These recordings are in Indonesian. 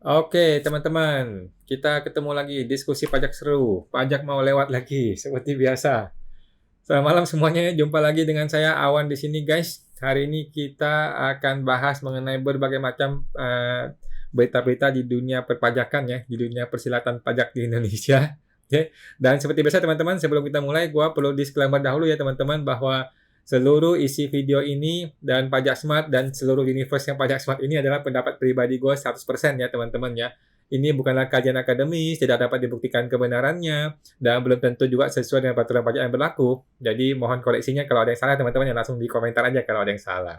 Oke, teman-teman, kita ketemu lagi diskusi pajak seru. Pajak mau lewat lagi seperti biasa. Selamat malam semuanya, jumpa lagi dengan saya Awan di sini, guys. Hari ini kita akan bahas mengenai berbagai macam berita-berita di dunia perpajakan ya, di dunia persilatan pajak di Indonesia. Oke. Dan seperti biasa teman-teman, sebelum kita mulai, gua perlu disclaimer dahulu ya teman-teman bahwa seluruh isi video ini dan Pajak Smart dan seluruh universe yang Pajak Smart ini adalah pendapat pribadi gue 100% ya teman-teman ya. Ini bukanlah kajian akademis, tidak dapat dibuktikan kebenarannya, dan belum tentu juga sesuai dengan peraturan pajak yang berlaku. Jadi mohon koreksinya kalau ada yang salah teman-teman ya langsung di komentar aja kalau ada yang salah.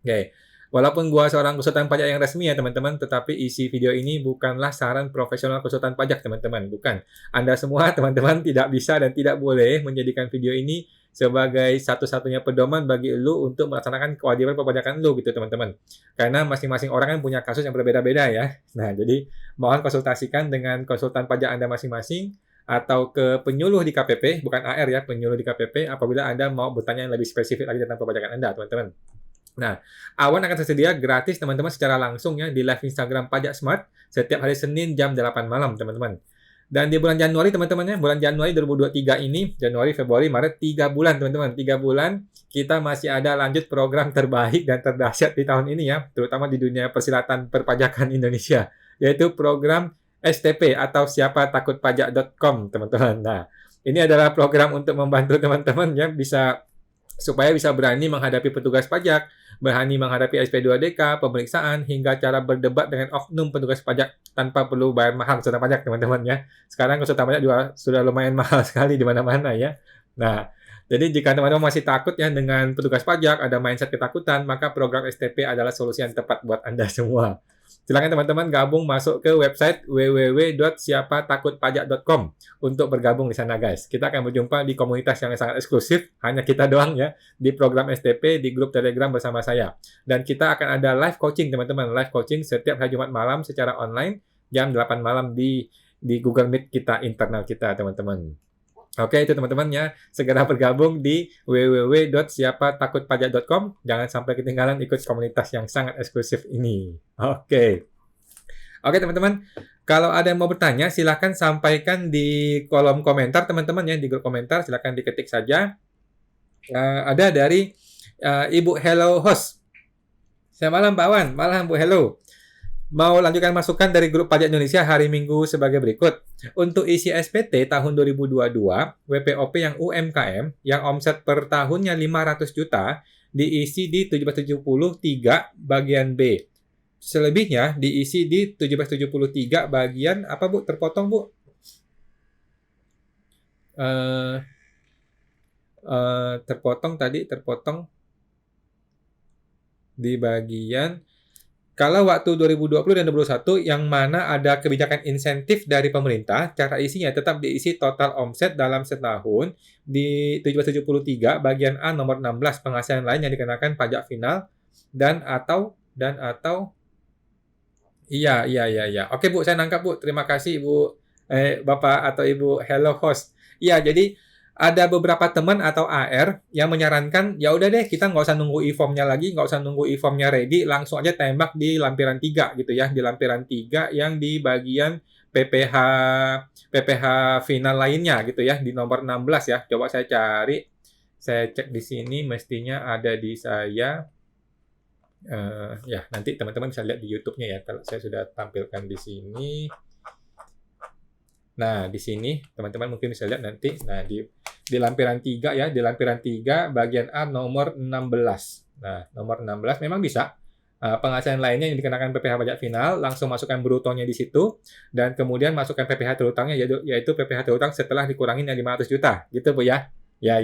Oke. Walaupun gua seorang konsultan pajak yang resmi ya teman-teman, tetapi isi video ini bukanlah saran profesional konsultan pajak teman-teman, bukan. Anda semua teman-teman tidak bisa dan tidak boleh menjadikan video ini sebagai satu-satunya pedoman bagi lu untuk melaksanakan kewajiban perpajakan lu gitu teman-teman. Karena masing-masing orang kan punya kasus yang berbeda-beda ya. Nah, jadi mohon konsultasikan dengan konsultan pajak Anda masing-masing atau ke penyuluh di KPP, bukan AR ya, penyuluh di KPP apabila Anda mau bertanya yang lebih spesifik lagi tentang perpajakan Anda, teman-teman. Nah, Awan akan tersedia gratis teman-teman secara langsung ya di live Instagram Pajak Smart setiap hari Senin jam 8 malam teman-teman. Dan di bulan Januari teman-teman ya, bulan Januari 2023 ini, Januari, Februari, Maret, 3 bulan teman-teman. 3 bulan kita masih ada lanjut program terbaik dan terdahsyat di tahun ini ya, terutama di dunia persilatan perpajakan Indonesia, yaitu program STP atau siapatakutpajak.com teman-teman. Nah, ini adalah program untuk membantu teman-teman ya supaya bisa berani menghadapi petugas pajak, berani menghadapi SP2DK, pemeriksaan, hingga cara berdebat dengan oknum petugas pajak tanpa perlu bayar mahal konsultan pajak, teman-teman ya. Sekarang konsultan pajak juga sudah lumayan mahal sekali di mana-mana ya. Nah, jadi jika teman-teman masih takut ya dengan petugas pajak, ada mindset ketakutan, maka program STP adalah solusi yang tepat buat Anda semua. Silakan teman-teman gabung masuk ke website www.siapatakutpajak.com untuk bergabung di sana guys. Kita akan berjumpa di komunitas yang sangat eksklusif, hanya kita doang ya, di program STP di grup Telegram bersama saya. Dan kita akan ada live coaching teman-teman, live coaching setiap hari Jumat malam secara online jam 8 malam di Google Meet kita internal kita teman-teman. Oke, itu teman-teman ya. Segera bergabung di www.siapatakutpajak.com. Jangan sampai ketinggalan ikut komunitas yang sangat eksklusif ini. Oke. Oke, teman-teman. Kalau ada yang mau bertanya, silahkan sampaikan di kolom komentar, teman-teman ya. Di grup komentar, silahkan diketik saja. Ada dari Ibu Hello Host. Selamat malam, Pak Wan. Malam, Bu Hello. Mau lanjutkan masukan dari grup pajak Indonesia hari Minggu sebagai berikut. Untuk isi SPT tahun 2022, WPOP yang UMKM yang omset per tahunnya 500 juta diisi di 1773 bagian B. Selebihnya diisi di 1773 bagian apa Bu? Terpotong Bu? Terpotong di bagian kalau waktu 2020 dan 2021 yang mana ada kebijakan insentif dari pemerintah, cara isinya tetap diisi total omset dalam setahun di 773 bagian A nomor 16 penghasilan lain yang dikenakan pajak final dan atau iya. Oke Bu, saya nangkap Bu. Terima kasih Bu Bapak atau Ibu Hello Host. Iya, jadi ada beberapa teman atau AR yang menyarankan, ya udah deh kita nggak usah nunggu e-formnya lagi, nggak usah nunggu e-formnya ready, langsung aja tembak di lampiran 3 gitu ya, di lampiran 3 yang di bagian PPH final lainnya gitu ya, di nomor 16 ya. Coba saya cari, saya cek di sini mestinya ada di saya. Ya, nanti teman-teman bisa lihat di YouTube-nya ya, kalau saya sudah tampilkan di sini. Nah, di sini teman-teman mungkin bisa lihat nanti. Nah, di lampiran 3 ya, di lampiran 3 bagian A nomor 16. Nah, nomor 16 memang bisa penghasilan lainnya yang dikenakan PPh pajak final, langsung masukkan brutonya di situ dan kemudian masukkan PPh terutangnya yaitu PPh terutang setelah dikurangin yang 500 juta. Gitu Bu ya. Ya.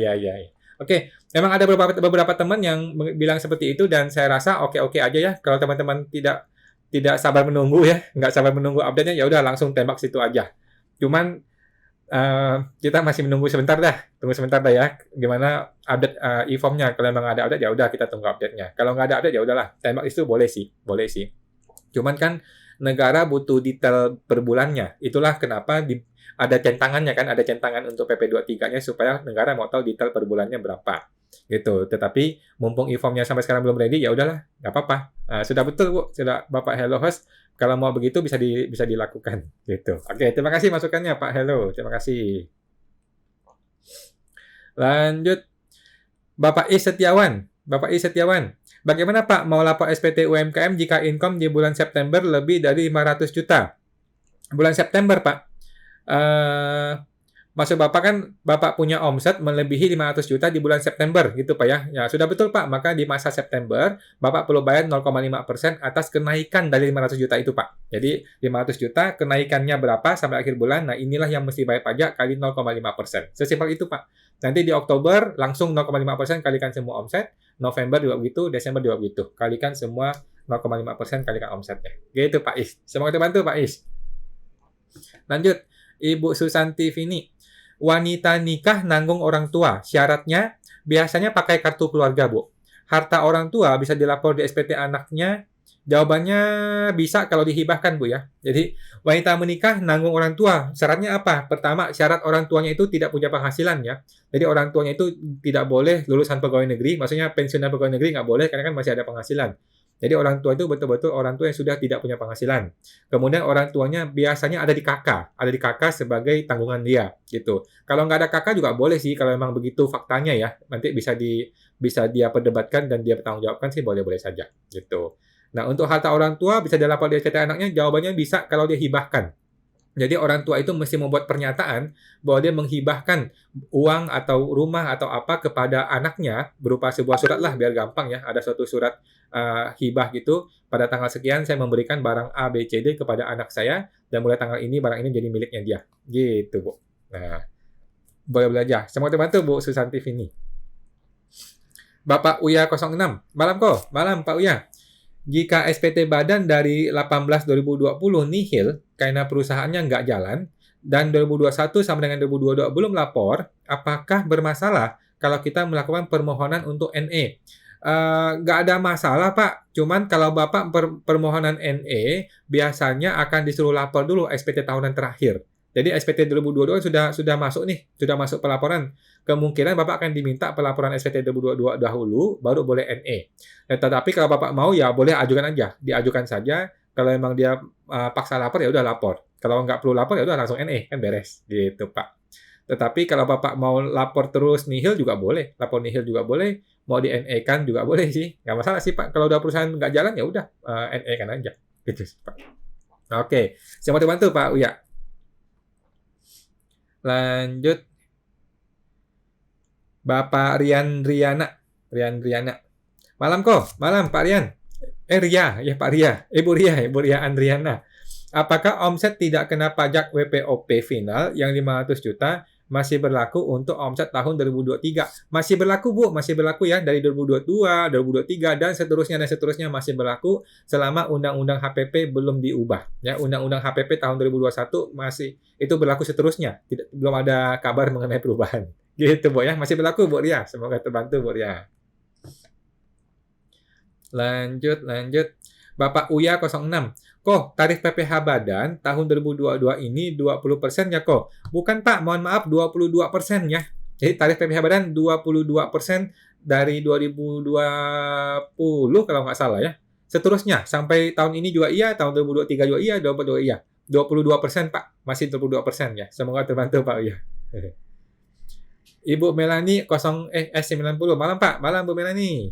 Oke, memang ada beberapa teman yang bilang seperti itu dan saya rasa oke-oke aja ya. Kalau teman-teman tidak sabar menunggu ya, nggak sabar menunggu update-nya, ya udah langsung tembak situ aja. Cuman kita masih menunggu sebentar dah, tunggu sebentar dah ya. Gimana update e-formnya? Kalau memang ada update ya udah kita tunggu update-nya. Kalau nggak ada update ya udahlah, tembak itu boleh sih. Cuman kan negara butuh detail per bulannya. Itulah kenapa ada centangannya kan, ada centangan untuk PP23-nya supaya negara mau tahu detail per bulannya berapa. gitu. Tetapi mumpung e-formnya sampai sekarang belum ready, ya udahlah, nggak apa-apa. Sudah betul Bu, sudah Bapak Hello Host. Kalau mau begitu bisa dilakukan gitu. Oke, terima kasih masukannya Pak Hello. Terima kasih. Lanjut Bapak I Setiawan. Bapak I Setiawan. Bagaimana Pak mau lapor SPT UMKM jika income di bulan September lebih dari 500 juta? Bulan September, Pak. Maksud Bapak kan Bapak punya omset melebihi 500 juta di bulan September gitu Pak ya. Ya sudah betul Pak, maka di masa September Bapak perlu bayar 0,5% atas kenaikan dari 500 juta itu Pak. Jadi 500 juta kenaikannya berapa sampai akhir bulan, nah inilah yang mesti bayar pajak kali 0,5%. Sesimpel itu Pak. Nanti di Oktober langsung 0,5% kalikan semua omset, November juga begitu, Desember juga begitu. Kalikan semua 0,5% kalikan omsetnya. Gitu Pak Is. Semoga terbantu Pak Is. Lanjut, Ibu Susanti Vini. Wanita nikah nanggung orang tua. Syaratnya biasanya pakai kartu keluarga, Bu. Harta orang tua bisa dilapor di SPT anaknya. Jawabannya bisa kalau dihibahkan, Bu ya. Jadi, wanita menikah nanggung orang tua. Syaratnya apa? Pertama, syarat orang tuanya itu tidak punya penghasilan ya. Jadi, orang tuanya itu tidak boleh lulusan pegawai negeri. Maksudnya pensiunan pegawai negeri nggak boleh karena kan masih ada penghasilan. Jadi orang tua itu betul-betul orang tua yang sudah tidak punya penghasilan. Kemudian orang tuanya biasanya ada di kakak sebagai tanggungan dia gitu. Kalau nggak ada kakak juga boleh sih kalau memang begitu faktanya ya. Nanti bisa dia perdebatkan dan dia bertanggung jawabkan sih boleh-boleh saja gitu. Nah, untuk harta orang tua bisa dilapor di SPT anaknya, jawabannya bisa kalau dia hibahkan. Jadi orang tua itu mesti membuat pernyataan bahwa dia menghibahkan uang atau rumah atau apa kepada anaknya berupa sebuah surat lah biar gampang ya. Ada suatu surat hibah gitu. Pada tanggal sekian saya memberikan barang A, B, C, D kepada anak saya dan mulai tanggal ini barang ini jadi miliknya dia. Gitu, Bu. Nah, boleh belajar. Semoga terbantu Bu Susanti Vini. Bapak Uya 06. Malam kok. Malam Pak Uya. Jika SPT badan dari 18/2020 nihil karena perusahaannya nggak jalan dan 2021 sama dengan 2022 belum lapor, apakah bermasalah kalau kita melakukan permohonan untuk NE? Nggak ada masalah Pak, cuman kalau Bapak permohonan NE biasanya akan disuruh lapor dulu SPT tahunan terakhir. Jadi SPT 2022 sudah masuk nih, sudah masuk pelaporan. Kemungkinan Bapak akan diminta pelaporan SPT 2022 dahulu, baru boleh NE. Tetapi kalau Bapak mau ya boleh ajukan aja, diajukan saja. Kalau memang dia paksa lapor ya udah lapor. Kalau nggak perlu lapor ya udah langsung NE, kan beres gitu Pak. Tetapi kalau Bapak mau lapor terus nihil juga boleh, lapor nihil juga boleh, mau di NE kan juga boleh sih, nggak masalah sih Pak. Kalau udah perusahaan nggak jalan ya udah NE kan aja, gitu sih Pak. Oke, siapa dibantu Pak Uya? Lanjut. Bapak Rian Riana. Malam kok, malam Pak Rian. Ria, ya Pak Ria. Ibu Ria Andriana. Apakah omset tidak kena pajak WPOP final yang 500 juta masih berlaku untuk omset tahun 2023? Masih berlaku Bu, masih berlaku ya dari 2022, 2023 dan seterusnya masih berlaku selama Undang-Undang HPP belum diubah. Ya, Undang-Undang HPP tahun 2021 masih itu berlaku seterusnya. Belum ada kabar mengenai perubahan. Gitu Bu ya, masih berlaku Bu Ria. Semoga terbantu Bu Ria. Lanjut. Bapak Uya 06. Kok tarif PPh Badan tahun 2022 ini 20% ya kok? Bukan Pak, mohon maaf 22% ya. Jadi tarif PPh Badan 22% dari 2020 kalau nggak salah ya. Seterusnya sampai tahun ini juga iya, tahun 2023 juga iya, 2022 iya. 22% Pak, masih 22% ya. Semoga terbantu Pak Uya. Ibu Melani 90. Malam Pak, malam Bu Melani.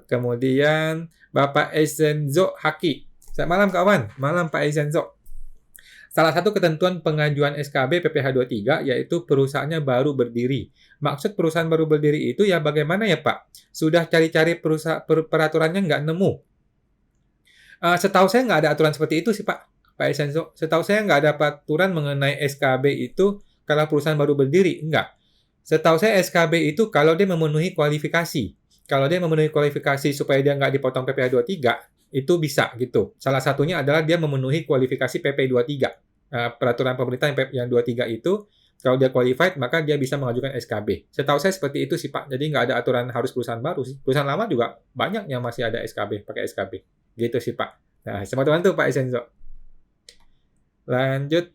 Kemudian Bapak Eisenzo Haki. Selamat malam kawan. Malam Pak Eisenzo. Salah satu ketentuan pengajuan SKB PPh 23 yaitu perusahaannya baru berdiri. Maksud perusahaan baru berdiri itu ya bagaimana ya Pak? Sudah cari-cari peraturannya nggak nemu. Setahu saya nggak ada aturan seperti itu sih Pak Eisenzo. Setahu saya nggak ada peraturan mengenai SKB itu kalau perusahaan baru berdiri. Enggak. Setahu saya SKB itu kalau dia memenuhi kualifikasi. Kalau dia memenuhi kualifikasi supaya dia nggak dipotong PPh 23, itu bisa gitu. Salah satunya adalah dia memenuhi kualifikasi PP 23. Peraturan pemerintah yang 23 itu, kalau dia qualified, maka dia bisa mengajukan SKB. Setahu saya seperti itu sih Pak. Jadi nggak ada aturan harus perusahaan baru sih. Perusahaan lama juga banyak yang masih ada SKB, pakai SKB. Gitu sih Pak. Nah, semoga bantu Pak Esenzo. Lanjut.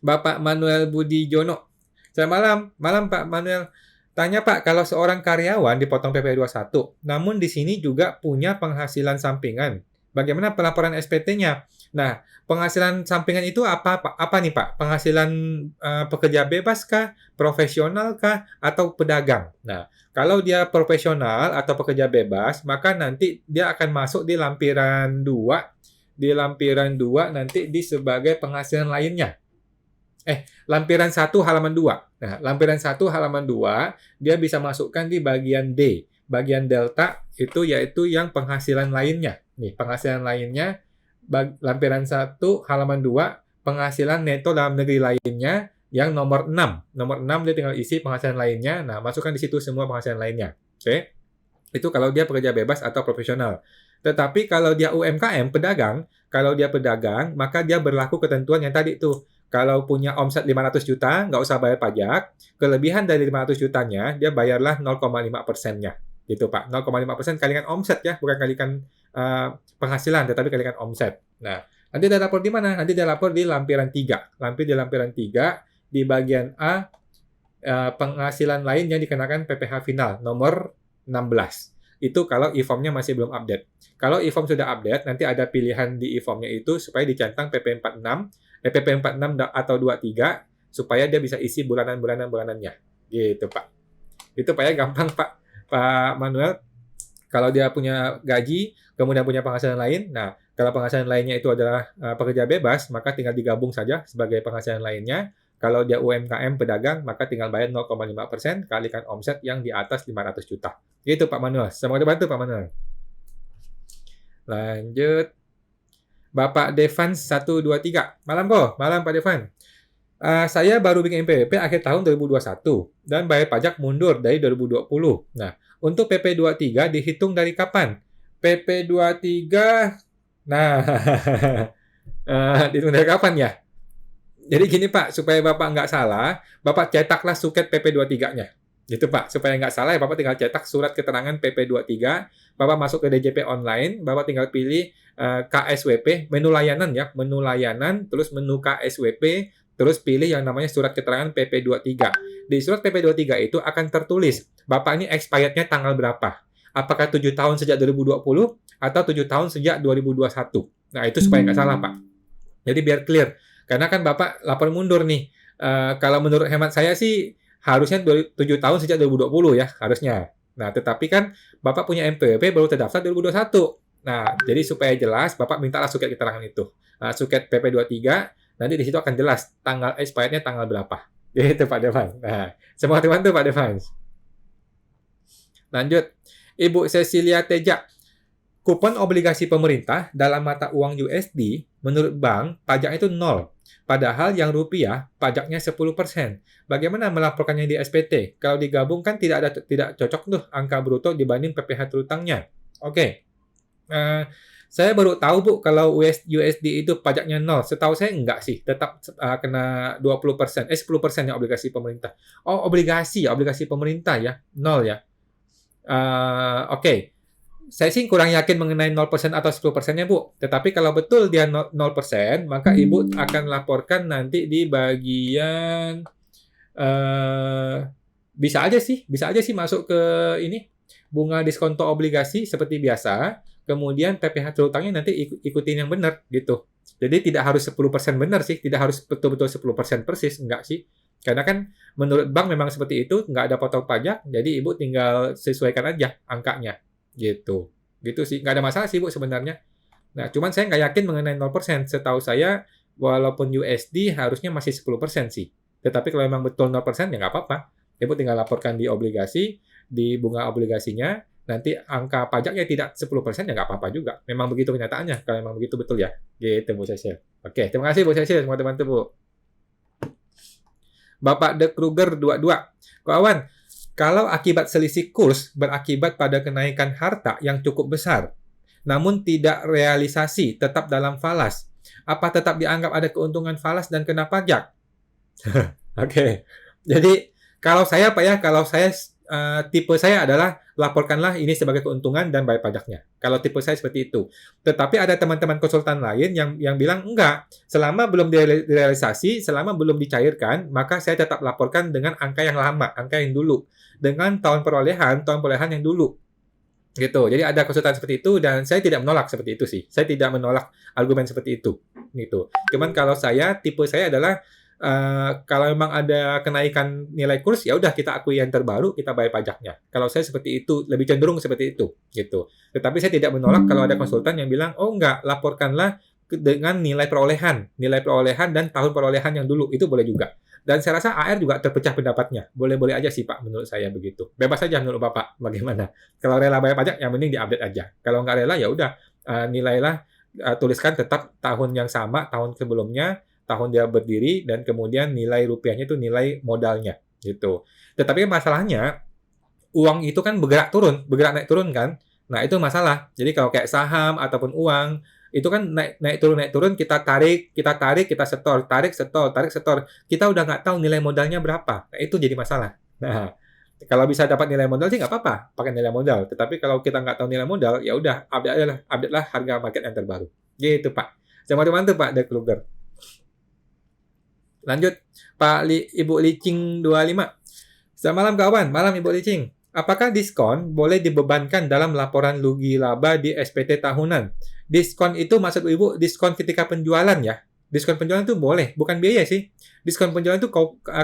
Bapak Manuel Budi Jono. Selamat malam. Malam Pak Manuel. Tanya Pak, kalau seorang karyawan dipotong PP 21, namun di sini juga punya penghasilan sampingan. Bagaimana pelaporan SPT-nya? Nah, penghasilan sampingan itu apa Pak? Apa nih Pak? Penghasilan pekerja bebas kah? Profesional kah? Atau pedagang? Nah, kalau dia profesional atau pekerja bebas, maka nanti dia akan masuk di lampiran 2. Di lampiran 2 nanti di sebagai penghasilan lainnya. Lampiran 1 halaman 2. Nah, lampiran 1 halaman 2, dia bisa masukkan di bagian D. Bagian delta itu yaitu yang penghasilan lainnya. Nih, penghasilan lainnya, lampiran 1 halaman 2, penghasilan neto dalam negeri lainnya yang nomor 6. Nomor 6 dia tinggal isi penghasilan lainnya. Nah, masukkan di situ semua penghasilan lainnya. Oke? Itu kalau dia pekerja bebas atau profesional. Tetapi kalau dia UMKM, pedagang, kalau dia pedagang, maka dia berlaku ketentuan yang tadi tuh. Kalau punya omset 500 juta, nggak usah bayar pajak. Kelebihan dari 500 jutanya, dia bayarlah 0,5%-nya. Gitu, Pak. 0,5% kalikan omset ya, bukan kalikan penghasilan, tetapi kalikan omset. Nah, nanti dia lapor di mana? Nanti dia lapor di lampiran 3. Di lampiran 3, di bagian A, penghasilan lain yang dikenakan PPh final, nomor 16. Itu kalau e-form-nya masih belum update. Kalau e-form sudah update, nanti ada pilihan di e-form-nya itu supaya dicentang PP46, PP46 atau 23, supaya dia bisa isi bulanannya. Gitu, Pak. Itu Pak ya, gampang, Pak. Pak Manuel, kalau dia punya gaji, kemudian punya penghasilan lain, nah, kalau penghasilan lainnya itu adalah pekerja bebas, maka tinggal digabung saja sebagai penghasilan lainnya. Kalau dia UMKM pedagang, maka tinggal bayar 0,5% kalikan omset yang di atas 500 juta. Gitu Pak Manuel. Semoga dibantu Pak Manuel. Lanjut. Bapak Devan 123. Malam kok, malam Pak Devan. Saya baru bikin PPP akhir tahun 2021 dan bayar pajak mundur dari 2020. Nah, untuk PP 23 dihitung dari kapan? PP 23, nah, dihitung dari kapan ya? Jadi gini Pak, supaya Bapak nggak salah, Bapak cetaklah suket PP 23-nya. Gitu Pak, supaya nggak salah ya Bapak tinggal cetak surat keterangan PP 23, Bapak masuk ke DJP online, Bapak tinggal pilih KSWP, menu layanan ya, menu layanan, terus menu KSWP, terus pilih yang namanya surat keterangan PP 23. Di surat PP 23 itu akan tertulis, Bapak ini expired-nya tanggal berapa? Apakah 7 tahun sejak 2020 atau 7 tahun sejak 2021? Nah, itu supaya nggak salah Pak. Jadi biar clear. Karena kan Bapak lapor mundur nih. Kalau menurut hemat saya sih harusnya 7 tahun sejak 2020 ya, harusnya. Nah, tetapi kan Bapak punya MPWP baru terdaftar 2021. Nah, jadi supaya jelas, Bapak mintalah suket keterangan itu. Suket PP 23, nanti di situ akan jelas tanggal expired-nya tanggal berapa. Gitu Pak Devan. Nah, semoga dibantu Pak Devan. Lanjut. Ibu Cecilia Teja. Kupon obligasi pemerintah dalam mata uang USD, menurut bank, pajaknya itu 0. Padahal yang rupiah, pajaknya 10%. Bagaimana melaporkannya di SPT? Kalau digabungkan tidak cocok tuh angka bruto dibanding PPh terutangnya. Oke. Saya baru tahu Bu, kalau USD itu pajaknya 0. Setahu saya enggak sih, tetap kena 20%, 10% ya obligasi pemerintah. Oh, obligasi pemerintah ya, 0 ya. Oke. Saya sih kurang yakin mengenai 0% atau 10%-nya, Bu. Tetapi kalau betul dia 0%, maka Ibu akan laporkan nanti di bagian bisa aja sih masuk ke ini bunga diskonto obligasi seperti biasa. Kemudian PPh terutangnya nanti ikutin yang benar gitu. Jadi tidak harus 10% benar sih, tidak harus betul-betul 10% persis, enggak sih. Karena kan menurut bank memang seperti itu, nggak ada potong pajak, jadi Ibu tinggal sesuaikan aja angkanya. Gitu sih, nggak ada masalah sih Bu sebenarnya. Nah, cuman saya nggak yakin mengenai 0%. Setahu saya, walaupun USD harusnya masih 10% sih. Tetapi kalau memang betul 0%, ya nggak apa-apa. Ibu tinggal laporkan di obligasi, di bunga obligasinya, nanti angka pajaknya tidak 10%, ya nggak apa-apa juga. Memang begitu kenyataannya, kalau memang begitu betul ya. Gitu Bu Cecil. Oke, terima kasih Bu Cecil, semua teman-teman Bu. Bapak De Kruger 22. Kok Awan, kalau akibat selisih kurs berakibat pada kenaikan harta yang cukup besar, namun tidak realisasi tetap dalam falas, apa tetap dianggap ada keuntungan falas dan kena pajak? Oke. Jadi kalau saya Pak ya, tipe saya adalah laporkanlah ini sebagai keuntungan dan bayar pajaknya. Kalau tipe saya seperti itu. Tetapi ada teman-teman konsultan lain yang bilang enggak, selama belum direalisasi, selama belum dicairkan, maka saya tetap laporkan dengan angka yang lama, angka yang dulu. dengan tahun perolehan yang dulu. Gitu. Jadi ada konsultan seperti itu dan saya tidak menolak seperti itu sih. Saya tidak menolak argumen seperti itu. Gitu. Cuman kalau tipe saya adalah kalau memang ada kenaikan nilai kurs, ya udah kita akui yang terbaru, kita bayar pajaknya. Kalau saya seperti itu, lebih cenderung seperti itu, gitu. Tetapi saya tidak menolak kalau ada konsultan yang bilang, oh enggak, laporkanlah dengan nilai perolehan dan tahun perolehan yang dulu, itu boleh juga. Dan saya rasa AR juga terpecah pendapatnya. Boleh-boleh aja sih Pak, menurut saya begitu. Bebas saja menurut Bapak, bagaimana? Kalau rela bayar pajak, yang mending diupdate aja. Kalau nggak rela, ya udah, nilailah, tuliskan tetap tahun yang sama, tahun sebelumnya, tahun dia berdiri, dan kemudian nilai rupiahnya itu nilai modalnya, gitu. Tetapi masalahnya, uang itu kan bergerak naik turun kan. Nah, itu masalah. Jadi kalau kayak saham ataupun uang, itu kan naik turun, kita tarik, kita setor, tarik, setor. Kita udah nggak tahu nilai modalnya berapa. Nah, itu jadi masalah. Nah, kalau bisa dapat nilai modal sih nggak apa-apa, pakai nilai modal. Tetapi kalau kita nggak tahu nilai modal, ya udah update lah harga market yang terbaru. Gitu Pak. Sama bantu Pak Dirk Luger. Lanjut, Ibu Licing 25. Selamat malam kawan, malam Ibu Licing. Apakah diskon boleh dibebankan dalam laporan rugi laba di SPT tahunan? Diskon itu maksud Ibu diskon ketika penjualan ya? Diskon penjualan itu boleh, bukan biaya sih. Diskon penjualan itu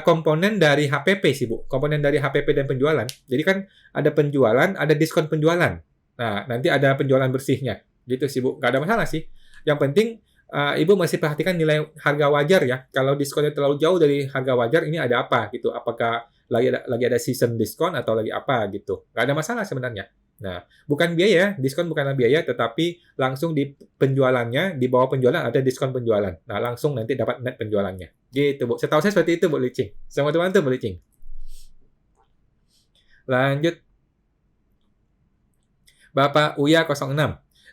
komponen dari HPP sih Bu, komponen dari HPP dan penjualan. Jadi kan ada penjualan, ada diskon penjualan. Nah, nanti ada penjualan bersihnya. Gitu sih Bu, nggak ada masalah sih. Yang penting Ibu masih perhatikan nilai harga wajar ya. Kalau diskonnya terlalu jauh dari harga wajar, ini ada apa gitu? Apakah lagi ada season diskon atau lagi apa gitu? Nggak ada masalah sebenarnya. Nah, bukan biaya, diskon bukanlah biaya, tetapi langsung di penjualannya, di bawah penjualan ada diskon penjualan. Nah, langsung nanti dapat net penjualannya. Gitu, Bu. Setahu saya seperti itu, Bu Licing. Sama teman-teman, Bu Licing. Lanjut. Bapak Uya 06.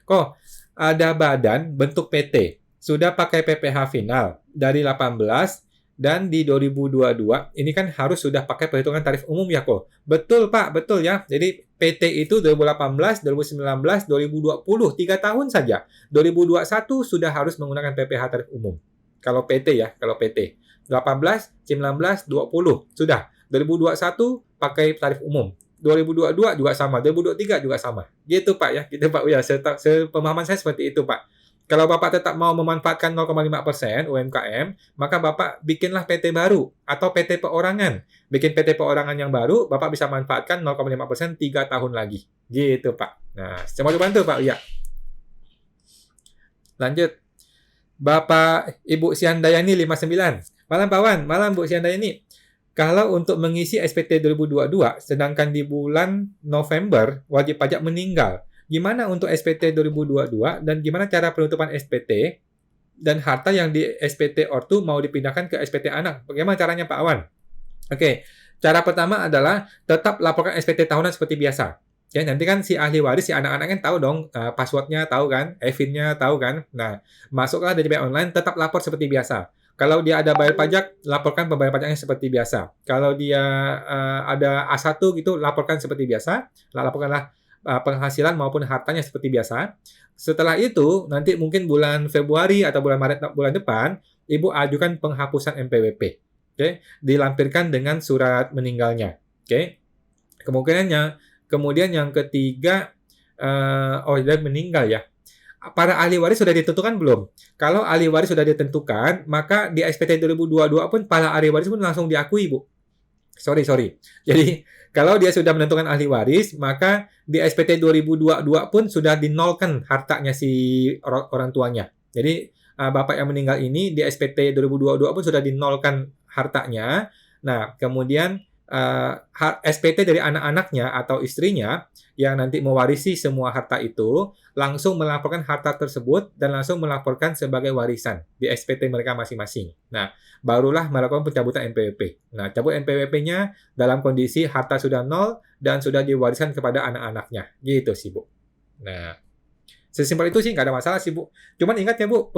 Kok ada badan bentuk PT? Sudah pakai PPh final dari 18 dan di 2022 ini kan harus sudah pakai perhitungan tarif umum ya kok. Betul Pak, betul ya. Jadi PT itu 2018, 2019, 2020 3 tahun saja. 2021 sudah harus menggunakan PPh tarif umum. Kalau PT ya, kalau PT. 18, 19, 20 sudah. 2021 pakai tarif umum. 2022 juga sama, 2023 juga sama. Gitu Pak ya, gitu Pak Uya. Pemahaman saya seperti itu Pak. Kalau Bapak tetap mau memanfaatkan 0,5% UMKM, maka Bapak bikinlah PT baru atau PT perorangan. Bikin PT perorangan yang baru, Bapak bisa manfaatkan 0,5% 3 tahun lagi. Gitu, Pak. Nah, coba dibantu, Pak. Ya. Lanjut. Bapak Ibu Siandayani 59. Malam, Pak Wan. Malam, Bu Siandayani. Kalau untuk mengisi SPT 2022, sedangkan di bulan November, wajib pajak meninggal. Gimana untuk SPT 2022 dan gimana cara penutupan SPT dan harta yang di SPT ortu mau dipindahkan ke SPT anak? Bagaimana caranya Pak Awan? Oke, cara pertama adalah tetap laporkan SPT tahunan seperti biasa. Ya, nanti kan si ahli waris, si anak-anak kan tahu dong, passwordnya tahu kan, EVIN-nya tahu kan. Nah, masuklah dari DP online, tetap lapor seperti biasa. Kalau dia ada bayar pajak, laporkan pembayar pajaknya seperti biasa. Kalau dia ada A1 gitu, laporkan seperti biasa. Laporkanlah penghasilan maupun hartanya seperti biasa. Setelah itu, nanti mungkin bulan Februari atau bulan Maret bulan depan, Ibu ajukan penghapusan NPWP. Oke, dilampirkan dengan surat meninggalnya. Oke. Kemudian yang ketiga, dia meninggal ya. Para ahli waris sudah ditentukan belum? Kalau ahli waris sudah ditentukan, maka di SPT 2022 pun para ahli waris pun langsung diakui, Bu. Sorry. Jadi, kalau dia sudah menentukan ahli waris, maka di SPT 2022 pun sudah dinolkan hartanya si orang tuanya. Jadi, Bapak yang meninggal ini di SPT 2022 pun sudah dinolkan hartanya. Nah, kemudian SPT dari anak-anaknya atau istrinya yang nanti mewarisi semua harta itu langsung melaporkan harta tersebut dan langsung melaporkan sebagai warisan di SPT mereka masing-masing. Nah, barulah melakukan pencabutan NPWP. Nah, cabut NPWP-nya dalam kondisi harta sudah nol dan sudah diwariskan kepada anak-anaknya. Gitu sih, Bu. Nah, sesimpel itu sih, nggak ada masalah sih, Bu. Cuman ingat ya, Bu,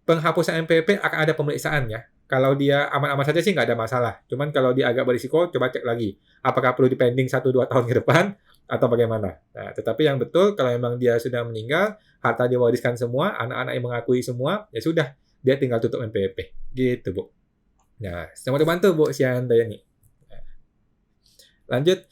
penghapusan NPWP akan ada pemeriksaan ya. Kalau dia aman-aman saja sih nggak ada masalah. Cuman kalau dia agak berisiko, coba cek lagi. Apakah perlu dipending 1-2 tahun ke depan atau bagaimana. Nah, tetapi yang betul, kalau memang dia sudah meninggal, harta diwariskan semua, anak-anak yang mengakui semua, ya sudah. Dia tinggal tutup NPWP. Gitu, Bu. Nah, selamat dibantu, Bu Siandayani. Lanjut,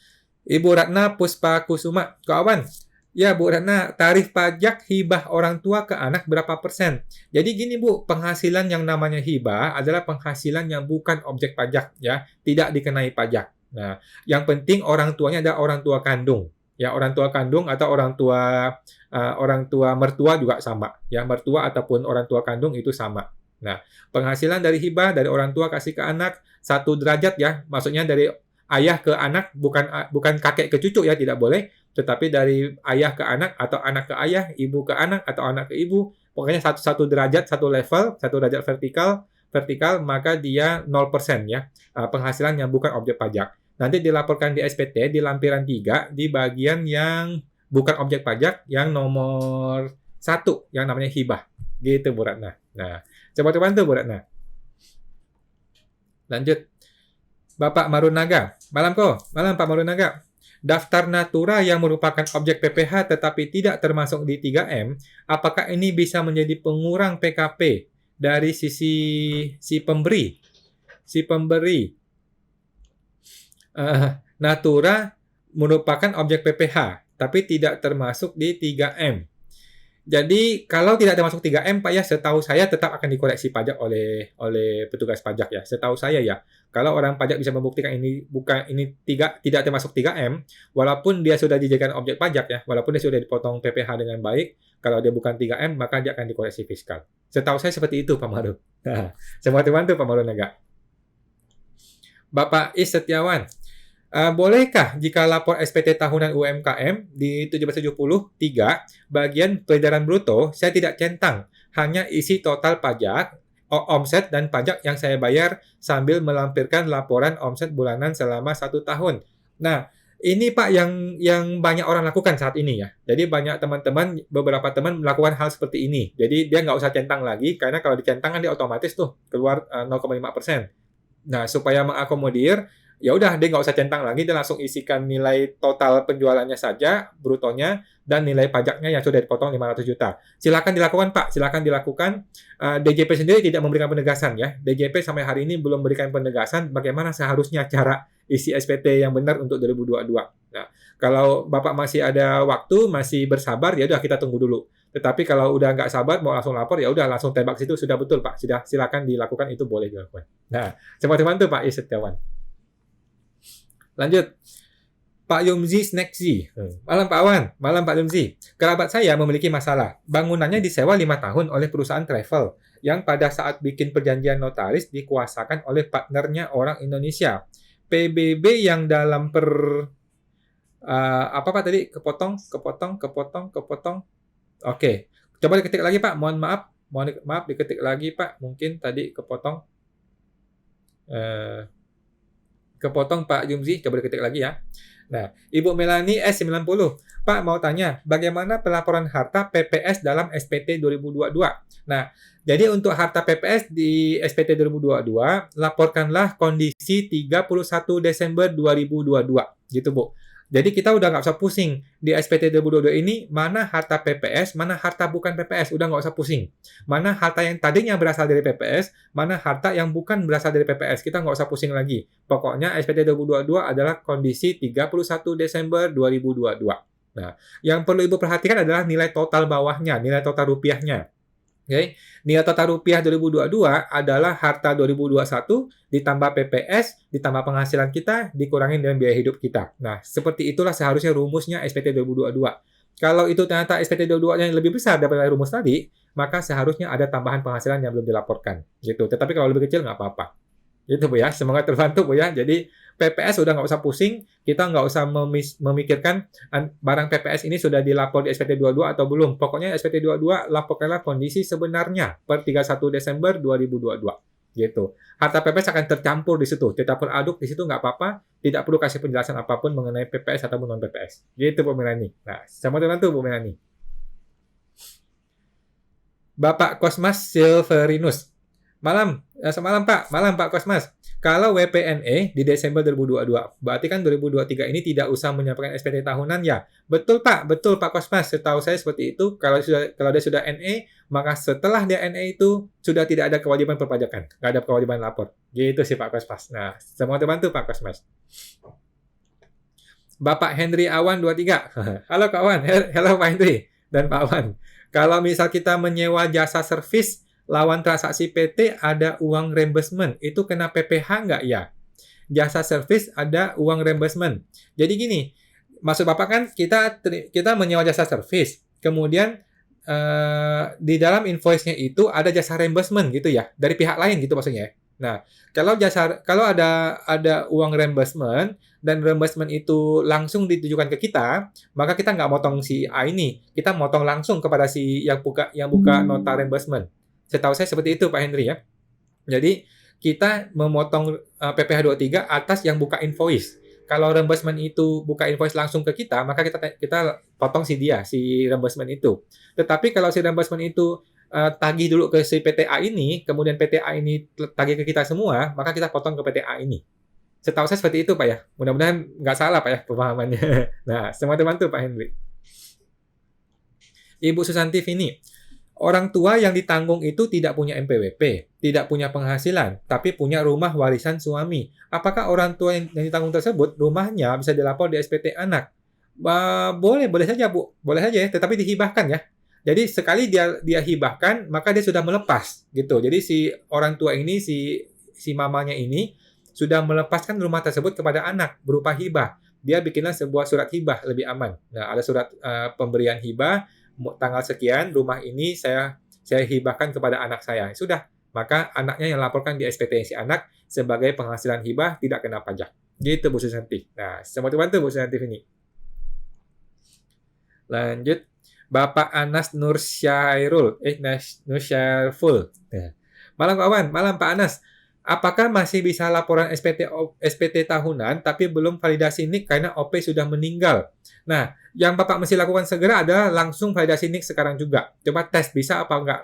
Ibu Ratna Puspa Kusuma. Kawan, ya Bu Ratna, tarif pajak hibah orang tua ke anak berapa persen? Jadi gini Bu, penghasilan yang namanya hibah adalah penghasilan yang bukan objek pajak ya, tidak dikenai pajak. Nah, yang penting orang tuanya adalah orang tua kandung. Ya, orang tua kandung atau orang tua mertua juga sama. Ya, mertua ataupun orang tua kandung itu sama. Nah, penghasilan dari hibah dari orang tua kasih ke anak 1 derajat ya, maksudnya dari ayah ke anak, bukan kakek ke cucu ya, tidak boleh, tetapi dari ayah ke anak atau anak ke ayah, ibu ke anak atau anak ke ibu, pokoknya satu derajat, satu level, 1 derajat vertikal, maka dia 0% ya, penghasilan yang bukan objek pajak. Nanti dilaporkan di SPT di lampiran 3 di bagian yang bukan objek pajak yang nomor 1 yang namanya hibah. Gitu Bu Ratna. Nah, coba bantu Bu Ratna. Lanjut. Bapak Marunaga. Malam Pak Marunaga. Daftar Natura yang merupakan objek PPh tetapi tidak termasuk di 3M, apakah ini bisa menjadi pengurang PKP dari si pemberi? Natura merupakan objek PPh, tapi tidak termasuk di 3M. Jadi kalau tidak termasuk 3M Pak ya, setahu saya tetap akan dikoreksi pajak oleh petugas pajak ya. Setahu saya ya. Kalau orang pajak bisa membuktikan ini tidak termasuk 3M, walaupun dia sudah dijadikan objek pajak ya, walaupun dia sudah dipotong PPh dengan baik, kalau dia bukan 3M maka dia akan dikoreksi fiskal. Setahu saya seperti itu Pak Maru. Semua bantu Pak Maru Naga. Bapak Is Setiawan. Bolehkah jika lapor SPT tahunan UMKM di 1773 bagian peredaran bruto saya tidak centang, hanya isi total pajak, omset dan pajak yang saya bayar sambil melampirkan laporan omset bulanan selama 1 tahun. Nah, ini Pak yang banyak orang lakukan saat ini ya. Jadi banyak beberapa teman melakukan hal seperti ini. Jadi dia nggak usah centang lagi, karena kalau dicentang kan dia otomatis tuh keluar 0,5%. Nah, supaya mengakomodir, ya udah dia nggak usah centang lagi, dia langsung isikan nilai total penjualannya saja, brutonya, dan nilai pajaknya yang sudah dipotong 500 juta. Silakan dilakukan Pak, silakan dilakukan. DJP sendiri tidak memberikan penegasan ya. DJP sampai hari ini belum memberikan penegasan bagaimana seharusnya cara isi SPT yang benar untuk 2022. Nah, kalau Bapak masih ada waktu, masih bersabar, ya udah kita tunggu dulu. Tetapi kalau udah nggak sabar mau langsung lapor, ya udah langsung tembak situ, sudah betul Pak, sudah silakan dilakukan, itu boleh dilakukan. Nah, teman-teman tuh Pak Is Setiawan. Lanjut. Pak Yumzi Snackzi. Malam Pak Awan, malam Pak Yumzi. Kerabat saya memiliki masalah. Bangunannya disewa 5 tahun oleh perusahaan travel yang pada saat bikin perjanjian notaris dikuasakan oleh partnernya orang Indonesia. PBB yang dalam apa Pak tadi? Kepotong. Oke. Coba diketik lagi Pak. Mohon maaf diketik lagi Pak. Mungkin tadi kepotong. Kepotong Pak Yumzi, coba diketik lagi ya. Nah, Ibu Melani S90. Pak mau tanya, bagaimana pelaporan harta PPS dalam SPT 2022? Nah, jadi untuk harta PPS di SPT 2022, laporkanlah kondisi 31 Desember 2022. Gitu Bu. Jadi kita udah nggak usah pusing. Di SPT 2022 ini, mana harta PPS, mana harta bukan PPS. Udah nggak usah pusing. Mana harta yang tadinya berasal dari PPS, mana harta yang bukan berasal dari PPS. Kita nggak usah pusing lagi. Pokoknya SPT 2022 adalah kondisi 31 Desember 2022. Nah, yang perlu Ibu perhatikan adalah nilai total bawahnya, nilai total rupiahnya. Oke, nilai total rupiah 2022 adalah harta 2021 ditambah PPS, ditambah penghasilan kita, dikurangin dengan biaya hidup kita. Nah, seperti itulah seharusnya rumusnya SPT 2022. Kalau itu ternyata SPT 2022 yang lebih besar daripada rumus tadi, maka seharusnya ada tambahan penghasilan yang belum dilaporkan. Gitu. Tetapi kalau lebih kecil nggak apa-apa. Gitu Bu ya, semoga terbantu Bu ya. Jadi PPS udah nggak usah pusing, kita nggak usah memikirkan barang PPS ini sudah dilapor di SPT 22 atau belum. Pokoknya SPT 22 laporkanlah kondisi sebenarnya per 31 Desember 2022. Gitu. Harta PPS akan tercampur di situ, campur aduk di situ nggak apa-apa, tidak perlu kasih penjelasan apapun mengenai PPS atau non PPS. Gitu Bu Melani. Nah, sama terbantu Bu Melani. Bapak Kosmas Silverinus. Semalam Pak Kosmas. Kalau WPNE di Desember 2022, berarti kan 2023 ini tidak usah menyampaikan SPT tahunan ya? Betul Pak Kosmas. Setahu saya seperti itu. Kalau dia sudah NE, maka setelah dia NE itu sudah tidak ada kewajiban perpajakan, nggak ada kewajiban lapor. Gitu sih Pak Kosmas. Nah, semua terbantu Pak Kosmas. Bapak Henry Awan 23. Halo Kak Awan, halo Pak Henry dan Pak Awan. Kalau misal kita menyewa jasa servis lawan transaksi PT ada uang reimbursement, itu kena PPh nggak ya? Jasa servis ada uang reimbursement. Jadi gini, maksud Bapak kan kita menyewa jasa servis, kemudian di dalam invoice-nya itu ada jasa reimbursement gitu ya, dari pihak lain gitu maksudnya. Nah, kalau ada uang reimbursement dan reimbursement itu langsung ditujukan ke kita, maka kita nggak motong si A ini, kita motong langsung kepada si yang buka nota reimbursement. Setahu saya seperti itu Pak Henry ya. Jadi kita memotong PPh 23 atas yang buka invoice. Kalau reimbursement itu buka invoice langsung ke kita, maka kita potong si reimbursement itu. Tetapi kalau si reimbursement itu tagih dulu ke si PTA ini, kemudian PTA ini tagih ke kita semua, maka kita potong ke PTA ini. Setahu saya seperti itu Pak ya. Mudah-mudahan nggak salah Pak ya pemahamannya. Nah, semua teman-teman tuh Pak Henry. Ibu Susanti Vini. Orang tua yang ditanggung itu tidak punya NPWP, tidak punya penghasilan, tapi punya rumah warisan suami. Apakah orang tua yang ditanggung tersebut, rumahnya bisa dilapor di SPT anak? Boleh saja Bu, boleh saja ya, tetapi dihibahkan ya. Jadi sekali dia hibahkan, maka dia sudah melepas gitu. Jadi si orang tua ini, si mamanya ini sudah melepaskan rumah tersebut kepada anak berupa hibah. Dia bikinlah sebuah surat hibah lebih aman. Nah, ada surat pemberian hibah, tanggal sekian rumah ini saya hibahkan kepada anak saya. Sudah, maka anaknya yang laporkan di SPT si anak sebagai penghasilan hibah tidak kena pajak. Gitu Bu Susanti. Nah, semua bantu Bu Susanti ini. Lanjut, Bapak Anas Nursyairul, Nursyairul. Nah. Malam kawan, malam Pak Anas. Apakah masih bisa laporan SPT tahunan tapi belum validasi NIK karena OP sudah meninggal? Nah, yang Bapak mesti lakukan segera adalah langsung validasi NIK sekarang juga. Coba tes bisa apa enggak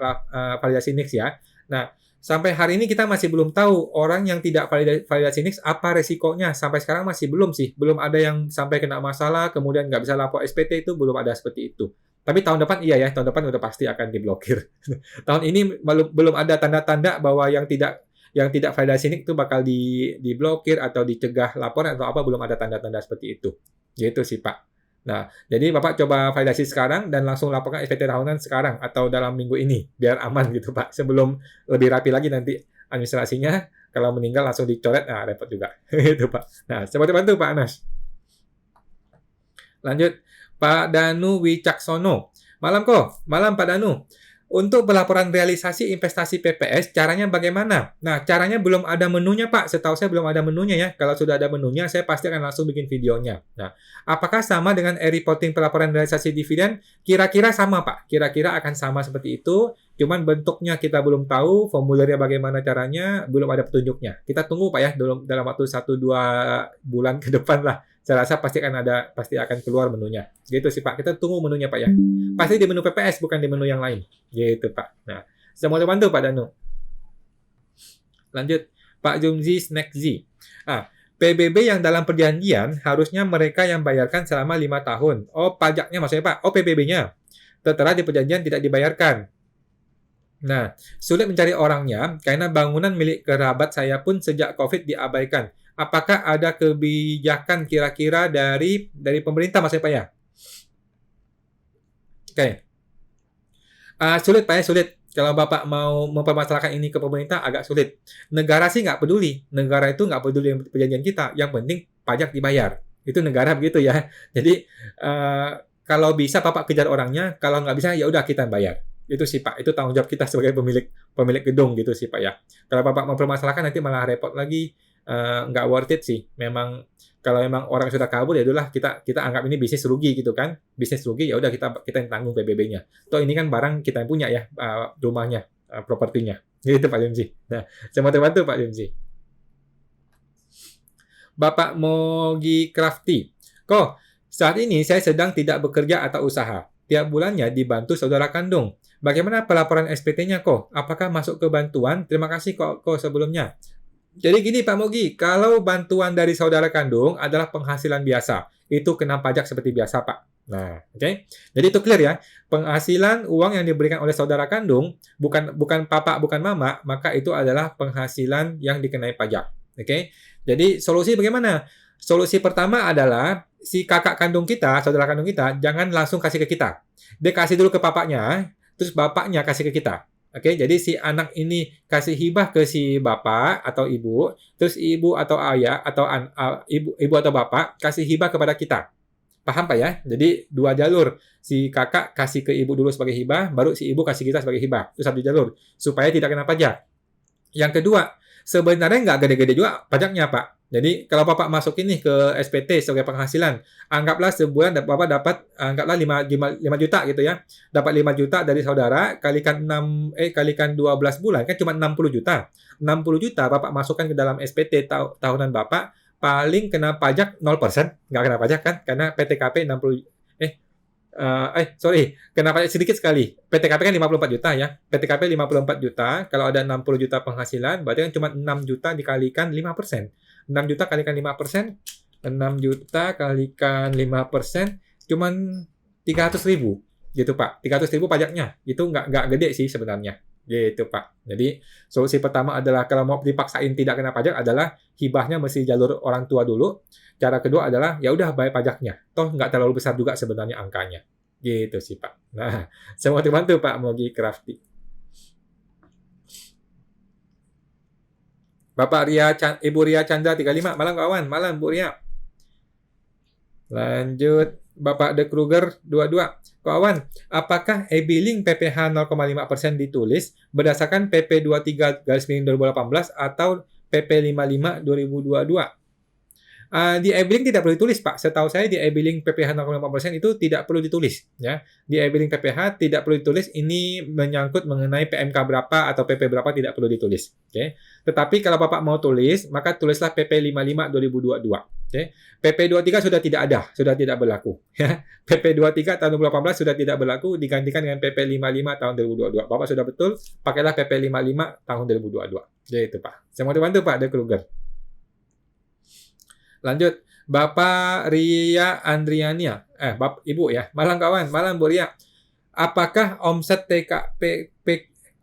validasi NIK ya. Nah, sampai hari ini kita masih belum tahu orang yang tidak validasi NIK apa resikonya. Sampai sekarang masih belum sih. Belum ada yang sampai kena masalah, kemudian nggak bisa lapor SPT itu belum ada seperti itu. Tapi tahun depan iya ya, tahun depan udah pasti akan diblokir. Tahun ini belum ada tanda-tanda bahwa yang tidak validasi NIK itu bakal diblokir atau dicegah laporan atau apa, belum ada tanda-tanda seperti itu. Gitu sih Pak. Nah, jadi Bapak coba validasi sekarang dan langsung laporkan SPT tahunan sekarang atau dalam minggu ini biar aman gitu Pak. Sebelum lebih rapi lagi nanti administrasinya, kalau meninggal langsung dicoret, nah repot juga. Itu Pak. Nah, coba bantu Pak Anas. Lanjut, Pak Danu Wicaksono. Malam kok, malam Pak Danu. Untuk pelaporan realisasi investasi PPS, caranya bagaimana? Nah, caranya belum ada menunya, Pak. Setahu saya belum ada menunya ya. Kalau sudah ada menunya, saya pasti akan langsung bikin videonya. Nah, apakah sama dengan e-reporting pelaporan realisasi dividen? Kira-kira sama, Pak. Kira-kira akan sama seperti itu. Cuman bentuknya kita belum tahu, formulirnya bagaimana caranya, belum ada petunjuknya. Kita tunggu, Pak ya, dalam waktu 1-2 bulan ke depan lah. Saya rasa pasti akan keluar menunya. Gitu sih Pak. Kita tunggu menunya Pak ya. Pasti di menu PPS bukan di menu yang lain. Gitu Pak. Nah, semua bantu Pak Danu. Lanjut, Pak Jumzi Snack Z. PBB yang dalam perjanjian harusnya mereka yang bayarkan selama 5 tahun. Oh, pajaknya maksudnya Pak. Oh, PBB-nya. Tertera di perjanjian tidak dibayarkan. Nah, sulit mencari orangnya karena bangunan milik kerabat saya pun sejak COVID diabaikan. Apakah ada kebijakan kira-kira dari pemerintah maksudnya Pak ya? Oke. Sulit Pak ya, sulit. Kalau Bapak mau mempermasalahkan ini ke pemerintah agak sulit. Negara sih nggak peduli. Negara itu nggak peduli dengan perjanjian kita. Yang penting pajak dibayar. Itu negara begitu ya. Jadi kalau bisa Bapak kejar orangnya. Kalau nggak bisa ya udah kita bayar. Itu sih Pak. Itu tanggung jawab kita sebagai pemilik gedung gitu sih Pak ya. Kalau Bapak mempermasalahkan nanti malah repot lagi. Nggak worth it sih. Memang kalau memang orang sudah kabur ya udahlah kita anggap ini bisnis rugi gitu kan. Bisnis rugi ya udah kita yang tanggung PBB-nya. Toh ini kan barang kita yang punya ya, rumahnya, propertinya. Gitu Pak Jumzi. Nah, sama bantu Pak Jumzi. Bapak Mogi Crafty. Kok saat ini saya sedang tidak bekerja atau usaha. Tiap bulannya dibantu saudara kandung. Bagaimana pelaporan SPT-nya kok? Apakah masuk ke bantuan? Terima kasih kok sebelumnya. Jadi gini Pak Mogi, kalau bantuan dari saudara kandung adalah penghasilan biasa, itu kena pajak seperti biasa Pak. Nah, oke. Jadi itu clear ya. Penghasilan uang yang diberikan oleh saudara kandung, bukan papa, bukan mama, maka itu adalah penghasilan yang dikenai pajak. Oke. Jadi solusi bagaimana? Solusi pertama adalah si kakak kandung kita, saudara kandung kita, jangan langsung kasih ke kita. Dia kasih dulu ke bapaknya, terus bapaknya kasih ke kita. Oke, jadi si anak ini kasih hibah ke si bapak atau ibu, terus ibu atau ayah atau ibu atau bapak kasih hibah kepada kita. Paham Pak ya? Jadi dua jalur. Si kakak kasih ke ibu dulu sebagai hibah, baru si ibu kasih kita sebagai hibah. Itu satu jalur. Supaya tidak kena pajak. Yang kedua, sebenarnya nggak gede-gede juga pajaknya Pak. Jadi kalau Bapak masukin nih ke SPT sebagai penghasilan, anggaplah sebulan Bapak dapat anggaplah 5 juta gitu ya. Dapat 5 juta dari saudara kalikan 12 bulan kan cuma 60 juta. 60 juta Bapak masukkan ke dalam SPT tahunan Bapak, paling kena pajak 0%, nggak kena pajak kan? Karena PTKP 60 sorry, kena pajak sedikit sekali. PTKP kan 54 juta ya. PTKP 54 juta, kalau ada 60 juta penghasilan, berarti kan cuma 6 juta dikalikan 5%. 6 juta kalikan 5%, 6 juta kalikan 5%, cuman 300.000 gitu Pak. 300.000 pajaknya. Itu nggak gede sih sebenarnya. Gitu Pak. Jadi solusi pertama adalah kalau mau dipaksain tidak kena pajak adalah hibahnya mesti jalur orang tua dulu. Cara kedua adalah ya udah bayar pajaknya. Toh nggak terlalu besar juga sebenarnya angkanya. Gitu sih Pak. Nah, semoga dibantu Pak Mogi Crafty. Bapak Ibu Ria Chandra 35. Malam kawan. Malam Bu Ria. Lanjut. Bapak De Kruger 22. Kawan, apakah e-billing PPh 0,5% ditulis berdasarkan PP 23/2018 atau PP 55 2022? Di e-billing tidak perlu ditulis, Pak. Setahu saya di e-billing PPh 0,5% itu tidak perlu ditulis. Ya. Di e-billing PPh tidak perlu ditulis. Ini menyangkut mengenai PMK berapa atau PP berapa tidak perlu ditulis. Oke. Tetapi kalau Bapak mau tulis, maka tulislah PP 55 2022. Oke. PP 23 sudah tidak ada, sudah tidak berlaku. Ya. PP 23 tahun 2018 sudah tidak berlaku, digantikan dengan PP 55 tahun 2022. Bapak sudah betul, pakailah PP 55 tahun 2022. Gitu, Pak. Saya mau dibantu, Pak De Kruger. Lanjut, Bapak Ria Andriania. Ibu ya. Malam kawan, malam Bu Ria. Apakah omset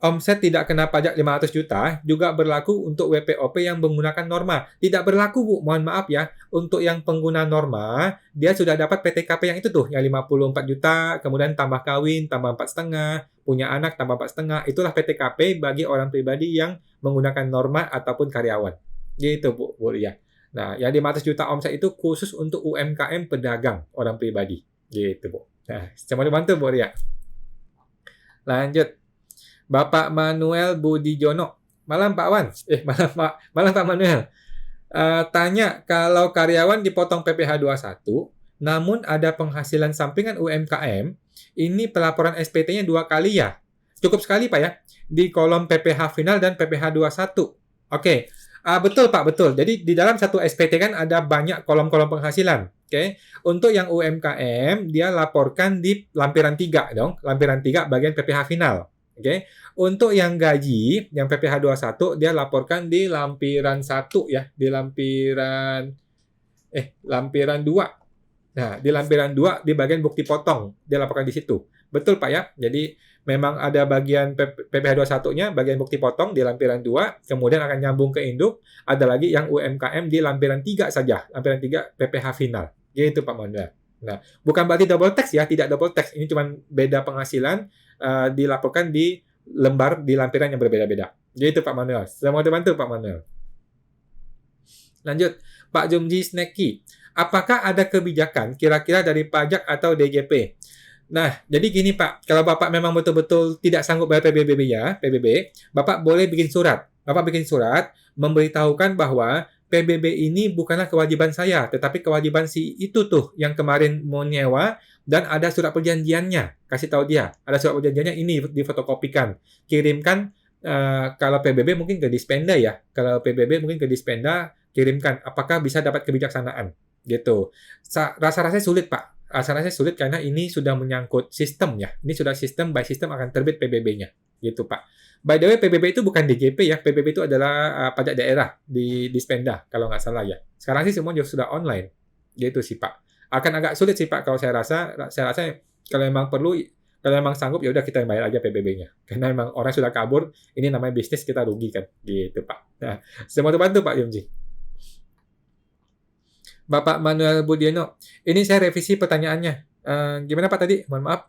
omset tidak kena pajak 500 juta juga berlaku untuk WPOP yang menggunakan norma? Tidak berlaku, Bu. Mohon maaf ya. Untuk yang pengguna norma, dia sudah dapat PTKP yang itu tuh, yang 54 juta, kemudian tambah kawin, tambah 4,5, punya anak, tambah 4,5. Itulah PTKP bagi orang pribadi yang menggunakan norma ataupun karyawan. Gitu, Bu Ria. Nah, yang 500 juta omset itu khusus untuk UMKM pedagang orang pribadi. Gitu, Bu. Nah, saya mau dibantu, Bu Ria. Lanjut. Bapak Manuel Budijono. Malam, Pak Wan. Malam, Pak Manuel. Tanya, kalau karyawan dipotong PPh 21, namun ada penghasilan sampingan UMKM, ini pelaporan SPT-nya 2 kali ya? Cukup sekali, Pak ya? Di kolom PPh final dan PPh 21. Oke. Betul Pak, betul. Jadi di dalam satu SPT kan ada banyak kolom-kolom penghasilan. Oke. Untuk yang UMKM, dia laporkan di lampiran 3 dong. Lampiran 3 bagian PPh final. Oke. Untuk yang gaji, yang PPh 21, dia laporkan di lampiran 1 ya. Di lampiran 2. Nah, di lampiran 2 di bagian bukti potong, dia laporkan di situ. Betul Pak ya. Jadi memang ada bagian PPh 21-nya, bagian bukti potong di lampiran 2, kemudian akan nyambung ke induk, ada lagi yang UMKM di lampiran 3 saja, lampiran 3 PPh final. Gitu Pak Manuel. Nah, bukan berarti double tax ya, tidak double tax. Ini cuma beda penghasilan dilaporkan di lampiran yang berbeda-beda. Gitu Pak Manuel. Saya mau dibantu Pak Manuel. Lanjut, Pak Jumji Sneki. Apakah ada kebijakan kira-kira dari pajak atau DJP? Nah, jadi gini Pak, kalau Bapak memang betul-betul tidak sanggup bayar PBB, Bapak boleh bikin surat. Bapak bikin surat memberitahukan bahwa PBB ini bukanlah kewajiban saya, tetapi kewajiban si itu tuh yang kemarin mau nyewa dan ada surat perjanjiannya. Kasih tahu dia, ada surat perjanjiannya ini difotokopikan. Kirimkan kalau PBB mungkin ke Dispenda ya. Kalau PBB mungkin ke Dispenda, kirimkan apakah bisa dapat kebijaksanaan. Gitu. Rasa-rasanya sulit Pak. Rasanya sulit karena ini sudah menyangkut sistem ya. Ini sudah sistem by sistem akan terbit PBB-nya. Gitu Pak. By the way, PBB itu bukan DJP ya. PBB itu adalah pajak daerah di Dispenda kalau nggak salah ya. Sekarang sih semua sudah online. Gitu sih Pak. Akan agak sulit sih Pak kalau saya rasa kalau memang perlu, kalau memang sanggup ya udah kita bayar aja PBB-nya. Karena memang orang sudah kabur, ini namanya bisnis kita rugi kan. Gitu Pak. Nah, saya mau bantu Pak Yumji. Bapak Manuel Budiono. Ini saya revisi pertanyaannya. Gimana Pak tadi? Mohon maaf.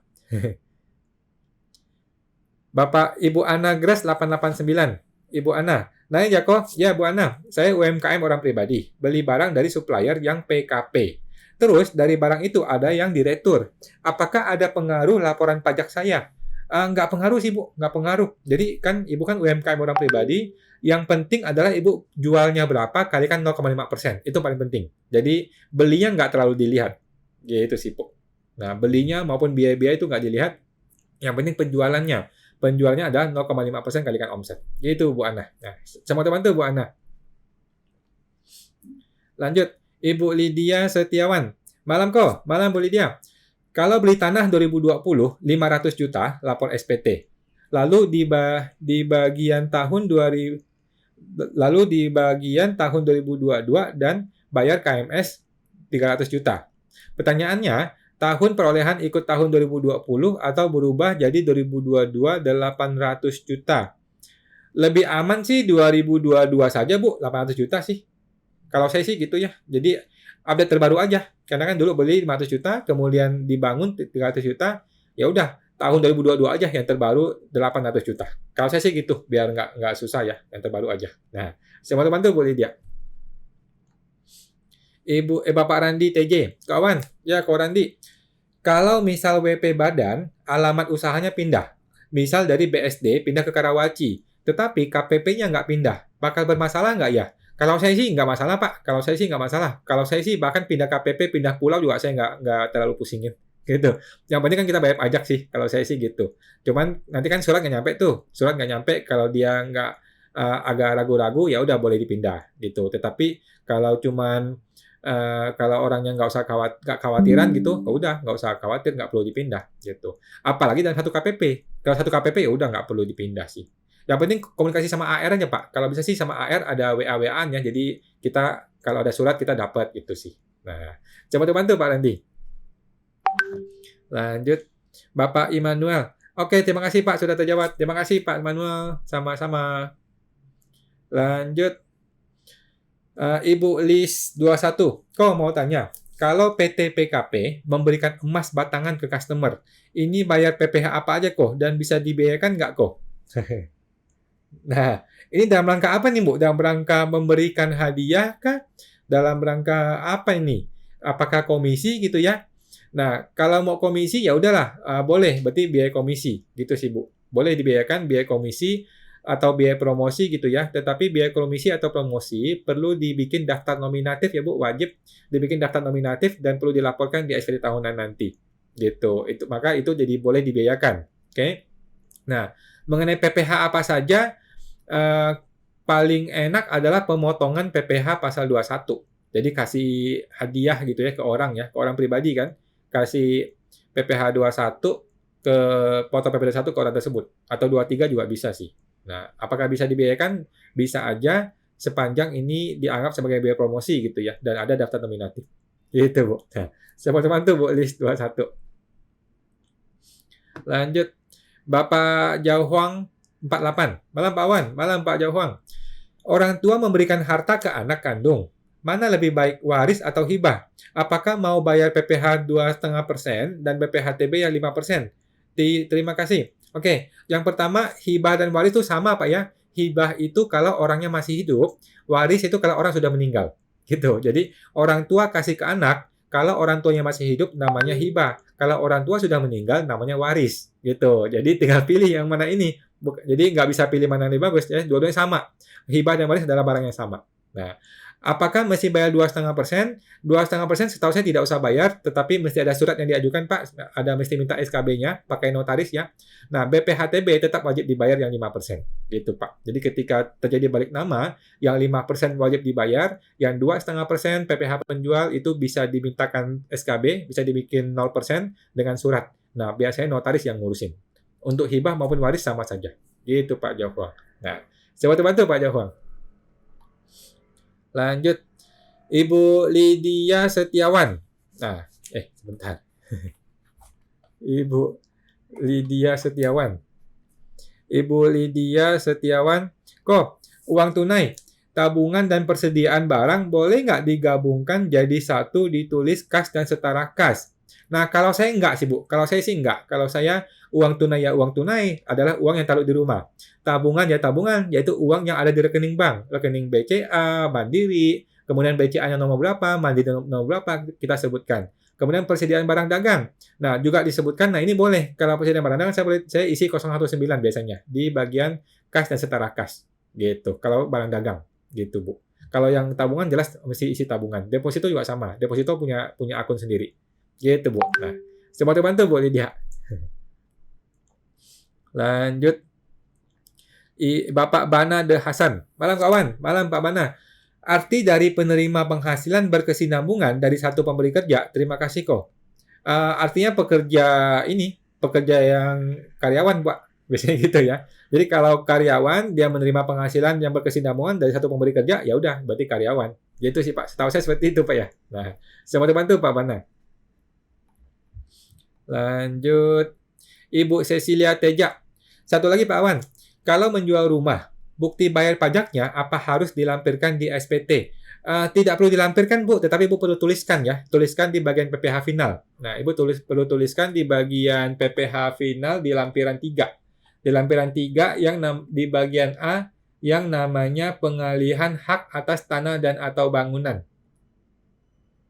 Bapak Ibu Ana Gras 889. Ibu Ana. Naik ya kok? Ya Bu Ana. Saya UMKM orang pribadi. Beli barang dari supplier yang PKP. Terus dari barang itu ada yang diretur. Apakah ada pengaruh laporan pajak saya? Nggak pengaruh sih Bu. Nggak pengaruh. Jadi kan Ibu kan UMKM orang pribadi. Yang penting adalah Ibu jualnya berapa kalikan 0,5%. Itu paling penting. Jadi belinya nggak terlalu dilihat. Gitu sih Bu. Nah belinya maupun biaya-biaya itu nggak dilihat. Yang penting penjualannya. Penjualnya adalah 0,5% kalikan omset. Gitu Bu Ana. Nah, semua teman-teman Bu Ana. Lanjut. Ibu Lydia Setiawan. Malam kok. Malam Bu Lydia. Kalau beli tanah 2020, 500 juta, lapor SPT. Lalu di bagian tahun 2022 dan bayar KMS 300 juta. Pertanyaannya, tahun perolehan ikut tahun 2020 atau berubah jadi 2022 800 juta. Lebih aman sih 2022 saja Bu, 800 juta sih. Kalau saya sih gitu ya. Jadi update terbaru aja. Karena kan dulu beli 500 juta, kemudian dibangun 300 juta, ya udah tahun 2022 aja yang terbaru 800 juta. Kalau saya sih gitu, biar nggak susah ya, yang terbaru aja. Nah, semua teman-teman boleh dia. Bapak Randi TJ, kawan, ya Kak Randi. Kalau misal WP Badan, alamat usahanya pindah. Misal dari BSD pindah ke Karawaci, tetapi KPP-nya nggak pindah. Bakal bermasalah nggak ya? Kalau saya sih nggak masalah, Pak. Kalau saya sih nggak masalah. Kalau saya sih bahkan pindah KPP, pindah pulau juga saya nggak terlalu pusingin. Gitu. Yang penting kan kita bayar pajak sih. Kalau saya sih gitu. Cuman nanti kan surat nggak nyampe tuh. Surat nggak nyampe kalau dia nggak agak ragu-ragu, ya udah boleh dipindah gitu. Tetapi kalau cuman kalau orangnya nggak usah khawatiran gitu, ya udah nggak usah khawatir, nggak perlu dipindah gitu. Apalagi dalam satu KPP. Kalau satu KPP ya udah nggak perlu dipindah sih. Yang penting komunikasi sama AR aja Pak. Kalau bisa sih sama AR ada WA-WA-an ya. Jadi kita kalau ada surat kita dapat gitu sih. Nah, coba bantu Pak Randy. Lanjut Bapak Immanuel. Oke, terima kasih Pak sudah terjawab. Terima kasih Pak Immanuel. Sama-sama. Lanjut Ibu Lis 21. Kok mau tanya, kalau PT PKP memberikan emas batangan ke customer, ini bayar PPh apa aja kok dan bisa dibiayakan nggak kok? Nah, ini dalam rangka apa nih, Bu? Dalam rangka memberikan hadiah kah? Dalam rangka apa ini? Apakah komisi gitu ya? Nah, kalau mau komisi ya udahlah, boleh, berarti biaya komisi gitu sih, Bu. Boleh dibiayakan biaya komisi atau biaya promosi gitu ya. Tetapi biaya komisi atau promosi perlu dibikin daftar nominatif ya, Bu. Wajib dibikin daftar nominatif dan perlu dilaporkan di SPT tahunan nanti. Gitu. Maka itu jadi boleh dibiayakan. Oke. Nah, mengenai PPh apa saja, paling enak adalah pemotongan PPh pasal 21. Jadi kasih hadiah gitu ya ke orang pribadi kan. Kasih PPh 21 ke potong PPh 1 ke orang tersebut. Atau 23 juga bisa sih. Nah, apakah bisa dibiayakan? Bisa aja sepanjang ini dianggap sebagai biaya promosi gitu ya. Dan ada daftar nominatif. Gitu, Bu. Nah, teman-teman tuh Bu, list 21. Lanjut. Bapak Jauhwang 48. Malam Pak Wan, malam Pak Jauhwang. Orang tua memberikan harta ke anak kandung. Mana lebih baik, waris atau hibah? Apakah mau bayar PPh 2,5% dan BPhtB yang 5%? Terima kasih. Oke, yang pertama hibah dan waris itu sama Pak ya. Hibah itu kalau orangnya masih hidup, waris itu kalau orang sudah meninggal. Gitu. Jadi orang tua kasih ke anak, kalau orang tuanya masih hidup namanya hibah. Kalau orang tua sudah meninggal namanya waris. Gitu. Jadi tinggal pilih yang mana ini. Jadi nggak bisa pilih mana yang lebih bagus ya. Dua-duanya sama. Hibah dan waris adalah barang yang sama. Nah, apakah mesti bayar 2,5%? 2,5% setahu saya tidak usah bayar, tetapi mesti ada surat yang diajukan Pak. Ada mesti minta SKB-nya, pakai notaris ya. Nah, BPhtB tetap wajib dibayar yang 5%. Gitu Pak. Jadi ketika terjadi balik nama, yang 5% wajib dibayar, yang 2,5% PPh penjual itu bisa dimintakan SKB, bisa dibikin 0% dengan surat. Nah, biasanya notaris yang ngurusin. Untuk hibah maupun waris sama saja. Gitu Pak Jauhwang. Nah, coba bantu Pak Jauhwang. Lanjut. Ibu Lydia Setiawan. Nah, sebentar. Ibu Lydia Setiawan. Ibu Lydia Setiawan. Kok uang tunai? tabungan dan persediaan barang boleh nggak digabungkan jadi satu, ditulis kas dan setara kas? Nah, kalau saya enggak sih, Bu. Kalau saya sih enggak. Kalau saya uang tunai ya uang tunai adalah uang yang taruh di rumah. Tabungan ya tabungan, yaitu uang yang ada di rekening bank. Rekening BCA, Mandiri, kemudian BCA-nya nomor berapa, Mandiri nomor berapa, kita sebutkan. Kemudian persediaan barang dagang. Nah, juga disebutkan, nah ini boleh. Kalau persediaan barang dagang, saya isi 019 biasanya. Di bagian kas dan setara kas. Gitu. Kalau barang dagang. Gitu, Bu. Kalau yang tabungan jelas mesti isi tabungan. Deposito juga sama. Deposito punya akun sendiri. Gitu, Bu. Nah, coba bantu, Bu Lydia. Lanjut. Bapak Bana De Hasan. Malam kawan. Malam Pak Bana. Arti dari penerima penghasilan berkesinambungan dari satu pemberi kerja. Terima kasih kok. Artinya pekerja yang karyawan, Pak. Biasanya gitu ya. Jadi kalau karyawan dia menerima penghasilan yang berkesinambungan dari satu pemberi kerja, ya udah berarti karyawan. Gitu sih, Pak. Setahu saya seperti itu, Pak ya. Nah, coba bantu Pak Bana. Lanjut. Ibu Cecilia Teja. Satu lagi Pak Awan. Kalau menjual rumah, bukti bayar pajaknya apa harus dilampirkan di SPT? Tidak perlu dilampirkan, Bu, tetapi Ibu perlu tuliskan ya. Tuliskan di bagian PPh final. Nah, Ibu perlu tuliskan di bagian PPh final di lampiran 3. Di lampiran 3 yang di bagian A yang namanya pengalihan hak atas tanah dan atau bangunan.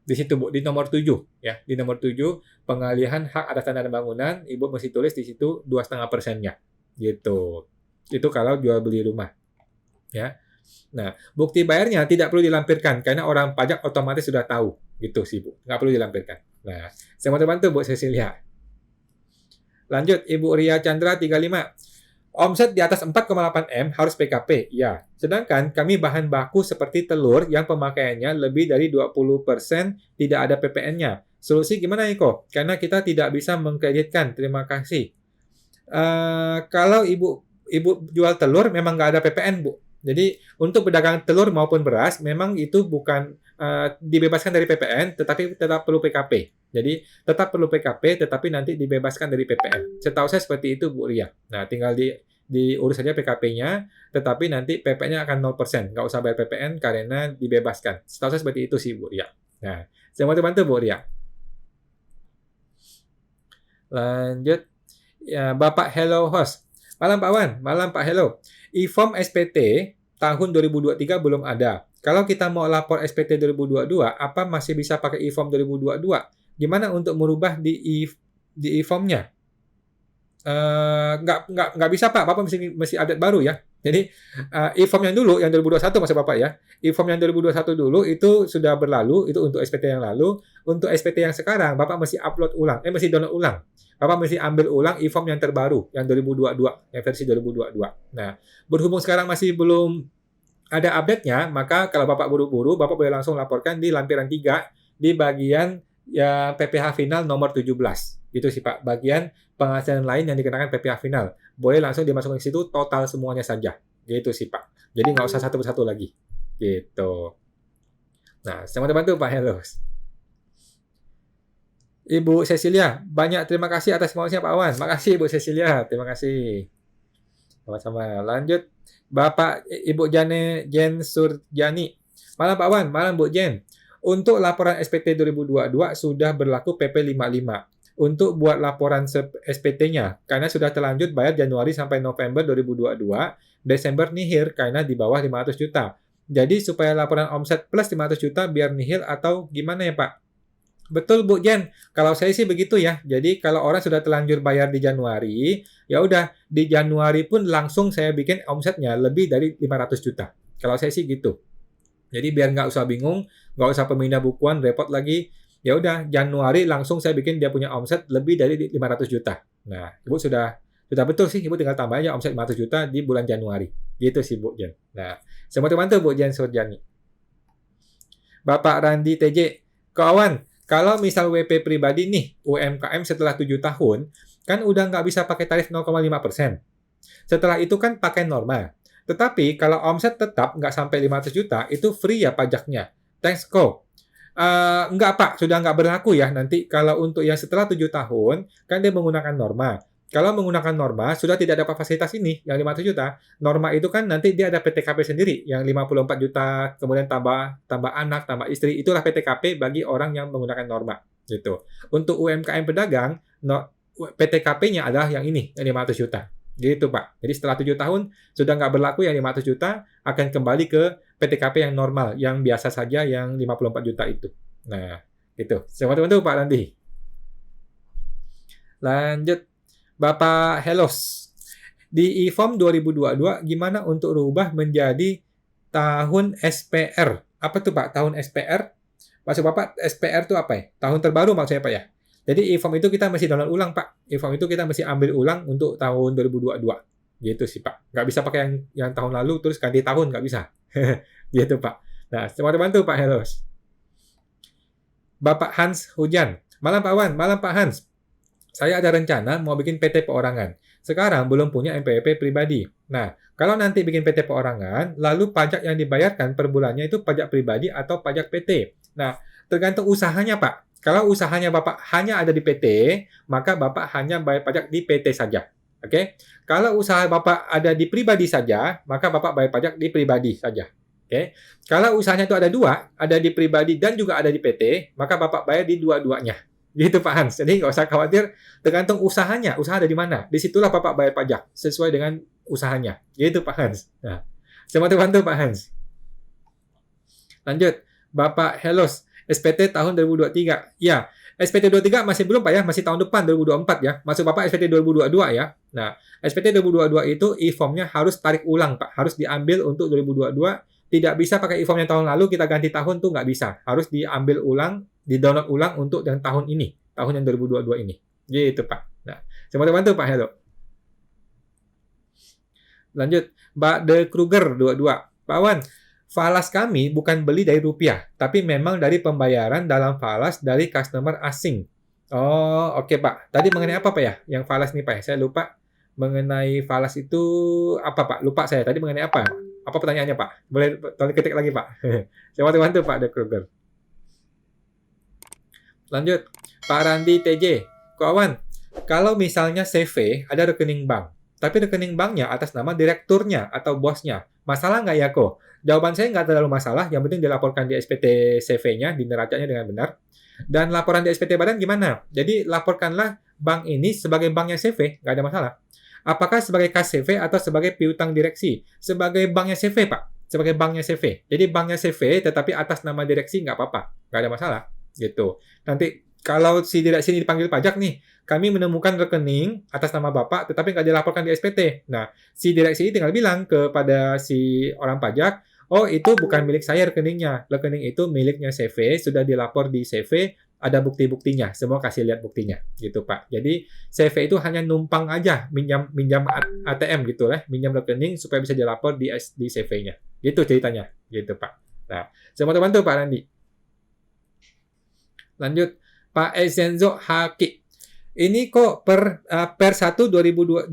Di situ, Bu, di nomor 7 ya. Di nomor 7 pengalihan hak atas tanah dan bangunan, Ibu mesti tulis di situ 2,5%-nya. Gitu. Itu kalau jual beli rumah. Ya. Nah, bukti bayarnya tidak perlu dilampirkan karena orang pajak otomatis sudah tahu. Gitu sih, Bu. Nggak perlu dilampirkan. Nah, saya mau bantu Bu Cecilia. Lanjut, Ibu Ria Chandra 35. Omset di atas 4,8 M harus PKP. Ya. Sedangkan kami bahan baku seperti telur yang pemakaiannya lebih dari 20% tidak ada PPN-nya. Solusi gimana, Iko? Karena kita tidak bisa mengkreditkan. Terima kasih. Kalau Ibu jual telur memang nggak ada PPN, Bu. Jadi untuk pedagang telur maupun beras memang itu bukan dibebaskan dari PPN, tetapi tetap perlu PKP. Jadi tetap perlu PKP, tetapi nanti dibebaskan dari PPN. Setahu saya seperti itu, Bu Ria. Nah, tinggal diurus saja PKP-nya, tetapi nanti PPN-nya akan 0%. Nggak usah bayar PPN karena dibebaskan. Setahu saya seperti itu sih, Bu Ria. Nah, saya mau bantu Bu Ria. Lanjut. Ya, Bapak Hello Host. Malam Pak Wan, malam Pak Hello. E-form SPT tahun 2023 belum ada. Kalau kita mau lapor SPT 2022, apa masih bisa pakai e-form 2022? Gimana untuk merubah di e-formnya? Nggak bisa Pak, Bapak mesti update baru ya. Jadi e-form yang dulu, yang 2021 maksud Bapak ya. E-form yang 2021 dulu itu sudah berlalu, itu untuk SPT yang lalu. Untuk SPT yang sekarang, Bapak mesti upload ulang, mesti download ulang. Bapak mesti ambil ulang e-form yang terbaru, yang 2022, yang versi 2022. Nah, berhubung sekarang masih belum ada update-nya, maka kalau Bapak buru-buru, Bapak boleh langsung laporkan di lampiran 3 di bagian ya PPh final nomor 17. Itu sih Pak, bagian penghasilan lain yang dikenakan PPh final. Boleh langsung dimasukkan ke situ total semuanya saja. Gitu sih Pak. Jadi nggak usah satu persatu lagi. Gitu. Nah, saya mau bantu Pak Helos. Ibu Cecilia, banyak terima kasih atas informasinya Pak Awan. Makasih Ibu Cecilia, terima kasih. Sama-sama. Lanjut, Bapak Ibu Jen Surjani. Malam Pak Awan, malam Bu Jen. Untuk laporan SPT 2022 sudah berlaku PP 55. Untuk buat laporan SPT-nya, karena sudah terlanjut bayar Januari sampai November 2022, Desember nihil karena di bawah 500 juta. Jadi supaya laporan omset plus 500 juta biar nihil atau gimana ya Pak? Betul Bu Jen, kalau saya sih begitu ya. Jadi kalau orang sudah terlanjur bayar di Januari, ya udah di Januari pun langsung saya bikin omsetnya lebih dari 500 juta. Kalau saya sih gitu. Jadi biar nggak usah bingung, nggak usah pemindah bukuan, repot lagi. Ya udah Januari langsung saya bikin dia punya omset lebih dari 500 juta. Nah, Ibu sudah betul sih, Ibu tinggal tambah aja omset 500 juta di bulan Januari. Gitu sih Bu Jen. Nah, saya bantu Bu Jen Surjani. Bapak Randi TJ, kawan. Kalau misal WP pribadi nih, UMKM setelah 7 tahun, kan udah nggak bisa pakai tarif 0,5%. Setelah itu kan pakai norma. Tetapi kalau omset tetap nggak sampai 500 juta, itu free ya pajaknya. Thanks, Ko. Nggak Pak, sudah nggak berlaku ya. Nanti kalau untuk yang setelah 7 tahun, kan dia menggunakan norma. Kalau menggunakan Norma, sudah tidak dapat fasilitas ini, yang 500 juta. Norma itu kan nanti dia ada PTKP sendiri, yang 54 juta, kemudian tambah anak, tambah istri, itulah PTKP bagi orang yang menggunakan Norma. Gitu. Untuk UMKM pedagang, PTKP-nya adalah yang ini, yang 500 juta. Gitu, Pak. Jadi setelah 7 tahun, sudah nggak berlaku yang 500 juta, akan kembali ke PTKP yang normal, yang biasa saja, yang 54 juta itu. Nah, gitu. Teman-teman tuh, Pak Randi. Lanjut. Bapak Helos, di IFOM 2022 gimana untuk rubah menjadi tahun SPR? Apa tuh Pak, tahun SPR? Maksud Bapak SPR itu apa ya? Tahun terbaru maksudnya Pak ya? Jadi IFOM itu kita mesti download ulang Pak. IFOM itu kita mesti ambil ulang untuk tahun 2022. Gitu sih Pak. Nggak bisa pakai yang tahun lalu terus ganti tahun, nggak bisa. Gitu Pak. Nah, teman-teman tuh Pak Helos. Bapak Hans Hujan. Malam Pak Wan, malam Pak Hans. Saya ada rencana mau bikin PT perorangan. Sekarang belum punya NPWP pribadi. Nah, kalau nanti bikin PT perorangan, lalu pajak yang dibayarkan per bulannya itu pajak pribadi atau pajak PT. Nah, tergantung usahanya, Pak. Kalau usahanya Bapak hanya ada di PT, maka Bapak hanya bayar pajak di PT saja. Oke? Kalau usaha Bapak ada di pribadi saja, maka Bapak bayar pajak di pribadi saja. Oke? Kalau usahanya itu ada dua, ada di pribadi dan juga ada di PT, maka Bapak bayar di dua-duanya. Gitu Pak Hans. Jadi nggak usah khawatir, tergantung usahanya. Usaha ada di mana. Disitulah Bapak bayar pajak sesuai dengan usahanya. Gitu Pak Hans. Nah, semoga bantu Pak Hans. Lanjut. Bapak Helos, SPT tahun 2023. Ya, SPT 23 masih belum Pak ya, masih tahun depan 2024 ya. Maksud Bapak SPT 2022 ya. Nah, SPT 2022 itu e-formnya harus tarik ulang Pak. Harus diambil untuk 2022. Tidak bisa pakai e-form yang tahun lalu kita ganti tahun tuh nggak bisa. Harus diambil ulang, di-download ulang untuk yang tahun ini, tahun yang 2022 ini. Gitu, Pak. Nah, semoga bantu Pak Helo. Lanjut, Mbak De Kruger 22. Pak Wan, falas kami bukan beli dari rupiah, tapi memang dari pembayaran dalam falas dari customer asing. Oh, oke Pak. Tadi mengenai apa Pak ya? Yang falas nih Pak ya? Saya lupa. Mengenai falas itu apa Pak? Lupa saya. Tadi mengenai apa? Apa pertanyaannya Pak? Boleh tolong ketik lagi Pak. Saya bantu Pak De Kruger. Lanjut. Pak Randi TJ. Kawan, kalau misalnya CV ada rekening bank, tapi rekening banknya atas nama direkturnya atau bosnya, masalah nggak ya kok? Jawaban saya nggak terlalu masalah, yang penting dilaporkan di SPT CV-nya, di neracanya dengan benar. Dan laporan di SPT Badan gimana? Jadi laporkanlah bank ini sebagai banknya CV, nggak ada masalah. Apakah sebagai kas CV atau sebagai piutang direksi? Sebagai banknya CV, Pak. Sebagai banknya CV. Jadi banknya CV tetapi atas nama direksi nggak apa-apa. Nggak ada masalah. Gitu. Nanti kalau si direksi ini dipanggil pajak nih, kami menemukan rekening atas nama Bapak tetapi nggak dilaporkan di SPT. Nah, si direksi ini tinggal bilang kepada si orang pajak, oh itu bukan milik saya rekeningnya. Rekening itu miliknya CV, sudah dilapor di CV, ada bukti-buktinya, semua kasih lihat buktinya, gitu Pak. Jadi CV itu hanya numpang aja, minjam ATM gitu lah, minjam rekening supaya bisa dilapor di CV-nya, gitu ceritanya, gitu Pak. Nah, saya mau bantu Pak Randi. Lanjut, Pak Ezenzo Haki. Ini kok per 1 2011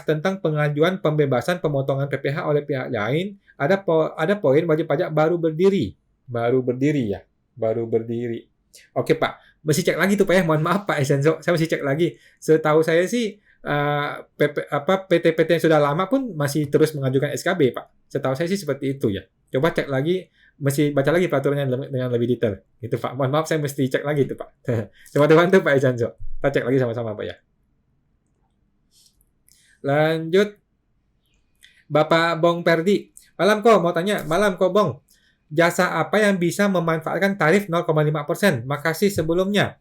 tentang pengajuan pembebasan pemotongan PPh oleh pihak lain, ada poin wajib pajak baru berdiri ya, baru berdiri. Oke Pak, mesti cek lagi tuh Pak ya. Mohon maaf Pak Esenzo, saya mesti cek lagi. Setahu saya sih PT-PT yang sudah lama pun masih terus mengajukan SKB Pak. Setahu saya sih seperti itu ya. Coba cek lagi, mesti baca lagi peraturannya dengan lebih detail. Itu Pak. Mohon maaf saya mesti cek lagi tuh Pak. Coba bantu Pak Esenzo. Kita cek lagi sama-sama Pak ya. Lanjut, Bapak Bong Perdi. Malam kok mau tanya, malam kok Bong. Jasa apa yang bisa memanfaatkan tarif 0,5%? Makasih sebelumnya.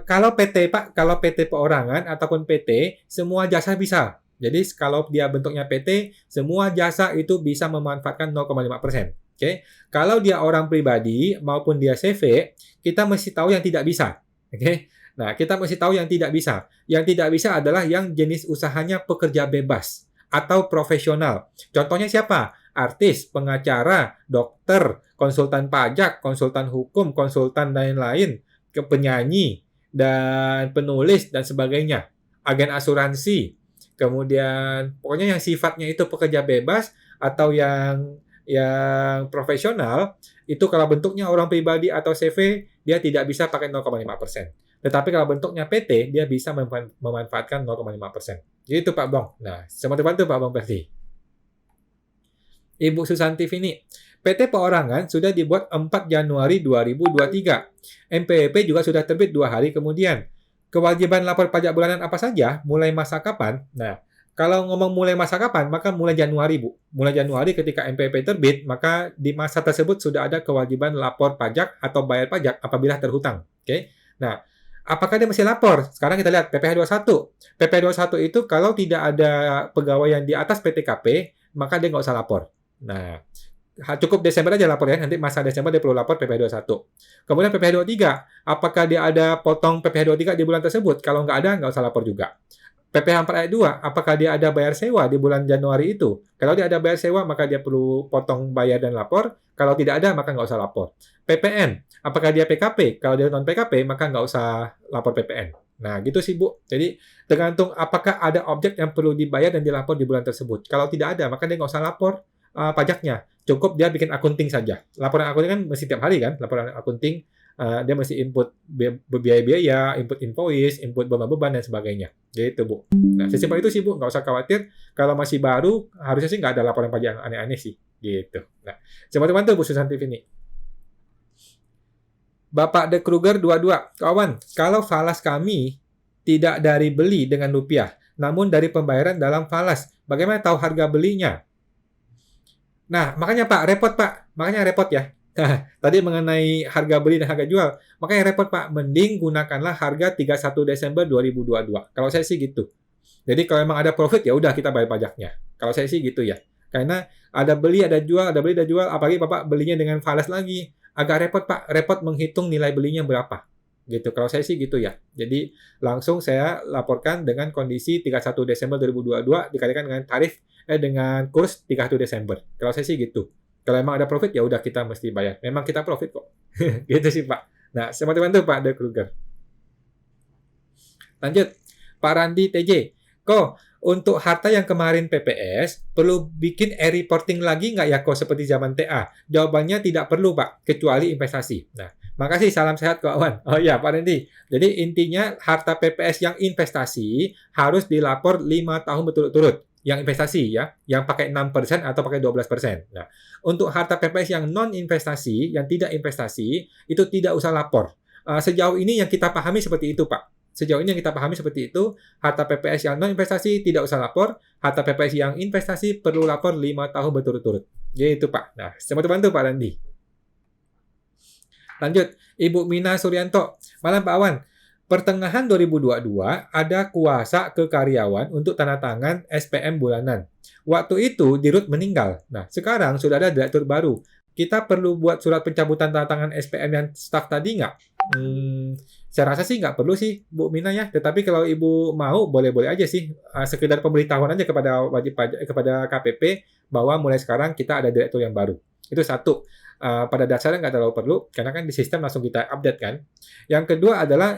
Kalau PT Pak, kalau PT perorangan ataupun PT, semua jasa bisa. Jadi kalau dia bentuknya PT, semua jasa itu bisa memanfaatkan 0,5%. Oke. Kalau dia orang pribadi maupun dia CV, kita mesti tahu yang tidak bisa. Oke. Nah, kita mesti tahu yang tidak bisa. Yang tidak bisa adalah yang jenis usahanya pekerja bebas atau profesional. Contohnya siapa? Artis, pengacara, dokter, konsultan pajak, konsultan hukum, konsultan lain-lain, penyanyi, dan penulis, dan sebagainya. Agen asuransi. Kemudian, pokoknya yang sifatnya itu pekerja bebas atau yang profesional, itu kalau bentuknya orang pribadi atau CV, dia tidak bisa pakai 0,5%. Tetapi kalau bentuknya PT, dia bisa memanfaatkan 0,5%. Gitu Pak Bong. Nah, semoga bantu Pak Bong Persi. Ibu Susanti Vini, PT Perorangan sudah dibuat 4 Januari 2023. NPWP juga sudah terbit 2 hari kemudian. Kewajiban lapor pajak bulanan apa saja? Mulai masa kapan? Nah, kalau ngomong mulai masa kapan, maka mulai Januari, Bu. Mulai Januari ketika NPWP terbit, maka di masa tersebut sudah ada kewajiban lapor pajak atau bayar pajak apabila terhutang. Oke? Nah, apakah dia mesti lapor? Sekarang kita lihat PPh 21. PPh 21 itu kalau tidak ada pegawai yang di atas PTKP, maka dia nggak usah lapor. Nah, cukup Desember aja lapor ya. Nanti masa Desember dia perlu lapor PPh 21. Kemudian PPh 23, apakah dia ada potong PPh 23 di bulan tersebut? Kalau nggak ada, nggak usah lapor juga. PPh 4 ayat 2, apakah dia ada bayar sewa di bulan Januari itu? Kalau dia ada bayar sewa, maka dia perlu potong bayar dan lapor. Kalau tidak ada, maka nggak usah lapor. PPN, apakah dia PKP? Kalau dia non-PKP, maka nggak usah lapor PPN. Nah, gitu sih, Bu. Jadi, tergantung apakah ada objek yang perlu dibayar dan dilapor di bulan tersebut. Kalau tidak ada, maka dia nggak usah lapor pajaknya. Cukup dia bikin akunting saja. Laporan akunting kan mesti tiap hari kan, laporan akunting. Dia mesti input biaya-biaya, input invoice, input beban-beban, dan sebagainya. Gitu, Bu. Nah, sesimpel itu sih, Bu. Nggak usah khawatir. Kalau masih baru, harusnya sih nggak ada laporan pajak yang aneh-aneh sih. Gitu. Nah, coba bantu Bu Susanti ini. Bapak De Kruger 22. Kawan, kalau falas kami tidak dari beli dengan rupiah, namun dari pembayaran dalam falas, bagaimana tahu harga belinya? Nah, makanya Pak, repot Pak. Makanya repot ya. Tadi mengenai harga beli dan harga jual. Makanya repot Pak. Mending gunakanlah harga 31 Desember 2022. Kalau saya sih gitu. Jadi kalau memang ada profit, ya udah kita bayar pajaknya. Kalau saya sih gitu ya. Karena ada beli, ada jual, ada beli, ada jual. Apalagi Bapak belinya dengan falas lagi. Agak repot Pak. Repot menghitung nilai belinya berapa. Gitu. Kalau saya sih gitu ya. Jadi langsung saya laporkan dengan kondisi 31 Desember 2022 dikalikan dengan tarif dengan kurs 31 Desember. Kalau saya sih gitu. Kalau emang ada profit, ya udah kita mesti bayar. Memang kita profit kok. Gitu sih, Pak. Nah, semoga bantu Pak De Kruger. Lanjut. Pak Randi TJ. Kok untuk harta yang kemarin PPS, perlu bikin e-reporting lagi nggak ya kok seperti zaman TA? Jawabannya tidak perlu, Pak. Kecuali investasi. Nah, makasih. Salam sehat, kawan. Oh iya, Pak Randi. Jadi intinya harta PPS yang investasi harus dilapor 5 tahun berturut-turut. Yang investasi ya, yang pakai 6% atau pakai 12%. Nah, untuk harta PPS yang non-investasi, yang tidak investasi, itu tidak usah lapor. Sejauh ini yang kita pahami seperti itu, Pak. Sejauh ini yang kita pahami seperti itu, harta PPS yang non-investasi tidak usah lapor, harta PPS yang investasi perlu lapor 5 tahun berturut-turut. Gitu, Pak. Nah, saya mau bantu Pak Randi. Lanjut, Ibu Mina Suryanto. Malam Pak Awan. Pertengahan 2022 ada kuasa ke karyawan untuk tanda tangan SPM bulanan. Waktu itu Dirut meninggal. Nah, sekarang sudah ada direktur baru. Kita perlu buat surat pencabutan tanda tangan SPM yang staf tadi nggak? Saya rasa sih nggak perlu sih, Bu Mina ya. Tetapi kalau Ibu mau, boleh-boleh aja sih. Sekedar pemberitahuan aja kepada wajib pajak, kepada KPP bahwa mulai sekarang kita ada direktur yang baru. Itu satu. Pada dasarnya nggak terlalu perlu, karena kan di sistem langsung kita update kan. Yang kedua adalah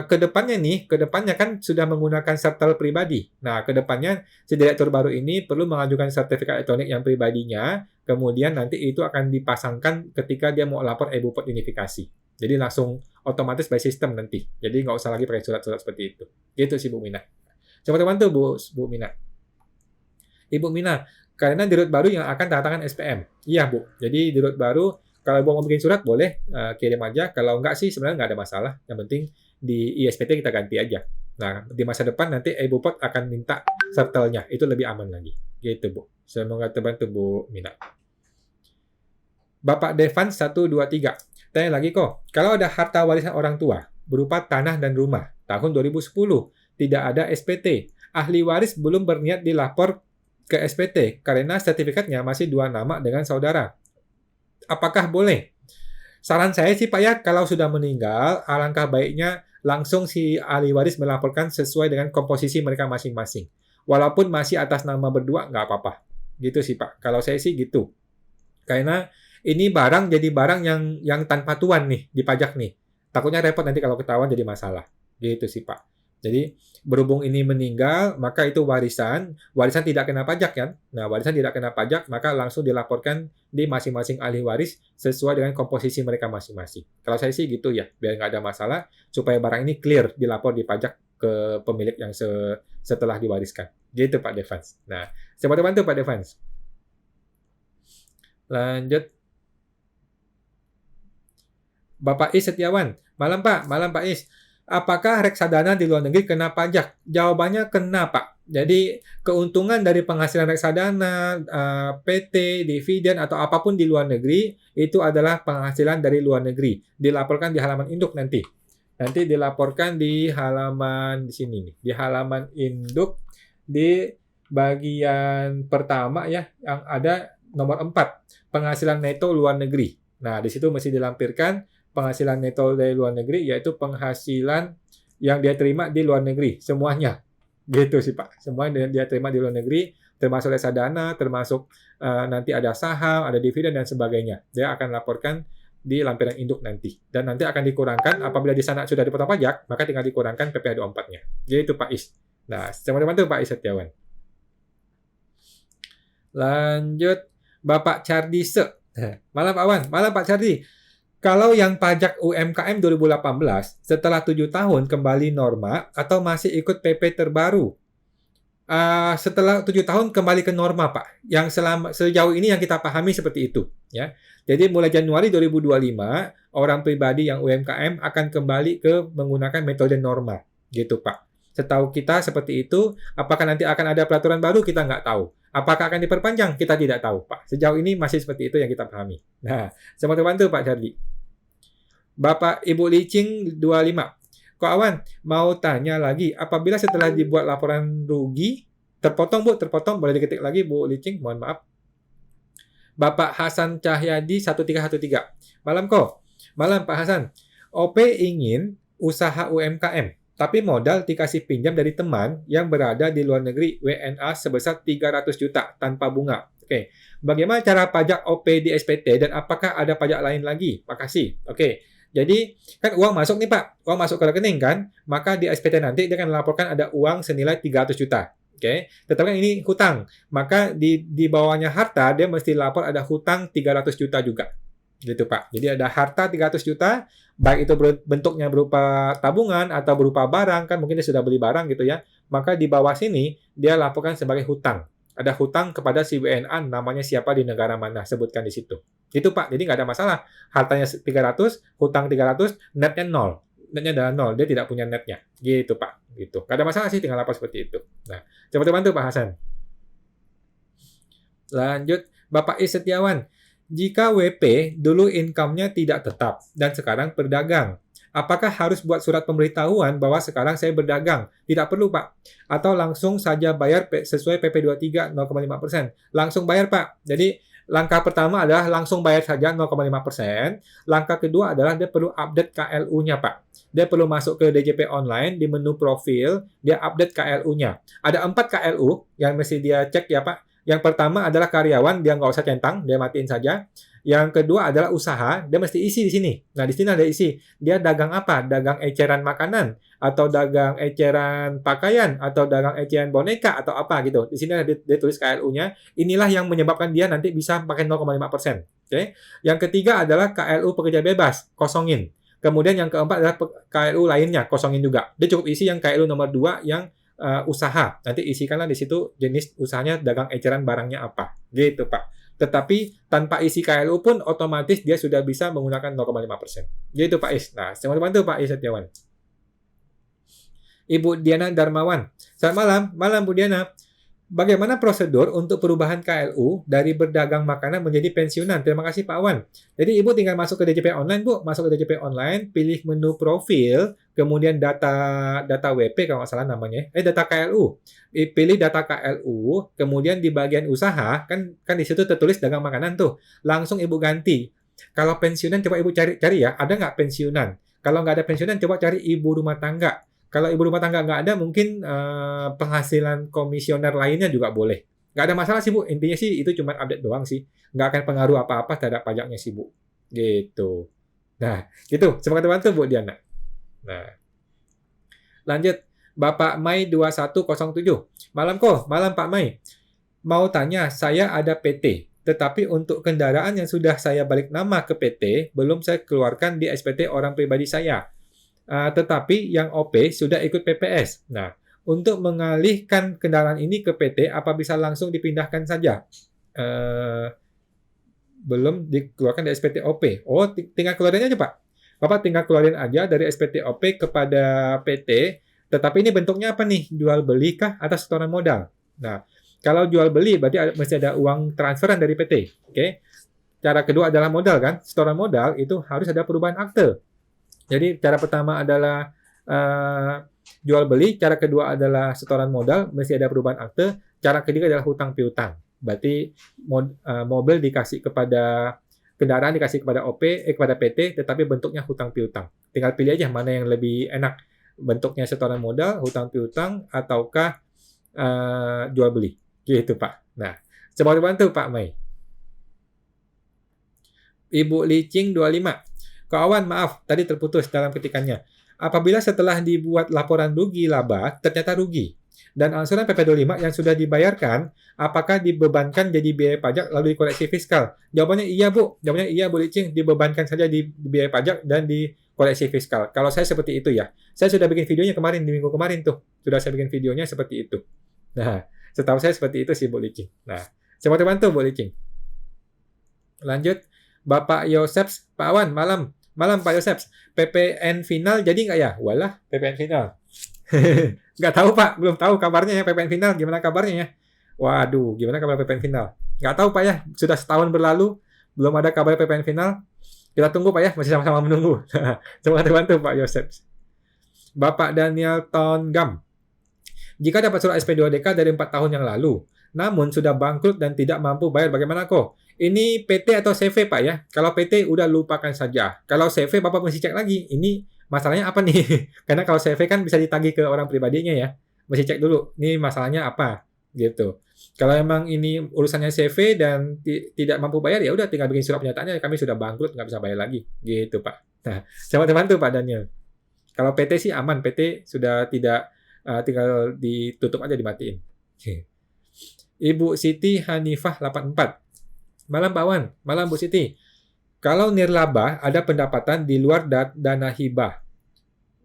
kedepannya kan sudah menggunakan sertel pribadi. Nah, kedepannya si direktur baru ini perlu mengajukan sertifikat elektronik yang pribadinya, kemudian nanti itu akan dipasangkan ketika dia mau lapor e-Bupot unifikasi. Jadi langsung otomatis by system nanti. Jadi nggak usah lagi pakai surat-surat seperti itu. Gitu sih Bu Mina. Coba bantu Bu Mina. Ibu Mina, karena dirut baru yang akan tanda tangan SPM. Iya Bu. Jadi dirut baru kalau mau bikin surat boleh kirim aja. Kalau nggak sih sebenarnya nggak ada masalah. Yang penting di ISPT kita ganti aja. Nah, di masa depan nanti e-Bupot akan minta sertelnya. Itu lebih aman lagi. Gitu, Bu. Semoga terbantu, Bu Mina. Bapak Devan 123. Tanya lagi kok, kalau ada harta warisan orang tua, berupa tanah dan rumah, tahun 2010, tidak ada SPT. Ahli waris belum berniat dilapor ke SPT, karena sertifikatnya masih 2 nama dengan saudara. Apakah boleh? Saran saya sih Pak ya, kalau sudah meninggal, alangkah baiknya langsung si ahli waris melaporkan sesuai dengan komposisi mereka masing-masing. Walaupun masih atas nama berdua, nggak apa-apa. Gitu sih Pak. Kalau saya sih gitu. Karena ini barang jadi barang yang tanpa tuan nih, dipajak nih. Takutnya repot nanti kalau ketahuan jadi masalah. Gitu sih Pak. Jadi berhubung ini meninggal, maka itu warisan. Warisan tidak kena pajak kan? Nah, warisan tidak kena pajak, maka langsung dilaporkan di masing-masing ahli waris sesuai dengan komposisi mereka masing-masing. Kalau saya sih gitu ya, biar nggak ada masalah, supaya barang ini clear dilapor di pajak ke pemilik yang setelah diwariskan. Gitu Pak Devans. Nah, saya bantu Pak Devans. Lanjut. Bapak Is Setiawan. Malam Pak Is. Apakah reksadana di luar negeri kena pajak? Jawabannya kena, Pak. Jadi, keuntungan dari penghasilan reksadana, PT, dividen, atau apapun di luar negeri, itu adalah penghasilan dari luar negeri. Dilaporkan di halaman induk nanti. Nanti dilaporkan di halaman di sini nih. Di halaman induk, di bagian pertama ya, yang ada nomor 4. Penghasilan neto luar negeri. Nah, di situ mesti dilampirkan penghasilan neto dari luar negeri, yaitu penghasilan yang dia terima di luar negeri, semuanya. Gitu sih Pak. Semua yang dia terima di luar negeri, termasuk reksadana, termasuk nanti ada saham, ada dividen, dan sebagainya. Dia akan laporkan di lampiran induk nanti. Dan nanti akan dikurangkan, apabila di sana sudah dipotong pajak, maka tinggal dikurangkan PPh 24-nya. Gitu Pak Is. Nah, sama bantu Pak Is Setiawan. Lanjut, Bapak Cardi Se. Malam Pak Wan, malam Pak Cardi. Kalau yang pajak UMKM 2018 setelah 7 tahun kembali norma atau masih ikut PP terbaru? Setelah 7 tahun kembali ke norma, Pak. Yang sejauh ini yang kita pahami seperti itu, ya. Jadi mulai Januari 2025, orang pribadi yang UMKM akan kembali ke menggunakan metode norma, gitu, Pak. Setahu kita seperti itu. Apakah nanti akan ada peraturan baru? Kita nggak tahu. Apakah akan diperpanjang? Kita tidak tahu, Pak. Sejauh ini masih seperti itu yang kita pahami. Nah, semoga bantu Pak Charlie. Bapak Ibu Licing 25. Kok Awan, mau tanya lagi, apabila setelah dibuat laporan rugi, terpotong Bu, terpotong, boleh diketik lagi Bu Licing, mohon maaf. Bapak Hasan Cahyadi 1313. Malam kok. Malam Pak Hasan. OP ingin usaha UMKM, tapi modal dikasih pinjam dari teman yang berada di luar negeri WNA sebesar 300 juta tanpa bunga. Oke. Bagaimana cara pajak OP di SPT dan apakah ada pajak lain lagi? Makasih. Oke. Jadi, kan uang masuk nih Pak, uang masuk ke rekening kan, maka di SPT nanti dia akan melaporkan ada uang senilai 300 juta. Oke, tetapi ini hutang, maka di bawahnya harta, dia mesti lapor ada hutang 300 juta juga. Gitu Pak, jadi ada harta 300 juta, baik itu bentuknya berupa tabungan atau berupa barang, kan mungkin dia sudah beli barang gitu ya, maka di bawah sini, dia laporkan sebagai hutang. Ada hutang kepada si WNA, namanya siapa di negara mana, sebutkan di situ. Itu Pak, jadi nggak ada masalah. Hartanya 300, hutang 300, netnya 0. Netnya adalah 0, dia tidak punya netnya. Gitu Pak, gitu. Nggak ada masalah sih, tinggal lapor seperti itu. Nah, coba bantu Pak Hasan. Lanjut, Bapak Is Setiawan. Jika WP dulu income-nya tidak tetap dan sekarang berdagang, apakah harus buat surat pemberitahuan bahwa sekarang saya berdagang? Tidak perlu, Pak. Atau langsung saja bayar sesuai PP 23 0,5%. Langsung bayar, Pak. Jadi, langkah pertama adalah langsung bayar saja 0,5%. Langkah kedua adalah dia perlu update KLU-nya, Pak. Dia perlu masuk ke DJP online, di menu profil, dia update KLU-nya. Ada 4 KLU yang mesti dia cek ya, Pak. Yang pertama adalah karyawan, dia nggak usah centang, dia matiin saja. Yang kedua adalah usaha, dia mesti isi di sini. Nah, di sini ada isi. Dia dagang apa? Dagang eceran makanan, atau dagang eceran pakaian, atau dagang eceran boneka, atau apa gitu. Di sini ada dia tulis KLU-nya. Inilah yang menyebabkan dia nanti bisa pakai 0,5%. Oke. Yang ketiga adalah KLU pekerja bebas, kosongin. Kemudian yang keempat adalah KLU lainnya, kosongin juga. Dia cukup isi yang KLU nomor 2 yang usaha. Nanti isikanlah di situ jenis usahanya, dagang eceran barangnya apa. Gitu, Pak. Tetapi tanpa isi KLU pun otomatis dia sudah bisa menggunakan 0,5%. Gitu Pak Is. Nah, saya mau bantu Pak Is Setiawan. Ibu Diana Darmawan. Selamat malam. Malam Bu Diana. Bagaimana prosedur untuk perubahan KLU dari berdagang makanan menjadi pensiunan? Terima kasih Pak Wan. Jadi Ibu tinggal masuk ke DJP online, Bu. Masuk ke DJP online, pilih menu profil, kemudian data WP kalau nggak salah namanya. Data KLU. Pilih data KLU, kemudian di bagian usaha, kan di situ tertulis dagang makanan tuh. Langsung Ibu ganti. Kalau pensiunan coba Ibu cari ya, ada nggak pensiunan? Kalau nggak ada pensiunan, coba cari ibu rumah tangga. Kalau ibu rumah tangga nggak ada, mungkin penghasilan komisioner lainnya juga boleh. Nggak ada masalah sih, Bu. Intinya sih itu cuma update doang sih. Nggak akan pengaruh apa-apa terhadap pajaknya sih, Bu. Gitu. Nah, gitu. Semoga bantu, Bu Diana. Nah, lanjut. Bapak Mai 2107. Malam kok, malam Pak Mai. Mau tanya, saya ada PT. Tetapi untuk kendaraan yang sudah saya balik nama ke PT, belum saya keluarkan di SPT orang pribadi saya. Tetapi yang OP sudah ikut PPS. Nah, untuk mengalihkan kendaraan ini ke PT, apa bisa langsung dipindahkan saja? Belum dikeluarkan dari SPT OP. Oh, tinggal keluarin aja, Pak. Bapak tinggal keluarin aja dari SPT OP kepada PT, tetapi ini bentuknya apa nih? Jual beli kah atau setoran modal? Nah, kalau jual beli berarti mesti ada uang transferan dari PT. Oke. Cara kedua adalah modal kan? Setoran modal itu harus ada perubahan akte. Jadi cara pertama adalah jual beli, cara kedua adalah setoran modal, mesti ada perubahan akte. Cara ketiga adalah hutang piutang. Berarti mobil dikasih kepada kendaraan dikasih kepada kepada PT, tetapi bentuknya hutang piutang. Tinggal pilih aja mana yang lebih enak, bentuknya setoran modal, hutang piutang, ataukah jual beli. Gitu, Pak. Nah, coba bantu Pak Mai. Ibu Licing 25. Kawan, maaf, tadi terputus dalam ketikannya. Apabila setelah dibuat laporan rugi laba, ternyata rugi, dan angsuran PP25 yang sudah dibayarkan, apakah dibebankan jadi biaya pajak lalu dikoreksi fiskal? Jawabannya iya, Bu. Jawabannya iya, Bu Licing. Dibebankan saja di biaya pajak dan dikoreksi fiskal. Kalau saya seperti itu ya. Saya sudah bikin videonya kemarin, di minggu kemarin tuh. Sudah saya bikin videonya seperti itu. Nah, setahu saya seperti itu sih, Bu Licing. Nah, coba bantu, Bu Licing. Lanjut. Bapak Yoseps, Pak Awan, malam. Malam, Pak Yoseps. PPN final jadi nggak ya? Walah, PPN final. Nggak tahu, Pak. Belum tahu kabarnya ya PPN final. Gimana kabarnya ya? Waduh, gimana kabar PPN final? Nggak tahu, Pak ya. Sudah setahun berlalu, belum ada kabar PPN final. Kita tunggu, Pak ya. Masih sama-sama menunggu. Coba bantu, Pak Yoseps. Bapak Daniel Tongam. Jika dapat surat SP2DK dari 4 tahun yang lalu, namun sudah bangkrut dan tidak mampu bayar, bagaimana kok? Ini PT atau CV, Pak ya? Kalau PT udah lupakan saja. Kalau CV Bapak mesti cek lagi. Ini masalahnya apa nih? Karena kalau CV kan bisa ditagih ke orang pribadinya ya. Mesti cek dulu. Ini masalahnya apa? Gitu. Kalau emang ini urusannya CV dan tidak mampu bayar, ya udah tinggal bikin surat pernyataannya. Kami sudah bangkrut, nggak bisa bayar lagi. Gitu, Pak. Nah, coba bantu Pak Daniel. Kalau PT sih aman. PT sudah tidak tinggal ditutup aja, dimatiin. Ibu Siti Hanifah 84. Malam Pak Wan, malam Bu Siti. Kalau nirlaba ada pendapatan di luar dana hibah.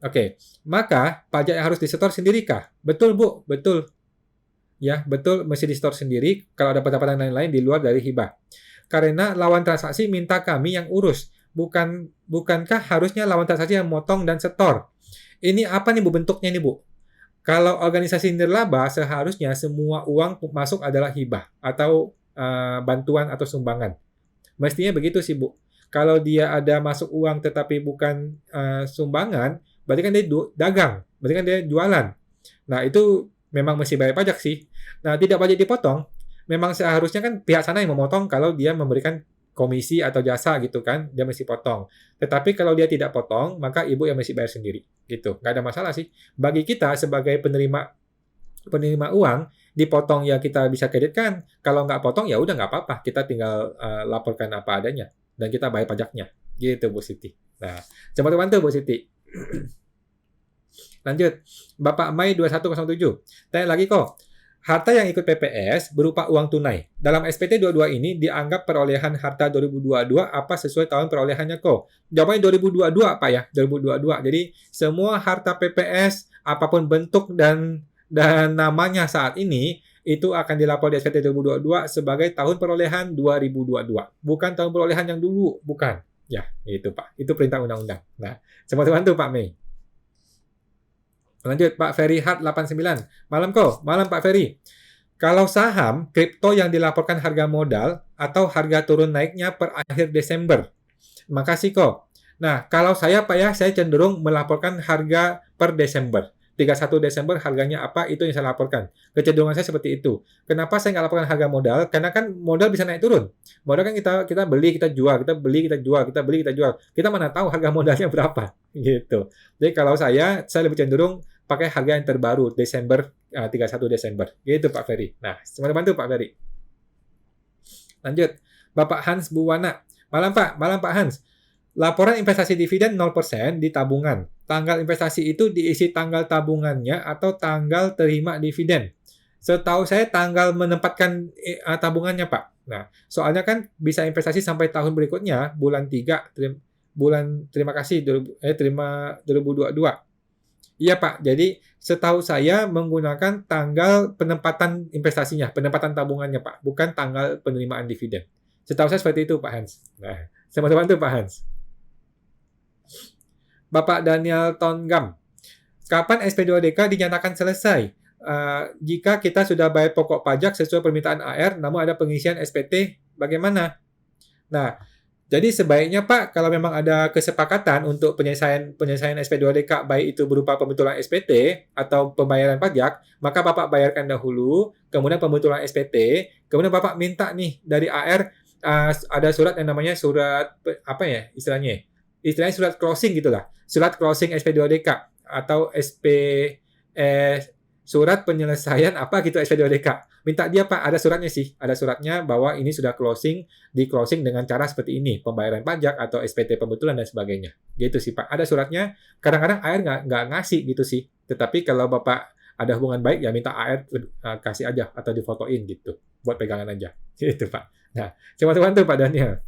Oke, maka pajak yang harus disetor sendiri kah? Betul Bu, betul. Ya, betul mesti disetor sendiri kalau ada pendapatan lain-lain di luar dari hibah. Karena lawan transaksi minta kami yang urus. Bukankah harusnya lawan transaksi yang motong dan setor? Ini apa nih Bu bentuknya nih Bu? Kalau organisasi nirlaba seharusnya semua uang masuk adalah hibah atau bantuan atau sumbangan. Mestinya begitu sih, Bu. Kalau dia ada masuk uang tetapi bukan sumbangan, berarti kan dia dagang, berarti kan dia jualan. Nah, itu memang mesti bayar pajak sih. Nah, tidak pajak dipotong, memang seharusnya kan pihak sana yang memotong kalau dia memberikan komisi atau jasa gitu kan, dia mesti potong. Tetapi kalau dia tidak potong, maka ibu yang mesti bayar sendiri. Gitu. Nggak ada masalah sih. Bagi kita sebagai penerima uang, dipotong ya kita bisa kreditkan. Kalau nggak potong ya udah nggak apa-apa. Kita tinggal laporkan apa adanya. Dan kita bayar pajaknya. Gitu Bu Siti. Nah, coba bantu Bu Siti. Lanjut. Bapak Mai 2107. Tanya lagi kok. Harta yang ikut PPS berupa uang tunai. Dalam SPT 22 ini dianggap perolehan harta 2022 apa sesuai tahun perolehannya kok? Jawabannya 2022 apa ya? 2022. Jadi semua harta PPS apapun bentuk dan namanya saat ini itu akan dilapor di SPT 2022 sebagai tahun perolehan 2022. Bukan tahun perolehan yang dulu, bukan. Ya, itu Pak. Itu perintah undang-undang. Nah, coba bantu Pak Mei. Lanjut, Pak Ferry Hart 89. Malam kok, malam Pak Ferry. Kalau saham, kripto yang dilaporkan harga modal atau harga turun naiknya per akhir Desember. Makasih kok. Nah, kalau saya Pak ya, saya cenderung melaporkan harga per Desember. 31 Desember harganya apa, itu yang saya laporkan. Kecenderungan saya seperti itu. Kenapa saya nggak laporkan harga modal? Karena kan modal bisa naik turun. Modal kan kita beli, kita jual, kita beli, kita jual, kita beli, kita jual. Kita mana tahu harga modalnya berapa. Gitu. Jadi kalau saya lebih cenderung pakai harga yang terbaru, Desember, 31 Desember. Gitu Pak Ferry. Nah, semoga bantu Pak Ferry. Lanjut. Bapak Hans Buwana. Malam Pak Hans. Laporan investasi dividen 0% di tabungan. Tanggal investasi itu diisi tanggal tabungannya atau tanggal terima dividen. Setahu saya tanggal menempatkan tabungannya, Pak. Nah, soalnya kan bisa investasi sampai tahun berikutnya, bulan 3, terima kasih, terima 2022. Iya, Pak. Jadi, setahu saya menggunakan tanggal penempatan investasinya, penempatan tabungannya, Pak. Bukan tanggal penerimaan dividen. Setahu saya seperti itu, Pak Hans. Nah, sama bantu, Pak Hans. Bapak Daniel Tongam. Kapan SP2DK dinyatakan selesai? Jika kita sudah bayar pokok pajak sesuai permintaan AR, namun ada pengisian SPT, bagaimana? Nah, jadi sebaiknya Pak, kalau memang ada kesepakatan untuk penyelesaian SP2DK, baik itu berupa pembetulan SPT atau pembayaran pajak, maka Bapak bayarkan dahulu, kemudian pembetulan SPT, kemudian Bapak minta nih dari AR, ada surat yang namanya surat, apa ya istilahnya surat closing gitulah, surat closing SP2DK atau surat penyelesaian apa gitu SP2DK. Minta dia Pak, ada suratnya sih, ada suratnya bahwa ini sudah di closing dengan cara seperti ini, pembayaran pajak atau SPT pembetulan dan sebagainya. Gitu sih Pak, ada suratnya. Kadang-kadang AR nggak ngasih gitu sih. Tetapi kalau Bapak ada hubungan baik, ya minta AR kasih aja atau difotoin gitu, buat pegangan aja. Gitu Pak. Nah, coba bantu Pak Daniel.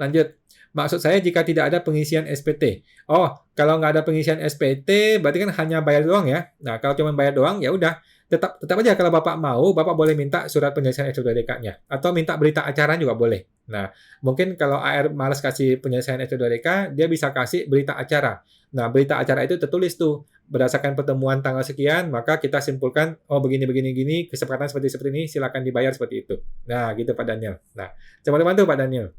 Lanjut. Maksud saya jika tidak ada pengisian SPT. Oh, kalau nggak ada pengisian SPT, berarti kan hanya bayar doang ya. Nah, kalau cuma bayar doang, ya udah. Tetap aja kalau Bapak mau, Bapak boleh minta surat penyelesaian SP2DK-nya. Atau minta berita acara juga boleh. Nah, mungkin kalau AR malas kasih penyelesaian SP2DK, dia bisa kasih berita acara. Nah, berita acara itu tertulis tuh. Berdasarkan pertemuan tanggal sekian, maka kita simpulkan, oh begini, kesepakatan seperti ini, silakan dibayar seperti itu. Nah, gitu Pak Daniel. Nah, coba bantu Pak Daniel.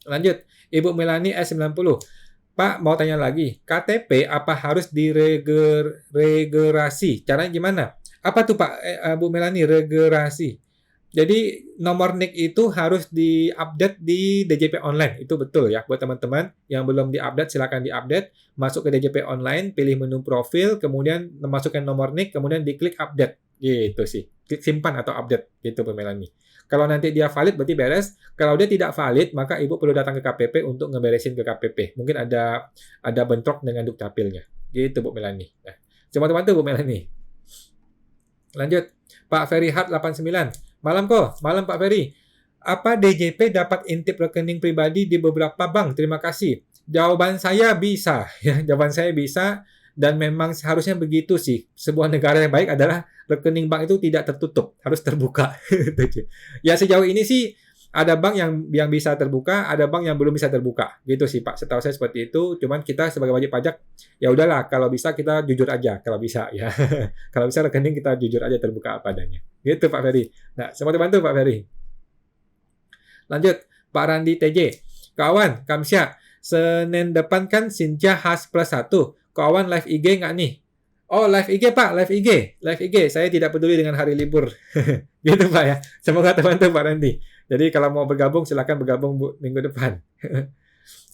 Lanjut, Ibu Melani S90. Pak, mau tanya lagi, KTP apa harus diregerasi? Caranya gimana? Apa tuh Pak, Bu Melani, regerasi? Jadi, nomor NIK itu harus diupdate di DJP Online. Itu betul ya, buat teman-teman yang belum diupdate, silakan diupdate. Masuk ke DJP Online, pilih menu profil, kemudian memasukkan nomor NIK, kemudian diklik update. Gitu sih. Klik simpan atau update, gitu Bu Melani. Kalau nanti dia valid berarti beres. Kalau dia tidak valid, maka Ibu perlu datang ke KPP untuk ngeberesin ke KPP. Mungkin ada bentrok dengan Dukcapilnya. Gitu Bu Melani. Nah, coba bantu Bu Melani. Lanjut. Pak Ferry Hart 89. Malam Pak Ferry. Apa DJP dapat intip rekening pribadi di beberapa bank? Terima kasih. Jawaban saya bisa. Ya, jawaban saya bisa. Dan memang seharusnya begitu sih. Sebuah negara yang baik adalah rekening bank itu tidak tertutup, harus terbuka. Ya sejauh ini sih ada bank yang bisa terbuka, ada bank yang belum bisa terbuka. Gitu sih Pak. Setahu saya seperti itu. Cuman kita sebagai wajib pajak, ya udahlah kalau bisa kita jujur aja kalau bisa ya. Kalau bisa rekening kita jujur aja terbuka apa adanya. Gitu Pak Ferry. Nah, semoga bantu Pak Ferry. Lanjut, Pak Randi TJ. Kawan, Kamsya, Senin depan kan Sinja Has plus 1. Kawan live IG nggak nih? Oh, live IG Pak, live IG. Saya tidak peduli dengan hari libur. Gitu Pak ya. Semoga terbantu Pak Randy. Jadi kalau mau bergabung silakan bergabung minggu depan.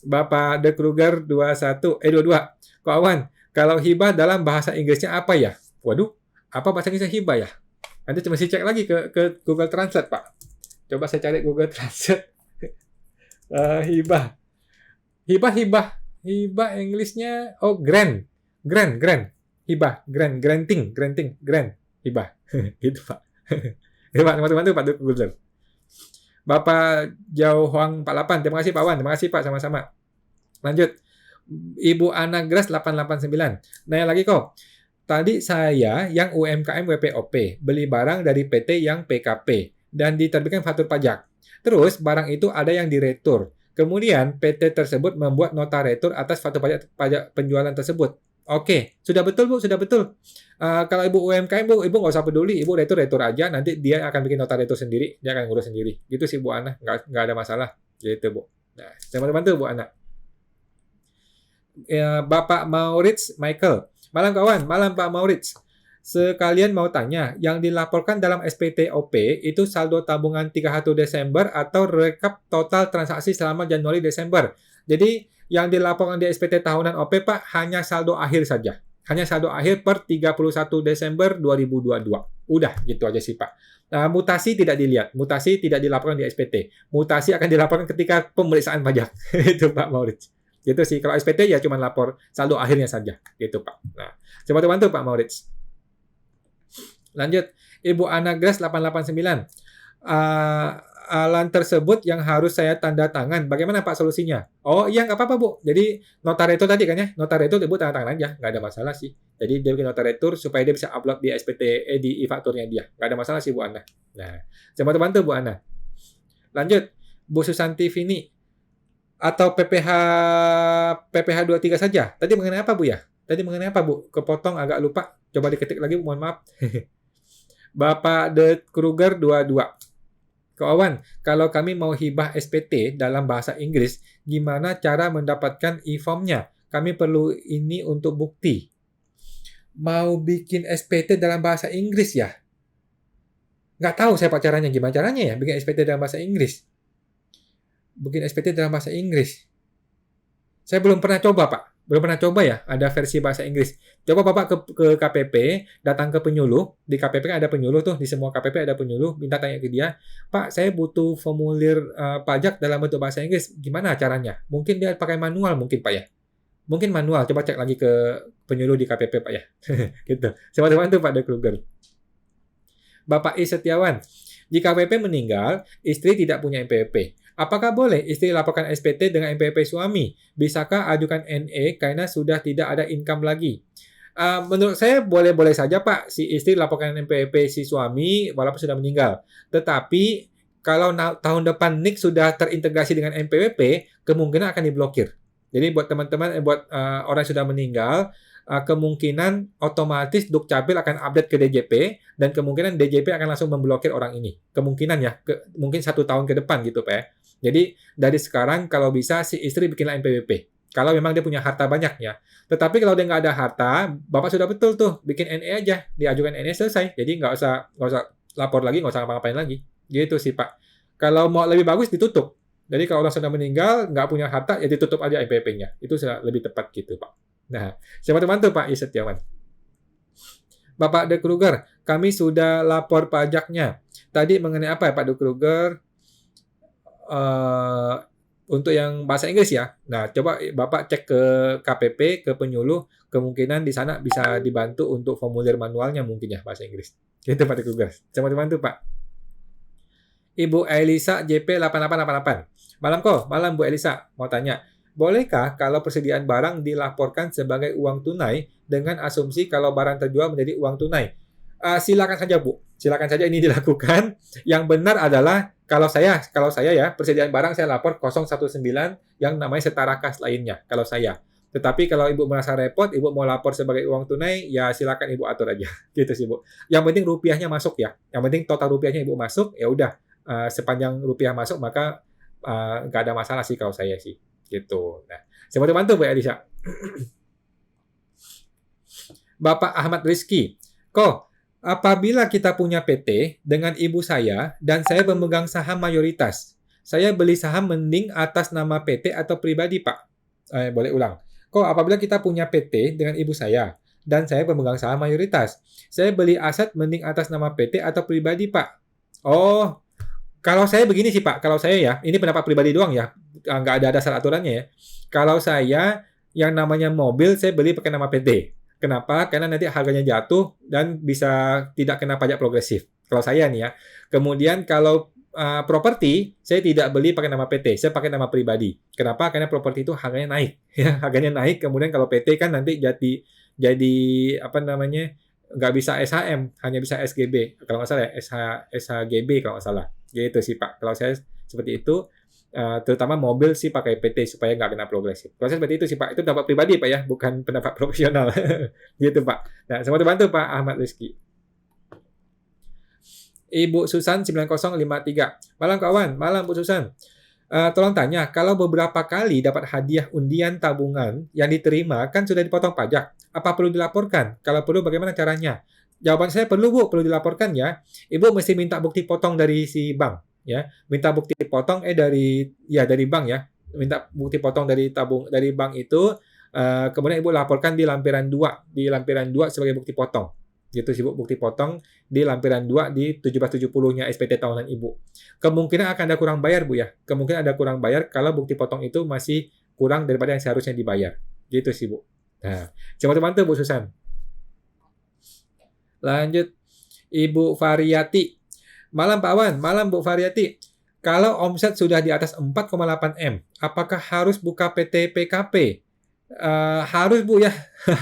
Bapak De Kruger 22. Kawan, kalau hibah dalam bahasa Inggrisnya apa ya? Waduh, apa bahasa Inggrisnya hibah ya? Nanti cuma saya cek lagi ke Google Translate Pak. Coba saya cari Google Translate. Hibah. Hibah Inggrisnya grand. Hibah, granting, hibah. Gitu Pak. Teman-teman Pak Google. Bapak Jauh Huang 48, terima kasih Pak Wan, terima kasih Pak sama-sama. Lanjut. Ibu Ana Gras 889. Nanya lagi kok. Tadi saya yang UMKM WPOP beli barang dari PT yang PKP dan diterbitkan faktur pajak. Terus barang itu ada yang diretur. Kemudian PT tersebut membuat nota retur atas faktur pajak penjualan tersebut. Oke, sudah betul Bu, sudah betul. Kalau Ibu UMKM Bu, Ibu nggak usah peduli, Ibu retur aja, nanti dia akan bikin nota retur sendiri, dia akan ngurus sendiri. Gitu sih Bu Ana, nggak ada masalah. Gitu Bu. Nah, bantu Bu Ana. Bapak Maurits Michael. Malam kawan, malam Pak Maurits. Sekalian mau tanya, yang dilaporkan dalam SPTOP itu saldo tabungan 31 Desember atau rekap total transaksi selama Januari Desember. Jadi yang dilaporkan di SPT tahunan OP Pak hanya saldo akhir saja. Hanya saldo akhir per 31 Desember 2022. Udah, gitu aja sih Pak. Nah, mutasi tidak dilihat. Mutasi tidak dilaporkan di SPT. Mutasi akan dilaporkan ketika pemeriksaan pajak. Itu Pak Maurits. Gitu sih. Kalau SPT ya cuma lapor saldo akhirnya saja. Gitu Pak. Nah, coba bantu Pak Maurits. Lanjut. Ibu Ana Grace 889. Alan tersebut yang harus saya tanda tangan. Bagaimana Pak solusinya? Oh iya nggak apa-apa Bu. Jadi notaretur tadi kan ya. Notaretur Ibu tanda tangan aja. Nggak ada masalah sih. Jadi dia bikin notaretur supaya dia bisa upload di SPT, di e-fakturnya dia. Nggak ada masalah sih Bu Ana. Nah, coba bantu Bu Ana. Lanjut. Bu Susanti Vini. Atau PPH 23 saja. Tadi mengenai apa Bu ya? Tadi mengenai apa Bu? Kepotong agak lupa. Coba diketik lagi, mohon maaf. Bapak De Kruger 22. Kawan, kalau kami mau hibah SPT dalam bahasa Inggris, gimana cara mendapatkan e-form-nya? Kami perlu ini untuk bukti. Mau bikin SPT dalam bahasa Inggris ya? Nggak tahu saya Pak caranya. Gimana caranya ya bikin SPT dalam bahasa Inggris? Bikin SPT dalam bahasa Inggris. Saya belum pernah coba Pak. Belum pernah coba ya, ada versi bahasa Inggris. Coba Bapak ke KPP, datang ke penyuluh. Di KPP kan ada penyuluh tuh, di semua KPP ada penyuluh. Minta tanya ke dia, Pak, saya butuh formulir pajak dalam bentuk bahasa Inggris. Gimana caranya? Mungkin dia pakai manual mungkin Pak ya. Mungkin manual. Coba cek lagi ke penyuluh di KPP Pak ya. Gitu. Sama-sama tuh Pak De Kruger. Bapak I Setiawan, jika KPP meninggal, istri tidak punya NPWP. Apakah boleh istri laporkan SPT dengan NPWP suami? Bisakah ajukan NE karena sudah tidak ada income lagi? Menurut saya boleh-boleh saja Pak, si istri laporkan NPWP si suami walaupun sudah meninggal. Tetapi kalau tahun depan NIK sudah terintegrasi dengan NPWP, kemungkinan akan diblokir. Jadi buat teman-teman, buat orang yang sudah meninggal, kemungkinan otomatis Dukcapil akan update ke DJP dan kemungkinan DJP akan langsung memblokir orang ini. Kemungkinan ya, mungkin 1 tahun ke depan gitu Pak ya. Jadi dari sekarang kalau bisa si istri bikinlah NPWP. Kalau memang dia punya harta banyak ya. Tetapi kalau dia nggak ada harta, Bapak sudah betul tuh bikin NE aja, diajukan NE selesai. Jadi nggak usah lapor lagi, nggak usah ngapa-ngapain lagi. Gitu sih Pak. Kalau mau lebih bagus ditutup. Jadi kalau orang sudah meninggal, nggak punya harta, ya ditutup aja NPWP-nya. Itu sudah lebih tepat gitu Pak. Nah, siapa teman-teman Pak I Setiawan. Bapak De Kruger, kami sudah lapor pajaknya. Tadi mengenai apa ya Pak De Kruger? Untuk yang bahasa Inggris ya. Nah, coba Bapak cek ke KPP, ke penyuluh, kemungkinan di sana bisa dibantu untuk formulir manualnya mungkin ya bahasa Inggris. Gitu Pak De Kruger. Siapa teman-teman Pak. Ibu Elisa JP 8888. Malam Bu Elisa, mau tanya. Bolehkah kalau persediaan barang dilaporkan sebagai uang tunai dengan asumsi kalau barang terjual menjadi uang tunai? Silakan saja Bu, silakan saja ini dilakukan. Yang benar adalah kalau saya ya persediaan barang saya lapor 019 yang namanya setara kas lainnya kalau saya. Tetapi kalau Ibu merasa repot, Ibu mau lapor sebagai uang tunai, ya silakan Ibu atur aja. Gitu sih Bu. Yang penting rupiahnya masuk ya. Yang penting total rupiahnya Ibu masuk, ya udah sepanjang rupiah masuk maka nggak ada masalah sih kalau saya sih. Gitu. Nah, saya mau bantu Bu Elisa. Bapak Ahmad Rizky, apabila kita punya PT dengan ibu saya dan saya pemegang saham mayoritas, saya beli saham mending atas nama PT atau pribadi Pak? Boleh ulang. Apabila kita punya PT dengan ibu saya dan saya pemegang saham mayoritas, saya beli aset mending atas nama PT atau pribadi Pak? Oh, kalau saya begini sih Pak, kalau saya ya, ini pendapat pribadi doang ya, nggak ada dasar aturannya ya. Kalau saya, yang namanya mobil, saya beli pakai nama PT. Kenapa? Karena nanti harganya jatuh dan bisa tidak kena pajak progresif. Kalau saya nih ya. Kemudian kalau properti, saya tidak beli pakai nama PT, saya pakai nama pribadi. Kenapa? Karena properti itu harganya naik. Ya, harganya naik, kemudian kalau PT kan nanti jadi apa namanya, nggak bisa SHM, hanya bisa SGB. Kalau nggak salah ya, SHGB kalau nggak salah. Gitu sih Pak. Kalau saya seperti itu, terutama mobil sih pakai PT supaya nggak kena progresif. Kalau saya seperti itu sih Pak. Itu pendapat pribadi Pak ya, bukan pendapat profesional. Gitu Pak. Nah, semua bantu Pak Ahmad Rizky. Ibu Susan 9053. Malam kawan, malam Bu Susan. Tolong tanya, kalau beberapa kali dapat hadiah undian tabungan yang diterima kan sudah dipotong pajak. Apa perlu dilaporkan? Kalau perlu bagaimana caranya? Jawaban saya perlu Bu, perlu dilaporkan ya. Ibu mesti minta bukti potong dari si bank ya. Minta bukti potong dari bank ya. Minta bukti potong dari bank itu Kemudian Ibu laporkan di lampiran 2, sebagai bukti potong. Gitu sih Bu, bukti potong di lampiran 2 di 1770-nya SPT tahunan Ibu. Kemungkinan akan ada kurang bayar Bu ya. Kemungkinan ada kurang bayar kalau bukti potong itu masih kurang daripada yang seharusnya dibayar. Gitu sih Bu. Nah, coba bantu Bu Susan. Lanjut, Ibu Variati. Malam Pak Wan, malam Bu Variati. Kalau omset sudah di atas 4,8 M, apakah harus buka PT PKP? Harus Bu ya,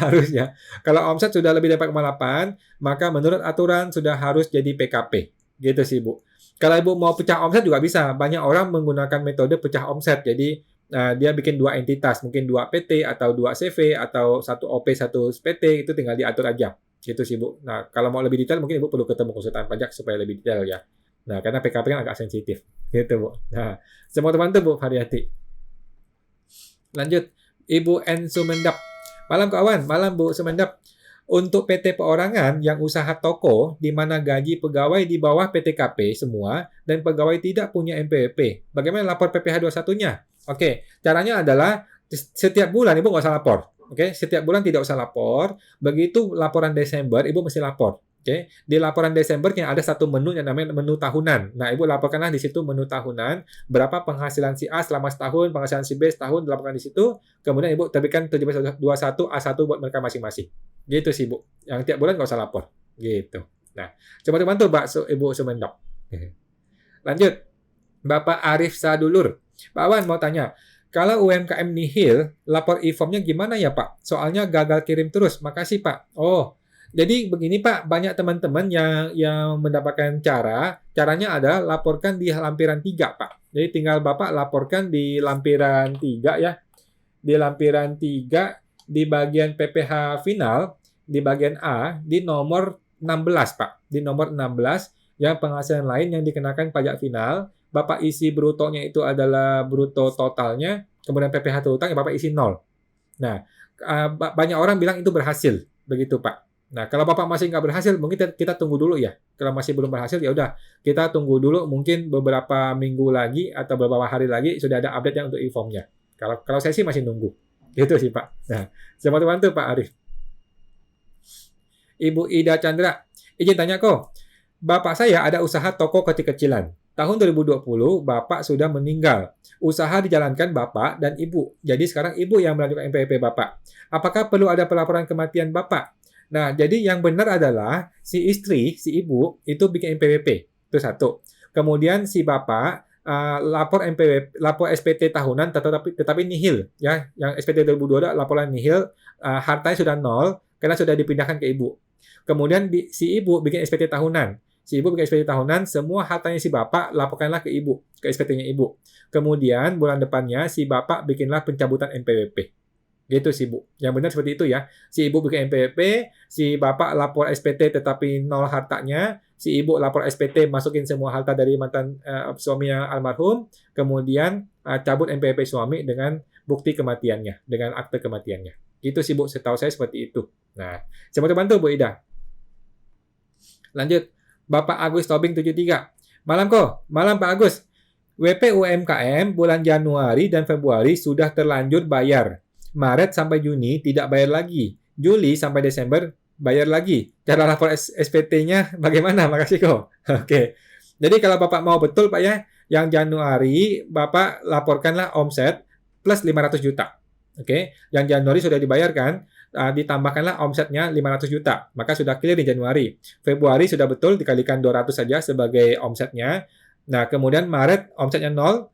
harus ya. Kalau omset sudah lebih dari 4,8, maka menurut aturan sudah harus jadi PKP. Gitu sih Bu. Kalau Ibu mau pecah omset juga bisa. Banyak orang menggunakan metode pecah omset. Jadi dia bikin 2 entitas, mungkin 2 PT atau 2 CV atau 1 OP, 1 PT, itu tinggal diatur aja. Gitu sih Bu. Nah, kalau mau lebih detail mungkin Ibu perlu ketemu konsultan pajak supaya lebih detail ya. Nah, karena PKP kan agak sensitif. Gitu Bu. Nah, semua teman-teman Bu Variati. Lanjut. Ibu N. Sumendap. Malam kawan, malam Bu Sumendap. Untuk PT perorangan yang usaha toko di mana gaji pegawai di bawah PTKP semua dan pegawai tidak punya NPWP. Bagaimana lapor PPh 21-nya? Oke, caranya adalah setiap bulan Ibu nggak usah lapor. Oke, setiap bulan tidak usah lapor. Begitu laporan Desember, Ibu mesti lapor. Oke, di laporan Desember yang ada satu menu yang namanya menu tahunan. Nah, Ibu laporkanlah di situ menu tahunan, berapa penghasilan si A selama setahun, penghasilan si B setahun, dilaporkan di situ. Kemudian Ibu terbitkan 1721 A1 buat mereka masing-masing. Gitu sih, Bu. Yang tiap bulan nggak usah lapor. Gitu. Nah, coba dibantu Ibu Sumendok. Lanjut. Bapak Arif Sadulur. Pak Wan mau tanya, kalau UMKM nihil, lapor e-formnya gimana ya Pak? Soalnya gagal kirim terus. Makasih Pak. Oh, jadi begini Pak, banyak teman-teman yang mendapatkan caranya adalah laporkan di lampiran 3 Pak. Jadi tinggal Bapak laporkan di lampiran 3 ya. Di lampiran 3 di bagian PPh final, di bagian A, di nomor 16 Pak. Di nomor 16 yang penghasilan lain yang dikenakan pajak final, Bapak isi brutonya itu adalah bruto totalnya, kemudian PPh terutang, Bapak isi 0. Nah, banyak orang bilang itu berhasil, begitu Pak. Nah, kalau Bapak masih nggak berhasil, mungkin kita tunggu dulu ya. Kalau masih belum berhasil, ya udah kita tunggu dulu, mungkin beberapa minggu lagi atau beberapa hari lagi sudah ada update yang untuk e-formnya. Kalau saya sih masih nunggu. Gitu sih Pak. Nah, coba bantu Pak Arif. Ibu Ida Chandra, izin tanya kok. Bapak saya ada usaha toko kecil-kecilan. Tahun 2020, Bapak sudah meninggal. Usaha dijalankan Bapak dan Ibu. Jadi sekarang Ibu yang melanjutkan NPWP Bapak. Apakah perlu ada pelaporan kematian Bapak? Nah, jadi yang benar adalah si istri, si ibu, itu bikin NPWP. Itu satu. Kemudian si bapak lapor NPWP, lapor SPT tahunan tetapi nihil. Ya, yang SPT 2022 laporan nihil, hartanya sudah 0 karena sudah dipindahkan ke ibu. Kemudian si ibu bikin SPT tahunan. Si ibu bikin SPT tahunan, semua hartanya si bapak laporkanlah ke ibu, ke SPT-nya ibu. Kemudian bulan depannya si bapak bikinlah pencabutan NPWP. Gitu sih Bu. Yang benar seperti itu ya. Si ibu bikin NPWP, si bapak lapor SPT tetapi 0 hartanya, si ibu lapor SPT masukin semua harta dari mantan suami yang almarhum, kemudian cabut NPWP suami dengan bukti kematiannya, dengan akte kematiannya. Gitu sih Bu, setahu saya seperti itu. Nah, coba bantu Bu Ida. Lanjut. Bapak Agus Tobing 73. Malam kok, malam Pak Agus. WP UMKM bulan Januari dan Februari sudah terlanjur bayar. Maret sampai Juni tidak bayar lagi. Juli sampai Desember bayar lagi. Cara lapor SPT-nya bagaimana? Makasih kok. Oke. Jadi kalau Bapak mau betul Pak ya, yang Januari Bapak laporkanlah omset plus 500 juta. Oke. Yang Januari sudah dibayarkan, ditambahkanlah omsetnya 500 juta. Maka sudah clear di Januari. Februari sudah betul dikalikan 200 saja sebagai omsetnya. Nah, kemudian Maret omsetnya 0,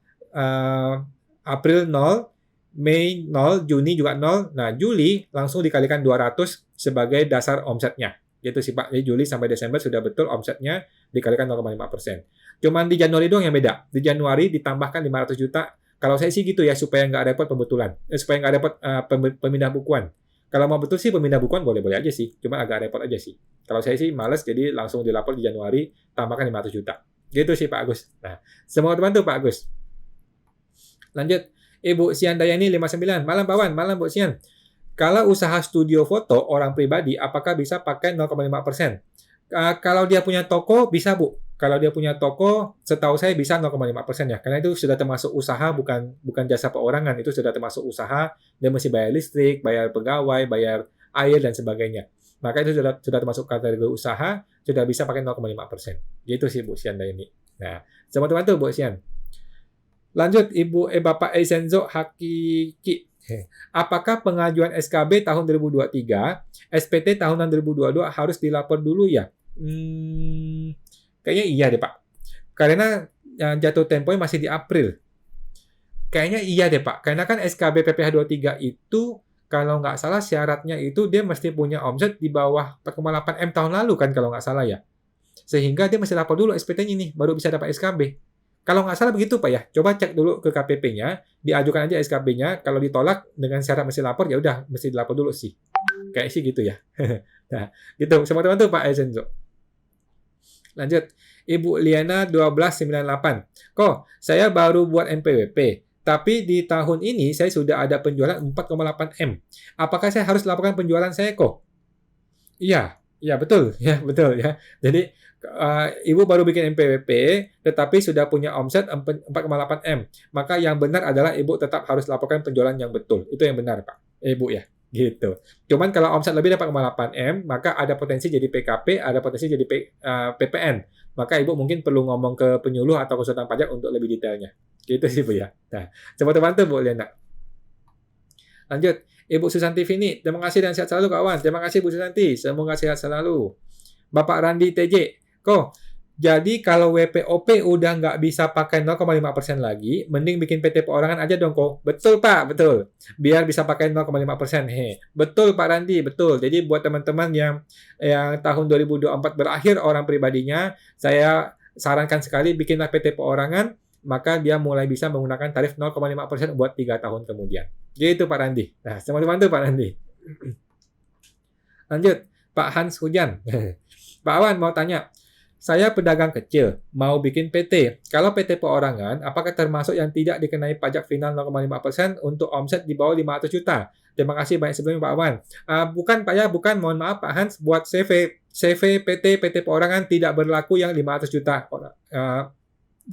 April 0, Mei 0, Juni juga 0. Nah, Juli langsung dikalikan 200 sebagai dasar omsetnya. Gitu sih Pak. Jadi Juli sampai Desember sudah betul omsetnya dikalikan 0,5%. Cuman di Januari doang yang beda. Di Januari ditambahkan 500 juta. Kalau saya sih gitu ya, supaya nggak repot pembetulan. Supaya nggak repot pemindah bukuan. Kalau mau betul sih pemindah bukuan boleh-boleh aja sih. Cuma agak repot aja sih. Kalau saya sih males, jadi langsung dilapor di Januari, tambahkan 500 juta. Gitu sih Pak Agus. Nah, semoga terbantu Pak Agus. Lanjut. Ibu Sian Dayani 59. Malam Pak Wan, malam Bu Sian. Kalau usaha studio foto orang pribadi, apakah bisa pakai 0,5%? Kalau dia punya toko, bisa Bu. kalau dia punya toko, setahu saya bisa 0,5% ya. Karena itu sudah termasuk usaha, bukan jasa perorangan. Itu sudah termasuk usaha. Dia mesti bayar listrik, bayar pegawai, bayar air, dan sebagainya. Maka itu sudah termasuk kategori usaha, sudah bisa pakai 0,5%. Gitu sih Bu Sian ini. Nah, teman-teman tuh Bu Sian. Lanjut, Bapak Eisenzo Hakiki. Apakah pengajuan SKB tahun 2023, SPT tahunan 2022 harus dilapor dulu ya? Kayaknya iya deh Pak. Karena jatuh temponya masih di April. Kayaknya iya deh Pak. Karena kan SKB PPh 23 itu kalau nggak salah syaratnya itu dia mesti punya omset di bawah 4,8 M tahun lalu kan kalau nggak salah ya. Sehingga dia mesti lapor dulu SPT-nya nih, baru bisa dapat SKB. Kalau nggak salah begitu Pak ya. Coba cek dulu ke KPP-nya, diajukan aja SKB-nya. Kalau ditolak dengan syarat mesti lapor, ya udah mesti dilapor dulu sih. Kayak sih gitu ya. Nah, gitu. Semua teman tuh Pak Eisenzo. Lanjut. Ibu Liana 1298. Kok, saya baru buat NPWP. Tapi di tahun ini saya sudah ada penjualan 4,8 M. Apakah saya harus laporkan penjualan saya kok? Iya, iya betul, ya betul ya. Jadi Ibu baru bikin NPWP, tetapi sudah punya omset 4,8 M. Maka yang benar adalah Ibu tetap harus laporkan penjualan yang betul. Itu yang benar, Pak. Ibu ya. Gitu. Cuman kalau omset lebih dari 4,8 M, maka ada potensi jadi PKP, ada potensi jadi PPN. Maka Ibu mungkin perlu ngomong ke penyuluh atau konsultan pajak untuk lebih detailnya. Gitu sih, Bu ya. Nah, coba bantu Bu Liana. Lanjut. Ibu Susanti Vini, terima kasih dan sehat selalu kawan. Terima kasih Bu Susanti, semoga sehat selalu. Bapak Randi TJ, kok jadi kalau WPOP udah nggak bisa pakai 0,5% lagi, mending bikin PT perorangan aja dong kok. Betul Pak, betul. Biar bisa pakai 0,5%. Betul Pak Randi, betul. Jadi buat teman-teman yang tahun 2024 berakhir orang pribadinya, saya sarankan sekali bikinlah PT perorangan, maka dia mulai bisa menggunakan tarif 0,5% buat 3 tahun kemudian. Gitu Pak Randi. Nah, teman-teman tuh Pak Randi. Lanjut, Pak Hans Hujan. Pak Awan mau tanya, saya pedagang kecil, mau bikin PT. Kalau PT perorangan, apakah termasuk yang tidak dikenai pajak final 0,5% untuk omset di bawah 500 juta? Terima kasih banyak sebelumnya Pak Awan. Bukan Pak ya, bukan. Mohon maaf Pak Hans, buat CV PT perorangan tidak berlaku yang 500 juta.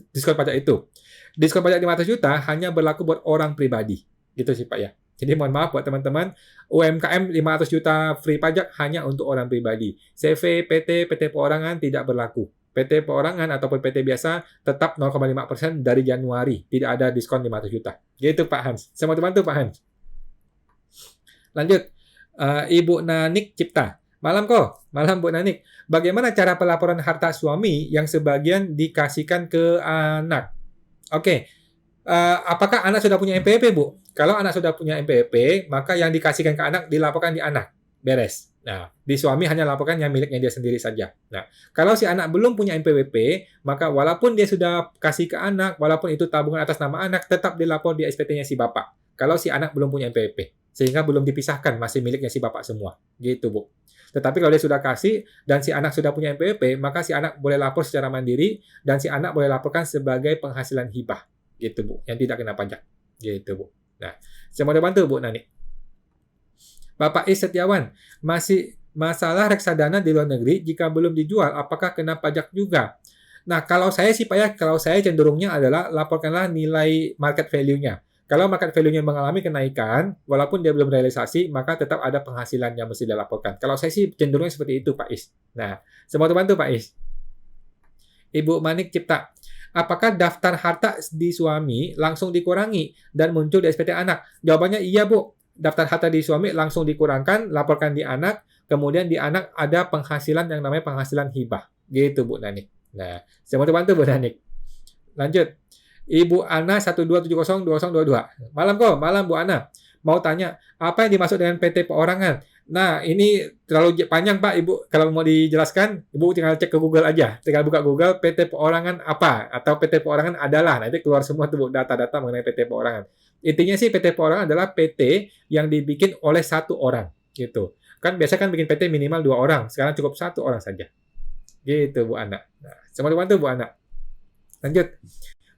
Diskon pajak itu. Diskon pajak 500 juta hanya berlaku buat orang pribadi. Gitu sih Pak ya. Jadi mohon maaf buat teman-teman, UMKM 500 juta free pajak hanya untuk orang pribadi. CV, PT perorangan tidak berlaku. PT perorangan ataupun PT biasa tetap 0,5% dari Januari. Tidak ada diskon 500 juta. Gitu Pak Hans. Semua teman tuh Pak Hans. Lanjut. Ibu Nanik Cipta. Malam kok. Malam Bu Nanik. Bagaimana cara pelaporan harta suami yang sebagian dikasihkan ke anak? Oke. Apakah anak sudah punya NPWP, Bu? Kalau anak sudah punya NPWP, maka yang dikasihkan ke anak dilaporkan di anak. Beres. Nah, di suami hanya laporkan yang miliknya dia sendiri saja. Nah, kalau si anak belum punya NPWP, maka walaupun dia sudah kasih ke anak, walaupun itu tabungan atas nama anak, tetap dilapor di SPT-nya si bapak. Kalau si anak belum punya NPWP. Sehingga belum dipisahkan, masih miliknya si bapak semua. Gitu, Bu. Tetapi kalau dia sudah kasih dan si anak sudah punya NPWP, maka si anak boleh lapor secara mandiri dan si anak boleh laporkan sebagai penghasilan hibah. Gitu, Bu. Yang tidak kena pajak. Gitu, Bu. Nah, semoga bantu Bu Nani. Bapak Is Setiawan, masih masalah reksadana di luar negeri jika belum dijual, apakah kena pajak juga? Nah, kalau saya sih Pak ya, kalau saya cenderungnya adalah laporkanlah nilai market value-nya. Kalau market value-nya mengalami kenaikan, walaupun dia belum realisasi, maka tetap ada penghasilan yang mesti dilaporkan. Kalau saya sih cenderungnya seperti itu Pak Is. Nah, semoga bantu Pak Is. Ibu Manik Cipta. Apakah daftar harta di suami langsung dikurangi dan muncul di SPT anak? Jawabannya iya, Bu. Daftar harta di suami langsung dikurangkan, laporkan di anak, kemudian di anak ada penghasilan yang namanya penghasilan hibah. Gitu, Bu Nanik. Nah, saya mau bantu Bu Nanik. Lanjut. Ibu Ana 12702022. Malam kok, malam Bu Ana. Mau tanya, apa yang dimaksud dengan PT perorangan? Nah, ini terlalu panjang Pak, Ibu. Kalau mau dijelaskan, Ibu tinggal cek ke Google aja. Tinggal buka Google, PT perorangan apa? Atau PT perorangan adalah. Nanti keluar semua tuh data-data mengenai PT perorangan. Intinya sih PT perorangan adalah PT yang dibikin oleh satu orang. Gitu. Kan biasa kan bikin PT minimal 2 orang. Sekarang cukup 1 orang saja. Gitu Bu Ana. Nah, semua dibantu Bu Ana. Lanjut.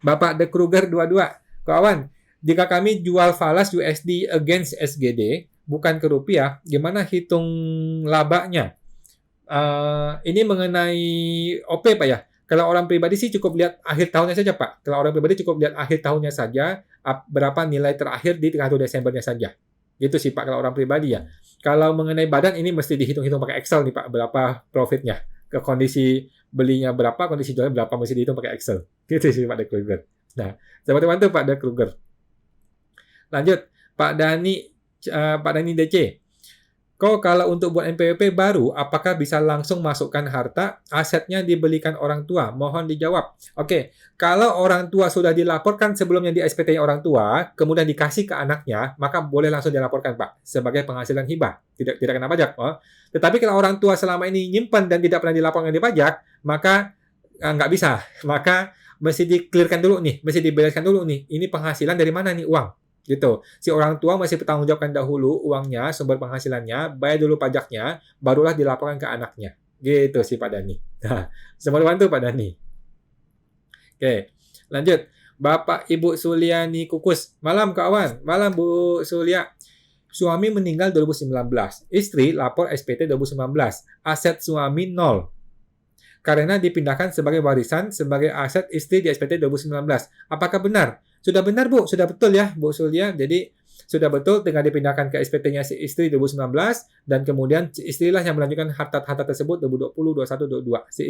Bapak De Kruger 22. Kawan, jika kami jual falas USD against SGD, bukan ke rupiah, gimana hitung labanya? Ini mengenai OP Pak ya. Kalau orang pribadi sih cukup lihat akhir tahunnya saja, Pak. Kalau orang pribadi cukup lihat akhir tahunnya saja, berapa nilai terakhir di 31 Desembernya saja. Gitu sih, Pak, kalau orang pribadi ya. Kalau mengenai badan, ini mesti dihitung-hitung pakai Excel nih, Pak, berapa profitnya. Ke kondisi belinya berapa, kondisi jualnya berapa, mesti dihitung pakai Excel. Gitu sih, Pak De Kruger. Nah, seperti itu Pak De Kruger. Lanjut, Pak Dani DC. Kok kalau untuk buat NPWP baru, apakah bisa langsung masukkan harta, asetnya dibelikan orang tua? Mohon dijawab. Oke, kalau orang tua sudah dilaporkan sebelumnya di SPT orang tua, kemudian dikasih ke anaknya, maka boleh langsung dilaporkan, Pak, sebagai penghasilan hibah. Tidak kena pajak. Oh. Tetapi kalau orang tua selama ini nyimpan dan tidak pernah dilaporkan di pajak, maka nggak bisa. Maka mesti di-clearkan dulu nih, mesti dibereskan dulu nih. Ini penghasilan dari mana nih uang? Gitu. Si orang tua masih bertanggungjawabkan dahulu uangnya, sumber penghasilannya, bayar dulu pajaknya, barulah dilaporkan ke anaknya. Gitu sih Pak Dani. Nah, semua bantu Pak Dani. Oke, lanjut. Bapak Ibu Suliani Kukus. Malam kawan. Malam Bu Sulia. Suami meninggal 2019. Istri lapor SPT 2019. Aset suami 0. Karena dipindahkan sebagai warisan sebagai aset istri di SPT 2019. Apakah benar? Sudah benar, Bu. Sudah betul ya, Bu Sulia. Jadi, sudah betul tinggal dipindahkan ke SPT-nya si istri 2019 dan kemudian si istrilah yang melanjutkan harta-harta tersebut 2020, 21, 22. Si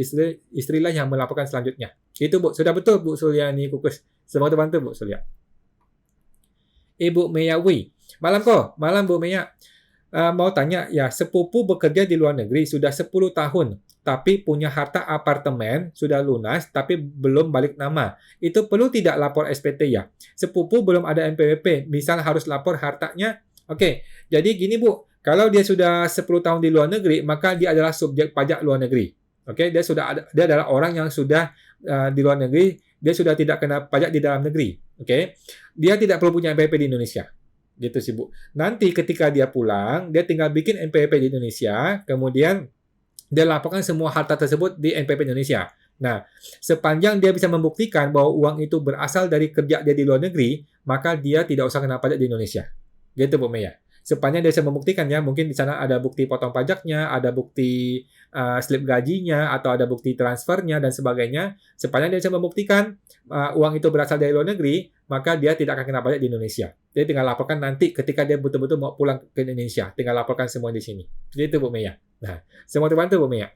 istrilah yang melaporkan selanjutnya. Itu, Bu. Sudah betul, Bu Suliani Kukus. Semoga bantu, Bu Sulia. Ibu Meyawi. Malam kok. Malam, Bu Meya. Mau tanya, ya, sepupu bekerja di luar negeri sudah 10 tahun, tapi punya harta apartemen, sudah lunas, tapi belum balik nama. Itu perlu tidak lapor SPT ya? Sepupu belum ada NPWP, misal harus lapor hartanya. Oke, jadi gini Bu, kalau dia sudah 10 tahun di luar negeri, maka dia adalah subjek pajak luar negeri. Oke, dia adalah orang yang sudah di luar negeri, dia sudah tidak kena pajak di dalam negeri. Oke, dia tidak perlu punya NPWP di Indonesia. Gitu sih Bu. Nanti ketika dia pulang, dia tinggal bikin NPWP di Indonesia, kemudian dia laporkan semua harta tersebut di NPWP Indonesia. Nah, sepanjang dia bisa membuktikan bahwa uang itu berasal dari kerja dia di luar negeri, maka dia tidak usah kena pajak di Indonesia. Gitu Bu Meya. Sepanjang dia bisa membuktikan ya, mungkin di sana ada bukti potong pajaknya, ada bukti slip gajinya, atau ada bukti transfernya dan sebagainya. Sepanjang dia bisa membuktikan uang itu berasal dari luar negeri, maka dia tidak akan kena pajak di Indonesia. Dia tinggal laporkan nanti ketika dia betul-betul mau pulang ke Indonesia. Tinggal laporkan semua di sini. Gitu Bu Meya. Nah, semua terbantu Bu Meya.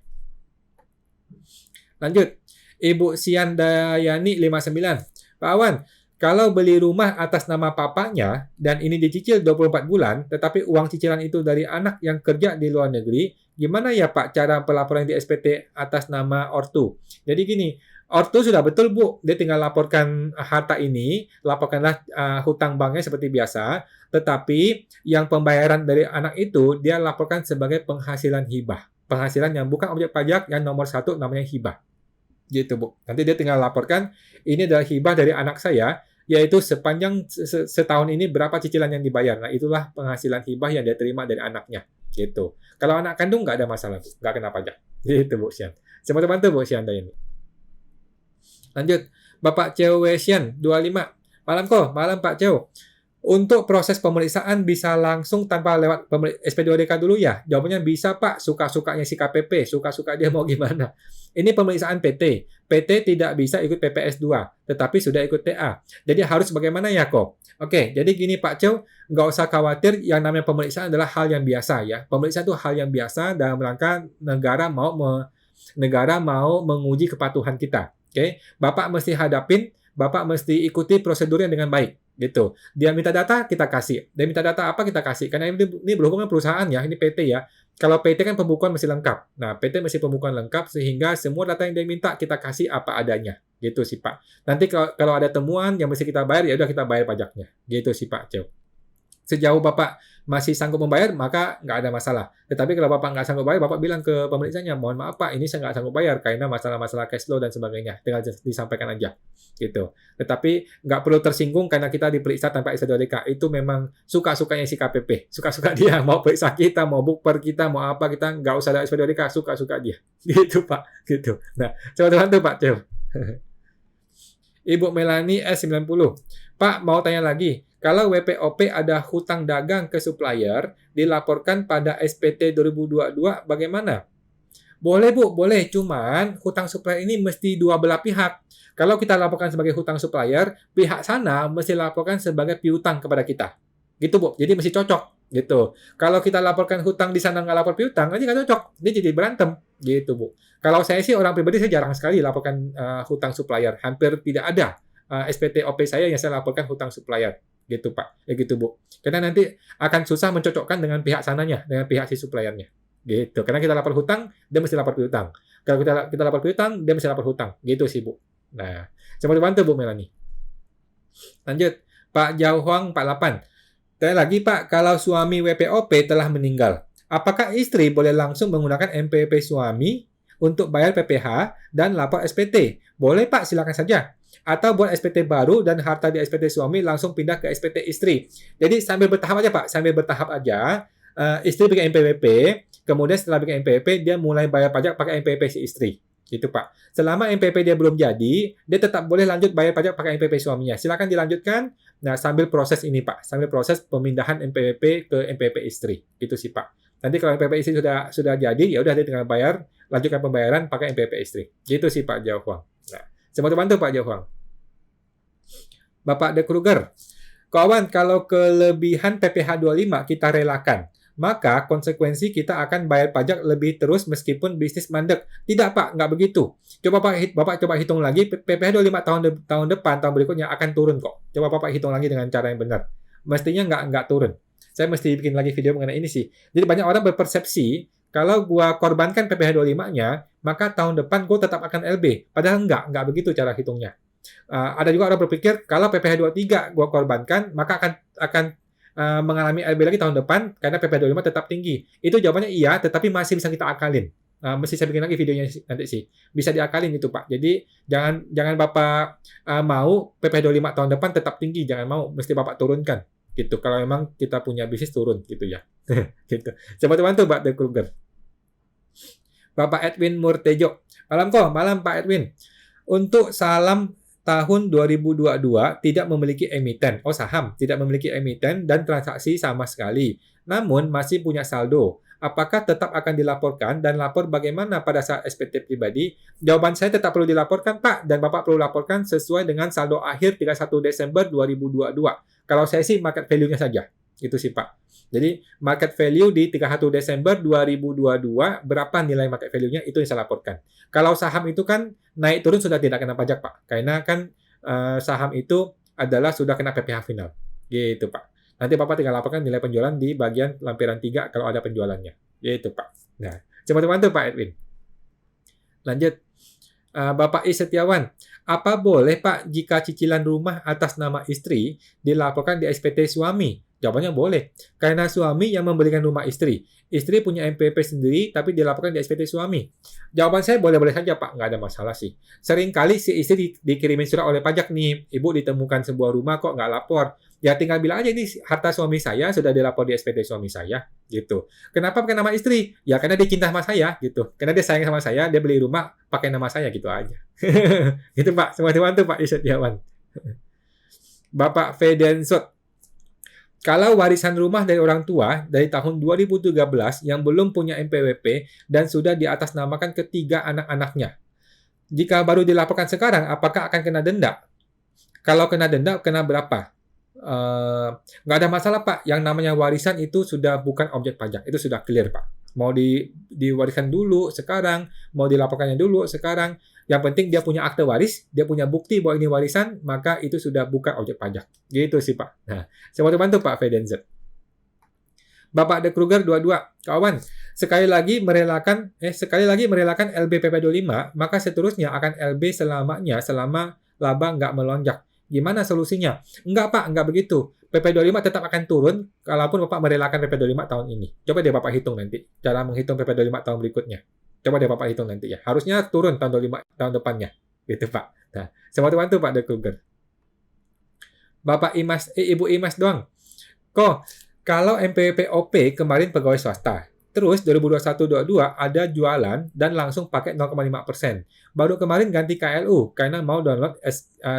Lanjut. Ibu Siandayani 59. Pak Awan, kalau beli rumah atas nama papanya dan ini dicicil 24 bulan, tetapi uang cicilan itu dari anak yang kerja di luar negeri, gimana ya Pak cara pelaporan di SPT atas nama ortu? Jadi gini, ortu sudah betul Bu, dia tinggal laporkan harta ini, laporkanlah hutang banknya seperti biasa, tetapi yang pembayaran dari anak itu dia laporkan sebagai penghasilan hibah. Penghasilan yang bukan objek pajak, yang nomor 1 namanya hibah. Gitu Bu. Nanti dia tinggal laporkan, ini adalah hibah dari anak saya, yaitu sepanjang setahun ini berapa cicilan yang dibayar. Nah, itulah penghasilan hibah yang dia terima dari anaknya. Gitu. Kalau anak kandung nggak ada masalah, Bu. Nggak kena pajak. Gitu Bu Sian. Semoga bantu Bu Sian ini. Lanjut. Bapak Ceo Wesian, 25. Malam kok, malam Pak Ceo. Untuk proses pemeriksaan bisa langsung tanpa lewat SP2DK dulu ya? Jawabannya bisa Pak, suka-sukanya si KPP, suka-suka dia mau gimana. Ini pemeriksaan PT. PT tidak bisa ikut PPS 2, tetapi sudah ikut TA. Jadi harus bagaimana ya kok? Oke, jadi gini Pak Ceo, nggak usah khawatir, yang namanya pemeriksaan adalah hal yang biasa ya. Pemeriksaan itu hal yang biasa dalam rangka negara mau menguji kepatuhan kita. Oke, Bapak mesti ikuti prosedurnya dengan baik. Gitu. Dia minta data, kita kasih. Dia minta data apa, kita kasih. Karena ini berhubungan perusahaan ya, ini PT ya. Kalau PT kan pembukuan mesti lengkap. Nah, PT mesti pembukuan lengkap sehingga semua data yang dia minta kita kasih apa adanya. Gitu sih Pak. Nanti kalau ada temuan yang mesti kita bayar, ya udah kita bayar pajaknya. Gitu sih Pak Ceo. Sejauh Bapak masih sanggup membayar, maka nggak ada masalah. Tetapi kalau Bapak nggak sanggup bayar, Bapak bilang ke pemeriksaannya, mohon maaf Pak, ini saya nggak sanggup bayar karena masalah-masalah cash flow dan sebagainya. Tinggal disampaikan aja. Gitu. Tetapi nggak perlu tersinggung karena kita diperiksa tanpa SP2DK. Itu memang suka-sukanya si KPP. Suka-suka dia. Mau periksa kita, mau bukper kita, mau apa kita, nggak usah ada SP2DK. Suka-suka dia. Gitu Pak. Gitu. Nah, coba bantu Pak Ceo. Ibu Melani S90. Pak, mau tanya lagi. Kalau WPOP ada hutang dagang ke supplier, dilaporkan pada SPT 2022, bagaimana? Boleh Bu, boleh. Cuman hutang supplier ini mesti dua belah pihak. Kalau kita laporkan sebagai hutang supplier, pihak sana mesti laporkan sebagai piutang kepada kita. Gitu Bu. Jadi mesti cocok. Gitu. Kalau kita laporkan hutang di sana nggak lapor piutang, nanti nggak cocok. Dia jadi berantem. Gitu Bu. Kalau saya sih orang pribadi saya jarang sekali laporkan hutang supplier. Hampir tidak ada SPT OP saya yang saya laporkan hutang supplier. Gitu Pak. Ya gitu Bu. Karena nanti akan susah mencocokkan dengan pihak sananya, dengan pihak si suppliernya. Gitu. Karena kita lapor hutang, dia mesti lapor piutang. Kalau kita lapor piutang, dia mesti lapor hutang. Gitu sih, Bu. Nah, coba dibantu Bu Melani. Lanjut. Pak Jauhwang 48. Tanya lagi, Pak, kalau suami WPOP telah meninggal, apakah istri boleh langsung menggunakan MPP suami untuk bayar PPh dan lapor SPT? Boleh, Pak, silakan saja. Atau buat SPT baru dan harta di SPT suami langsung pindah ke SPT istri. Jadi sambil bertahap aja, Pak. Sambil bertahap aja. Istri bikin MPWP, kemudian setelah bikin MPWP, dia mulai bayar pajak pakai MPWP si istri. Gitu, Pak. Selama MPWP dia belum jadi, dia tetap boleh lanjut bayar pajak pakai MPWP suaminya. Silakan dilanjutkan. Nah, sambil proses ini, Pak. Sambil proses pemindahan MPWP ke MPWP istri. Gitu sih, Pak. Nanti kalau MPWP istri sudah jadi, ya udah dia tinggal bayar, lanjutkan pembayaran pakai MPWP istri. Gitu sih, Pak Jauhwang. Nah, semoga bantu Pak Jauhwang. Bapak De Kruger. Kawan, kalau kelebihan PPh 25 kita relakan, maka konsekuensi kita akan bayar pajak lebih terus meskipun bisnis mandek. Tidak, Pak, nggak begitu. Bapak coba hitung lagi, PPh 25 tahun depan, tahun berikutnya akan turun kok. Coba Bapak hitung lagi dengan cara yang benar. Mestinya nggak turun. Saya mesti bikin lagi video mengenai ini sih. Jadi banyak orang berpersepsi, kalau gua korbankan PPh 25-nya, maka tahun depan gua tetap akan LB. Padahal nggak begitu cara hitungnya. Ada juga orang berpikir, kalau PPh 23 gua korbankan, maka akan mengalami LB lagi tahun depan karena PPh 25 tetap tinggi. Itu jawabannya iya, tetapi masih bisa kita akalin. Mesti saya bikin lagi videonya nanti sih. Bisa diakalin itu, Pak. Jadi jangan Bapak mau PPh 25 tahun depan tetap tinggi, jangan mau, mesti Bapak turunkan. Gitu. Kalau memang kita punya bisnis turun gitu ya. Gitu. Coba bantu Pak De Kruger. Bapak Edwin Murtejo. Malam Pak Edwin. Untuk salam tahun 2022 tidak memiliki emiten. Saham tidak memiliki emiten dan transaksi sama sekali. Namun masih punya saldo. Apakah tetap akan dilaporkan dan lapor bagaimana pada saat SPT pribadi? Jawaban saya tetap perlu dilaporkan, Pak, dan Bapak perlu laporkan sesuai dengan saldo akhir 31 Desember 2022. Kalau saya sih market value-nya saja. Itu sih, Pak. Jadi market value di 31 Desember 2022 berapa nilai market value-nya itu yang saya laporkan. Kalau saham itu kan naik turun sudah tidak kena pajak, Pak. Karena kan saham itu adalah sudah kena PPh final. Gitu, Pak. Nanti Bapak tinggal laporkan nilai penjualan di bagian lampiran 3 kalau ada penjualannya. Gitu, Pak. Nah, coba bantu Pak Edwin. Lanjut. Bapak I Setiawan, apa boleh Pak jika cicilan rumah atas nama istri dilaporkan di SPT suami? Jawabannya boleh, karena suami yang membelikan rumah istri. Istri punya MPP sendiri, tapi dilaporkan di SPT suami. Jawaban saya boleh-boleh saja, Pak. Nggak ada masalah sih. Seringkali si istri dikirimin surat oleh pajak nih, Ibu ditemukan sebuah rumah kok nggak lapor. Ya tinggal bilang aja, ini harta suami saya sudah dilapor di SPT suami saya, gitu. Kenapa pakai nama istri? Ya karena dia cinta sama saya, gitu. Karena dia sayang sama saya, dia beli rumah pakai nama saya, gitu aja. Gitu, Pak. Semua dibantu, Pak Isetiawan. Bapak Fedensot. Kalau warisan rumah dari orang tua dari tahun 2013 yang belum punya MPWP dan sudah diatasnamakan ketiga anak-anaknya. Jika baru dilaporkan sekarang, apakah akan kena denda? Kalau kena denda, kena berapa? Nggak ada masalah, Pak. Yang namanya warisan itu sudah bukan objek pajak. Itu sudah clear, Pak. Mau diwariskan dulu sekarang, mau dilaporkannya dulu sekarang. Yang penting dia punya akte waris, dia punya bukti bahwa ini warisan, maka itu sudah bukan objek pajak. Gitu sih, Pak. Nah, saya mau bantu Pak Fedenzer. Bapak De Kruger 22. Kawan, sekali lagi merelakan LBPP 25, maka seterusnya akan LB selama laba nggak melonjak. Gimana solusinya? Enggak, Pak, enggak begitu. PP25 tetap akan turun kalaupun Bapak merelakan PP25 tahun ini. Coba deh Bapak hitung nanti. Cara menghitung PP25 tahun berikutnya. Coba deh Bapak hitung nanti ya. Harusnya turun tahun depannya. Gitu, Pak. Nah, saya bantu Pak De Kruger. Ibu Imas doang. Kok, kalau MPWP OP kemarin pegawai swasta, terus 2021-22 ada jualan dan langsung pakai 0,5%. Baru kemarin ganti KLU karena mau download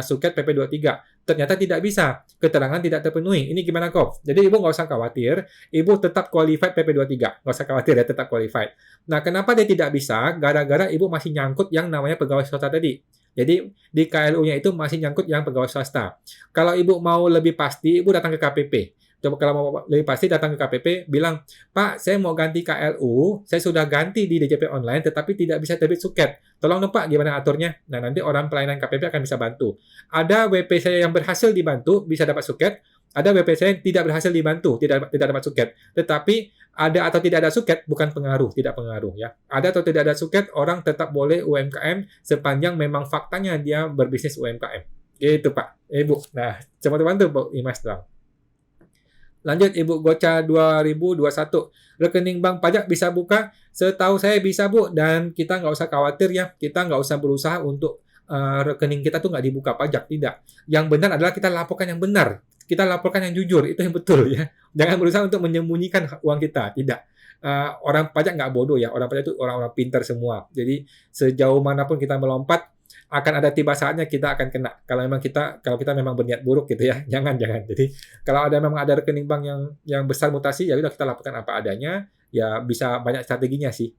suket PP23. ternyata tidak bisa, keterangan tidak terpenuhi. Ini gimana kok? Jadi ibu nggak usah khawatir, ibu tetap qualified PP23, nggak usah khawatir ya, tetap qualified. Nah, kenapa dia tidak bisa? Gara-gara ibu masih nyangkut yang namanya pegawai swasta tadi. Jadi di KLU-nya itu masih nyangkut yang pegawai swasta. Kalau ibu mau lebih pasti, ibu datang ke KPP. Coba kalau mau lebih pasti datang ke KPP, bilang, Pak, saya mau ganti KLU, saya sudah ganti di DJP online, tetapi tidak bisa terbit suket. Tolong dong Pak, gimana aturnya? Nah, nanti orang pelayanan KPP akan bisa bantu. Ada WP saya yang berhasil dibantu, bisa dapat suket. Ada WP saya yang tidak berhasil dibantu, tidak dapat suket. Tetapi ada atau tidak ada suket bukan pengaruh, tidak pengaruh ya. Ada atau tidak ada suket, orang tetap boleh UMKM sepanjang memang faktanya dia berbisnis UMKM. Gitu Pak, Ibu. Nah, teman-teman tuh Bu Imas doang. Lanjut Ibu Goca 2021. Rekening bank pajak bisa buka? Setahu saya bisa Bu, dan kita nggak usah khawatir ya. Kita nggak usah berusaha untuk rekening kita tuh nggak dibuka pajak, tidak. Yang benar adalah kita laporkan yang benar. Kita laporkan yang jujur, itu yang betul ya. Jangan berusaha untuk menyembunyikan uang kita, tidak. Orang pajak nggak bodoh ya, orang pajak itu orang-orang pintar semua. Jadi sejauh manapun kita melompat, akan ada tiba saatnya kita akan kena. Kalau kita memang berniat buruk gitu ya, jangan. Jadi kalau memang ada rekening bank yang besar mutasi, ya udah kita lakukan apa adanya. Ya bisa banyak strateginya sih,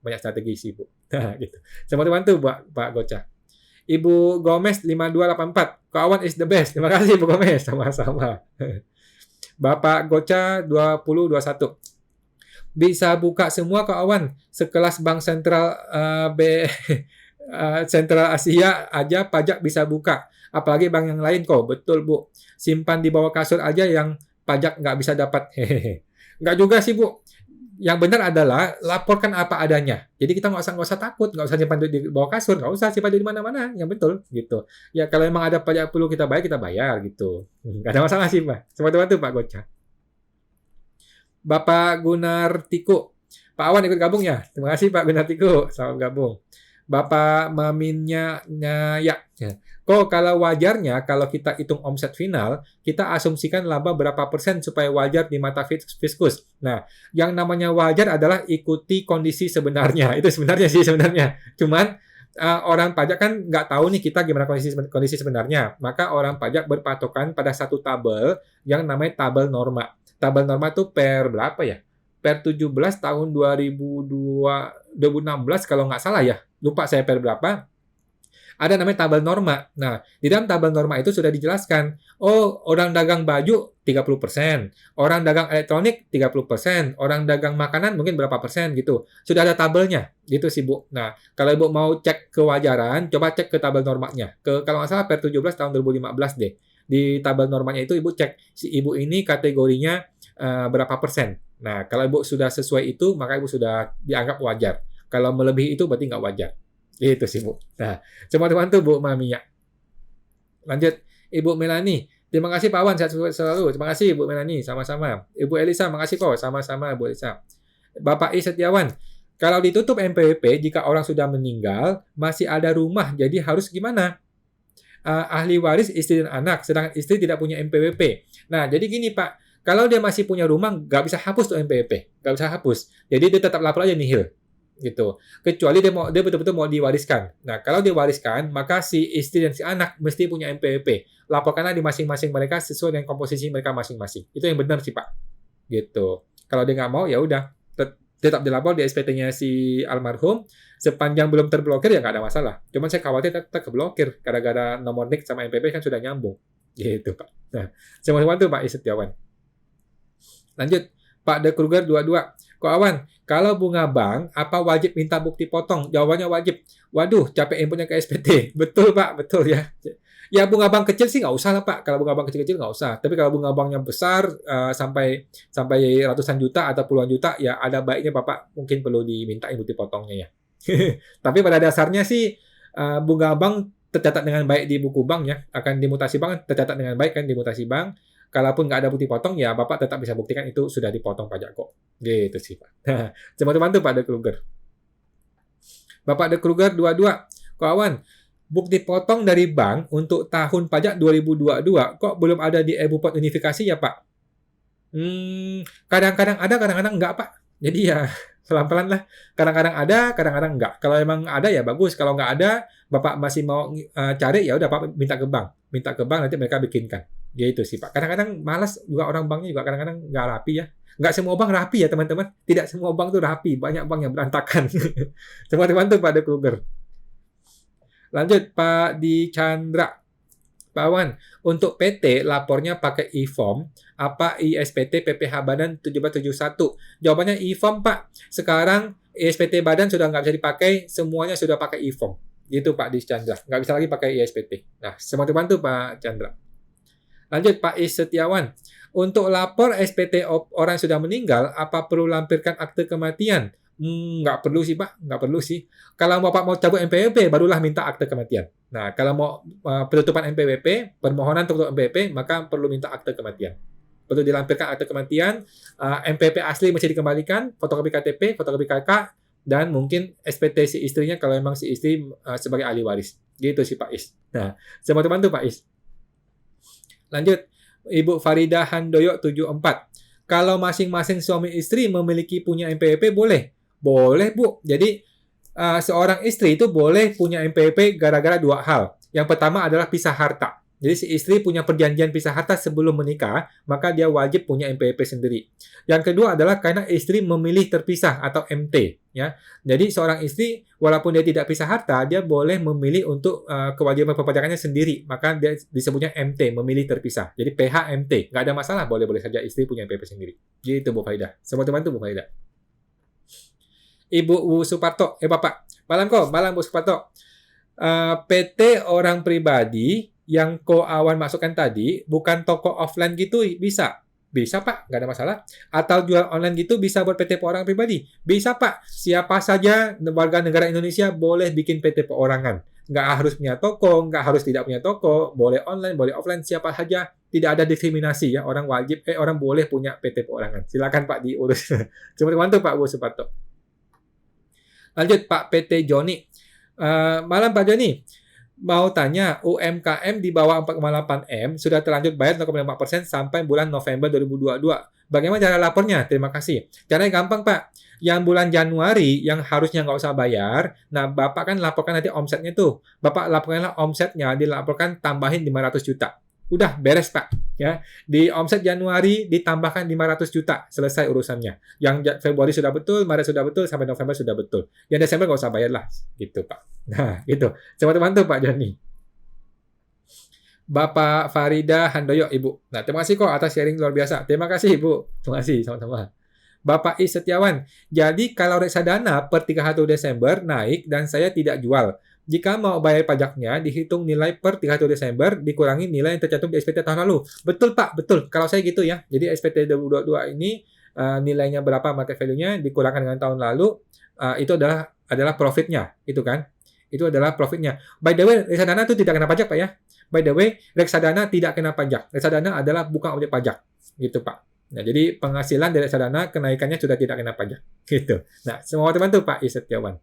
Bu. Nah, gitu. Teman-teman tuh Pak Goca. Ibu Gomez 5284, Kawan is the best. Terima kasih Ibu Gomez, sama-sama. Bapak Goca 2021. Bisa buka semua kawan, sekelas Bank Sentral Sentral Asia aja pajak bisa buka. Apalagi bank yang lain kok. Betul, Bu. Simpan di bawah kasur aja yang pajak nggak bisa dapat. Nggak juga sih, Bu. Yang benar adalah laporkan apa adanya. Jadi kita nggak usah takut, nggak usah simpan di bawah kasur, nggak usah simpan di mana-mana. Yang betul, gitu. Ya kalau emang ada pajak perlu kita bayar gitu. Nggak ada masalah sih, Pak. Teman-teman tuh Pak Goca. Bapak Gunar Tiko. Pak Awan ikut gabung ya. Terima kasih Pak Gunar Tiko. Selamat gabung. Bapak Maminnya ya. Kok kalau wajarnya kalau kita hitung omset final, kita asumsikan laba berapa persen supaya wajar di mata fiskus. Nah, yang namanya wajar adalah ikuti kondisi sebenarnya. Itu sebenarnya. Cuman orang pajak kan nggak tahu nih kita gimana kondisi sebenarnya. Maka orang pajak berpatokan pada satu tabel yang namanya tabel norma. Tabel norma itu per berapa ya? Per 17 tahun 2016 kalau nggak salah ya. Lupa saya per berapa. Ada namanya tabel norma. Nah, di dalam tabel norma itu sudah dijelaskan, oh, orang dagang baju 30%, orang dagang elektronik 30%, orang dagang makanan mungkin berapa persen gitu. Sudah ada tabelnya, gitu sih Bu. Nah, kalau Ibu mau cek kewajaran, coba cek ke tabel normanya. Kalau nggak salah per 17 tahun 2015 deh. Di tabel normanya itu Ibu cek, si Ibu ini kategorinya berapa persen. Nah, kalau Ibu sudah sesuai itu, maka Ibu sudah dianggap wajar. Kalau melebihi itu berarti nggak wajar. Itu sih, Bu. Nah, teman-teman tuh Bu Mamiya. Lanjut, Ibu Melani. Terima kasih Pak Wan, sehat selalu. Terima kasih Bu Melani, sama-sama. Ibu Elisa, makasih kok, sama-sama Bu Elisa. Bapak I Setiawan. Kalau ditutup NPWP, jika orang sudah meninggal, masih ada rumah, jadi harus gimana? Ahli waris istri dan anak, sedangkan istri tidak punya NPWP. Nah, jadi gini Pak, kalau dia masih punya rumah, nggak bisa hapus tuh NPWP. Nggak bisa hapus. Jadi dia tetap lapor aja nihil. Gitu. Kecuali dia betul-betul mau diwariskan. Nah, kalau diwariskan, maka si istri dan si anak mesti punya NPWP. Laporkanlah di masing-masing mereka sesuai dengan komposisi mereka masing-masing. Itu yang benar sih, Pak. Gitu. Kalau dia nggak mau, ya udah. Tetap dilapor di SPT-nya si almarhum. Sepanjang belum terblokir, ya nggak ada masalah. Cuman saya khawatir tetap keblokir. Gara-gara nomor NIK sama NPWP kan sudah nyambung. Gitu, Pak. Nah, semua-semua tuh Pak Setiawan. Lanjut. Pak De Kruger 22. Kok Awan, kalau bunga bank, apa wajib minta bukti potong? Jawabannya wajib. Waduh, capek inputnya ke SPT. Betul, Pak. Betul ya. Ya, bunga bank kecil sih nggak usah lah, Pak. Kalau bunga bank kecil-kecil nggak usah. Tapi kalau bunga banknya besar, sampai ratusan juta atau puluhan juta, ya ada baiknya Bapak mungkin perlu dimintain bukti potongnya ya. Tapi pada dasarnya sih, bunga bank tercatat dengan baik di buku bank ya. Akan dimutasi bank, tercatat dengan baik kan dimutasi bank. Kalaupun nggak ada bukti potong, ya Bapak tetap bisa buktikan itu sudah dipotong pajak kok. Gitu sih, Pak. Teman-teman tuh Pak De Kruger. Bapak De Kruger 22. Kok Awan, bukti potong dari bank untuk tahun pajak 2022, kok belum ada di e-Bupot unifikasi ya, Pak? Kadang-kadang ada, kadang-kadang enggak, Pak. Jadi ya, pelan-pelan lah. Kadang-kadang ada, kadang-kadang enggak. Kalau emang ada ya bagus. Kalau enggak ada, Bapak masih mau cari, ya udah Pak minta ke bank. Minta ke bank, nanti mereka bikinkan. Gitu sih Pak. Kadang-kadang malas juga orang banknya juga kadang-kadang nggak rapi ya. Nggak semua bank rapi ya teman-teman. Tidak semua bank tuh rapi. Banyak bank yang berantakan. Teman-teman tuh pada Kruger. Lanjut Pak Di Chandra. Pak Wan, untuk PT lapornya pakai e-form apa ISPT PPH Badan 1771? Jawabannya e-form Pak. Sekarang ISPT Badan sudah nggak bisa dipakai, semuanya sudah pakai e-form. Gitu Pak Di Chandra. Nggak bisa lagi pakai ISPT. Nah, semoga bantu Pak Chandra. Lanjut Pak Is Setiawan. Untuk lapor SPT orang yang sudah meninggal, apa perlu lampirkan akte kematian? Nggak perlu sih Pak, nggak perlu sih. Kalau Bapak mau cabut NPWP, barulah minta akte kematian. Nah, kalau mau penutupan NPWP, permohonan untuk NPWP, maka perlu minta akte kematian. Perlu dilampirkan akte kematian, NPWP asli mesti dikembalikan, fotokopi KTP, fotokopi KK, dan mungkin SPT si istrinya kalau memang si istri sebagai ahli waris. Gitu sih Pak Is. Nah, semua teman tuh Pak Is. Lanjut, Ibu Farida Handoyo 74. Kalau masing-masing suami istri memiliki punya NPWP boleh? Boleh, Bu. Jadi, seorang istri itu boleh punya NPWP gara-gara dua hal. Yang pertama adalah pisah harta. Jadi si istri punya perjanjian pisah harta sebelum menikah, maka dia wajib punya NPWP sendiri. Yang kedua adalah karena istri memilih terpisah atau MT. Ya, jadi seorang istri walaupun dia tidak pisah harta, dia boleh memilih untuk kewajiban perpajakannya sendiri. Maka dia disebutnya MT, memilih terpisah. Jadi PHMT, nggak ada masalah, boleh-boleh saja istri punya NPWP sendiri. Gitu Bu Faidah. Semua teman tuh Bu Faidah. Ibu Wu Suparto, Bapak, malam Bu Suparto. PT orang pribadi yang Ko Awan masukkan tadi, bukan toko offline gitu, bisa? Bisa Pak, nggak ada masalah. Atau jual online gitu bisa buat PT orang pribadi? Bisa Pak, siapa saja warga negara Indonesia boleh bikin PT perorangan. Nggak harus punya toko, nggak harus tidak punya toko, boleh online, boleh offline, siapa saja. Tidak ada diskriminasi ya, orang boleh punya PT perorangan. Silakan Pak diurus. Cuma bantu Pak Bu Suparto. Lanjut Pak PT Joni. Malam Pak Joni. Mau tanya, UMKM di bawah 4,8 M sudah terlanjur bayar 0,5% sampai bulan November 2022. Bagaimana cara lapornya? Terima kasih. Caranya gampang, Pak. Yang bulan Januari yang harusnya nggak usah bayar, nah Bapak kan laporkan nanti omsetnya tuh. Bapak laporkanlah omsetnya, dilaporkan tambahin 500 juta. Udah beres, Pak. Ya, di omset Januari ditambahkan 500 juta, selesai urusannya. Yang Februari sudah betul, Maret sudah betul, sampai November sudah betul. Yang Desember nggak usah bayar lah, gitu Pak. Nah, gitu. Coba bantu Pak Joni. Bapak Farida Handoyo, Ibu. Nah, terima kasih kok atas sharing luar biasa. Terima kasih, Ibu. Terima kasih, sama-sama. Bapak Is Setiawan, jadi kalau reksadana per 31 Desember naik dan saya tidak jual, jika mau bayar pajaknya, dihitung nilai per 31 Desember, dikurangi nilai yang tercantum di SPT tahun lalu. Betul Pak, betul. Kalau saya gitu ya. Jadi SPT 2022 ini nilainya berapa market value-nya, dikurangkan dengan tahun lalu, itu adalah profit-nya. Itu kan? Itu adalah profit-nya. By the way, reksadana itu tidak kena pajak Pak ya. By the way, reksadana tidak kena pajak. Reksadana adalah bukan objek pajak. Gitu Pak. Nah, jadi penghasilan dari reksadana kenaikannya sudah tidak kena pajak. Gitu. Nah, semua teman tuh Pak Is Setiawan.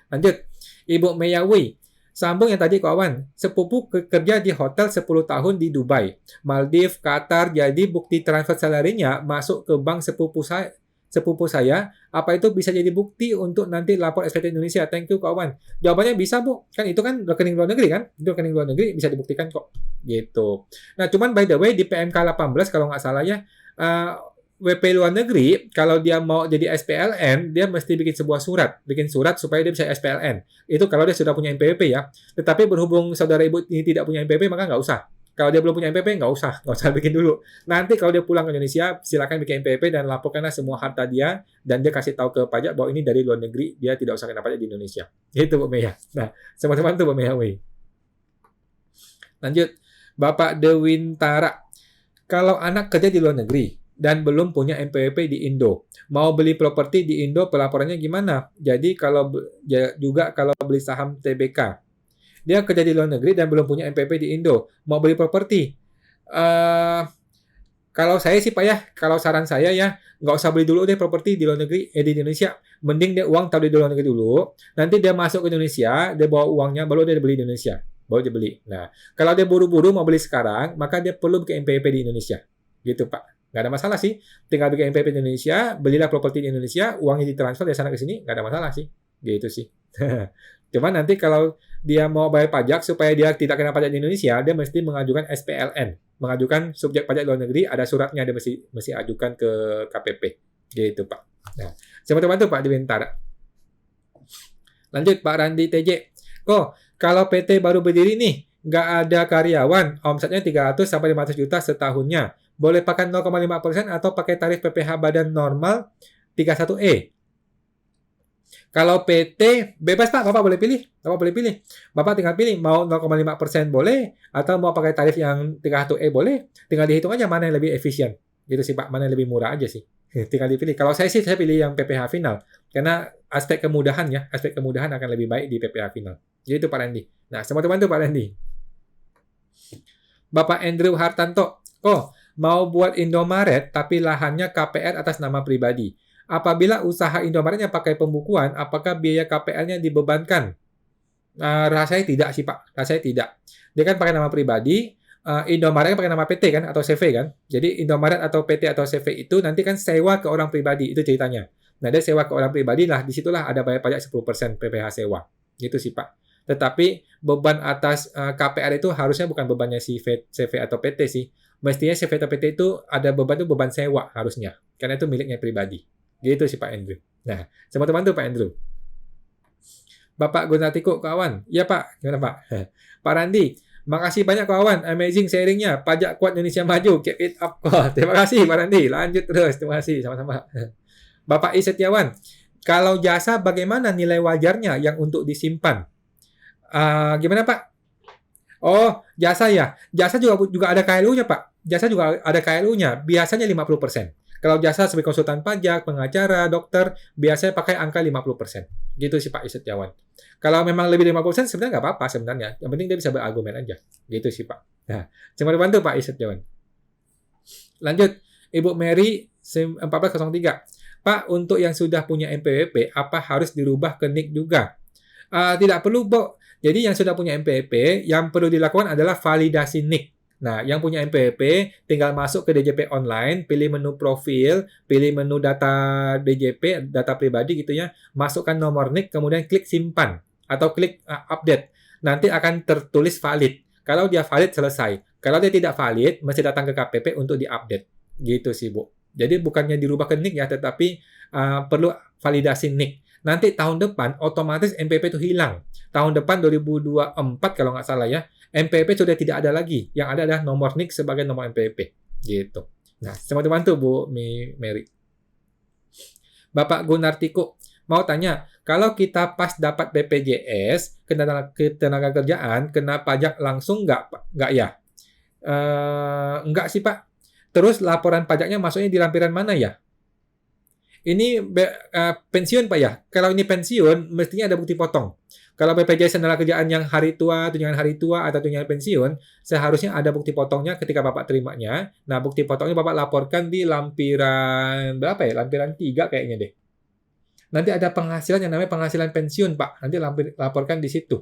Lanjut. Ibu Meyawi, sambung yang tadi kawan. Sepupu kerja di hotel 10 tahun di Dubai, Maldives, Qatar, jadi bukti transfer salarinya masuk ke bank sepupu saya, apa itu bisa jadi bukti untuk nanti lapor SPT Indonesia? Thank you kawan. Jawabannya bisa Bu, kan itu kan rekening luar negeri kan? Itu rekening luar negeri bisa dibuktikan kok. Gitu. Nah cuman by the way di PMK 18 kalau nggak salah ya, WP luar negeri, kalau dia mau jadi SPLN, dia mesti bikin sebuah surat. Bikin surat supaya dia bisa SPLN. Itu kalau dia sudah punya NPWP ya. Tetapi berhubung saudara ibu ini tidak punya NPWP, maka nggak usah. Kalau dia belum punya NPWP, nggak usah bikin dulu. Nanti kalau dia pulang ke Indonesia, silakan bikin NPWP dan laporkanlah semua harta dia, dan dia kasih tahu ke pajak bahwa ini dari luar negeri, dia tidak usah kena pajak di Indonesia. Itu Bu Meya. Nah, teman-teman tuh Bu Meya. Lanjut. Bapak Dewintara. Kalau anak kerja di luar negeri, dan belum punya NPWP di Indo. Mau beli properti di Indo, pelaporannya gimana? Jadi kalau beli saham TBK, dia kerja di luar negeri dan belum punya NPWP di Indo, mau beli properti. Kalau saya sih Pak ya, kalau saran saya ya, nggak usah beli dulu deh properti di luar negeri, di Indonesia. Mending dia uang taruh di luar negeri dulu, nanti dia masuk ke Indonesia, dia bawa uangnya, baru dia beli di Indonesia. Baru dia beli. Nah, kalau dia buru-buru mau beli sekarang, maka dia perlu bikin NPWP di Indonesia. Gitu Pak. Nggak ada masalah sih. Tinggal bikin NPWP di Indonesia, belilah properti di Indonesia, uangnya ditransfer dari sana ke sini, nggak ada masalah sih. Gitu sih. Cuman nanti kalau dia mau bayar pajak supaya dia tidak kena pajak di Indonesia, dia mesti mengajukan SPLN, mengajukan subjek pajak luar negeri, ada suratnya dia mesti ajukan ke KPP. Gitu, Pak. Nah, siapa bantu Pak di Bintara. Lanjut Pak Randi TJ. Kalau PT baru berdiri nih, nggak ada karyawan, omsetnya 300 sampai 500 juta setahunnya. Boleh pakai 0,5% atau pakai tarif PPh badan normal 31E. Kalau PT bebas Pak, Bapak boleh pilih. Bapak tinggal pilih mau 0,5% boleh atau mau pakai tarif yang 31E boleh. Tinggal dihitung aja mana yang lebih efisien. Gitu sih Pak, mana yang lebih murah aja sih. Tinggal dipilih. Kalau saya pilih yang PPh final. Karena aspek kemudahan akan lebih baik di PPh final. Jadi itu Pak Randy. Nah, semua teman-teman Pak Randy. Bapak Andrew Hartanto. Mau buat Indomaret tapi lahannya KPR atas nama pribadi. Apabila usaha Indomaretnya pakai pembukuan, apakah biaya KPR-nya dibebankan? Rasanya tidak sih Pak. Rasanya tidak. Dia kan pakai nama pribadi. Indomaret pakai nama PT kan atau CV kan. Jadi Indomaret atau PT atau CV itu nanti kan sewa ke orang pribadi. Itu ceritanya. Nah, dia sewa ke orang pribadi lah. Disitulah ada bayar pajak 10% PPh sewa. Gitu sih Pak. Tetapi beban atas KPR itu harusnya bukan bebannya si CV atau PT sih. Mestinya CV atau PT itu ada beban sewa harusnya. Karena itu miliknya pribadi. Gitu sih Pak Andrew. Nah, sama teman tuh Pak Andrew. Bapak Gunatiko kawan. Ya Pak, gimana Pak? Pak Randi, makasih banyak kawan. Amazing sharingnya. Pajak kuat Indonesia maju. Keep it up. Terima kasih Pak Randi. Lanjut terus. Terima kasih sama-sama. Bapak I Setiawan, kalau jasa bagaimana nilai wajarnya yang untuk disimpan? Gimana Pak? Jasa ya. Jasa juga ada KLU-nya Pak. Jasa juga ada KLU-nya. Biasanya 50%. Kalau jasa sebagai konsultan pajak, pengacara, dokter, biasanya pakai angka 50%. Gitu sih Pak Setiawan. Kalau memang lebih dari 50% sebenarnya nggak apa-apa sebenarnya. Yang penting dia bisa berargumen aja. Gitu sih Pak. Nah, cuma dibantu Pak Setiawan. Lanjut. Ibu Mary 1403. Pak, untuk yang sudah punya NPWP, apa harus dirubah ke NIK juga? Tidak perlu, Bu. Jadi yang sudah punya NPWP, yang perlu dilakukan adalah validasi NIK. Nah, yang punya NPWP tinggal masuk ke DJP online, pilih menu profil, pilih menu data DJP, data pribadi gitu ya, masukkan nomor NIK, kemudian klik simpan atau klik update. Nanti akan tertulis valid. Kalau dia valid, selesai. Kalau dia tidak valid, mesti datang ke KPP untuk diupdate. Gitu sih, Bu. Jadi bukannya dirubah ke NIK ya, tetapi perlu validasi NIK. Nanti tahun depan otomatis NPWP itu hilang. Tahun depan 2024 kalau nggak salah ya, NPWP sudah tidak ada lagi. Yang ada adalah nomor NIK sebagai nomor NPWP. Gitu. Nah, teman-teman tuh Bu Mary. Bapak Gunartiko mau tanya, kalau kita pas dapat BPJS ketenaga kerjaan, kena pajak langsung nggak? Nggak ya? Nggak sih Pak. Terus laporan pajaknya masuknya di lampiran mana ya? Ini pensiun Pak ya. Kalau ini pensiun, mestinya ada bukti potong. Kalau BPJS tenaga kerjaan yang hari tua, tunjangan hari tua, atau tunjangan pensiun, seharusnya ada bukti potongnya ketika Bapak terimanya. Nah, bukti potongnya Bapak laporkan di lampiran, berapa ya? Lampiran 3 kayaknya deh. Nanti ada penghasilan yang namanya penghasilan pensiun, Pak. Nanti laporkan di situ.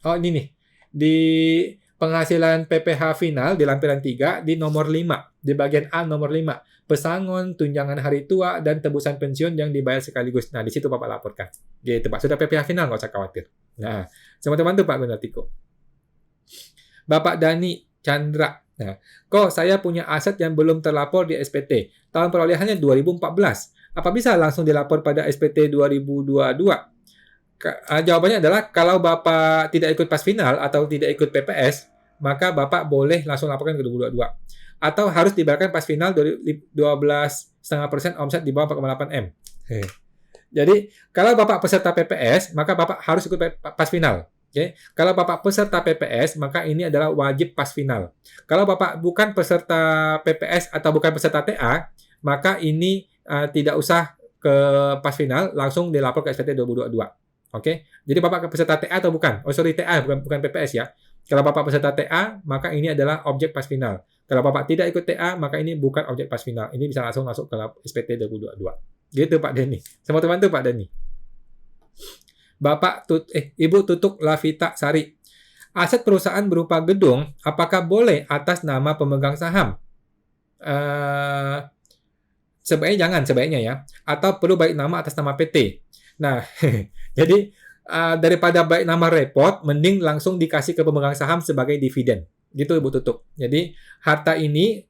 Oh, ini nih. Di penghasilan PPh final di lampiran 3 di nomor 5. Di bagian A nomor 5. Pesangon, tunjangan hari tua, dan tebusan pensiun yang dibayar sekaligus. Nah, di situ Bapak laporkan. Gitu, Pak. Sudah PPh final, nggak usah khawatir. Nah, teman-teman tuh Pak Gunatiko. Bapak Dani Chandra. Nah, saya punya aset yang belum terlapor di SPT. Tahun perolehannya 2014. Apa bisa langsung dilapor pada SPT 2022? Jawabannya adalah kalau Bapak tidak ikut pas final atau tidak ikut PPS, maka Bapak boleh langsung laporkan ke 2022. Atau harus dibayarkan pas final 12,5% omset di bawah 4,8 M. Jadi, kalau Bapak peserta PPS, maka Bapak harus ikut pas final. Oke. Kalau Bapak peserta PPS, maka ini adalah wajib pas final. Kalau Bapak bukan peserta PPS atau bukan peserta TA, maka ini tidak usah ke pas final, langsung dilapor ke SPT 2022. Oke. Jadi Bapak peserta TA atau bukan? TA, bukan PPS ya. Kalau Bapak peserta TA, maka ini adalah objek pas final. Kalau Bapak tidak ikut TA, maka ini bukan objek pas final. Ini bisa langsung masuk ke SPT 2022. Gitu Pak Denny. Sama teman tuh Pak Denny. Ibu Tutuk Lavita Sari. Aset perusahaan berupa gedung, apakah boleh atas nama pemegang saham? Sebaiknya jangan, sebaiknya ya. Atau perlu baik nama atas nama PT. Nah, jadi daripada baik nama repot, mending langsung dikasih ke pemegang saham sebagai dividen. Gitu Bu Tutuk. Jadi harta ini,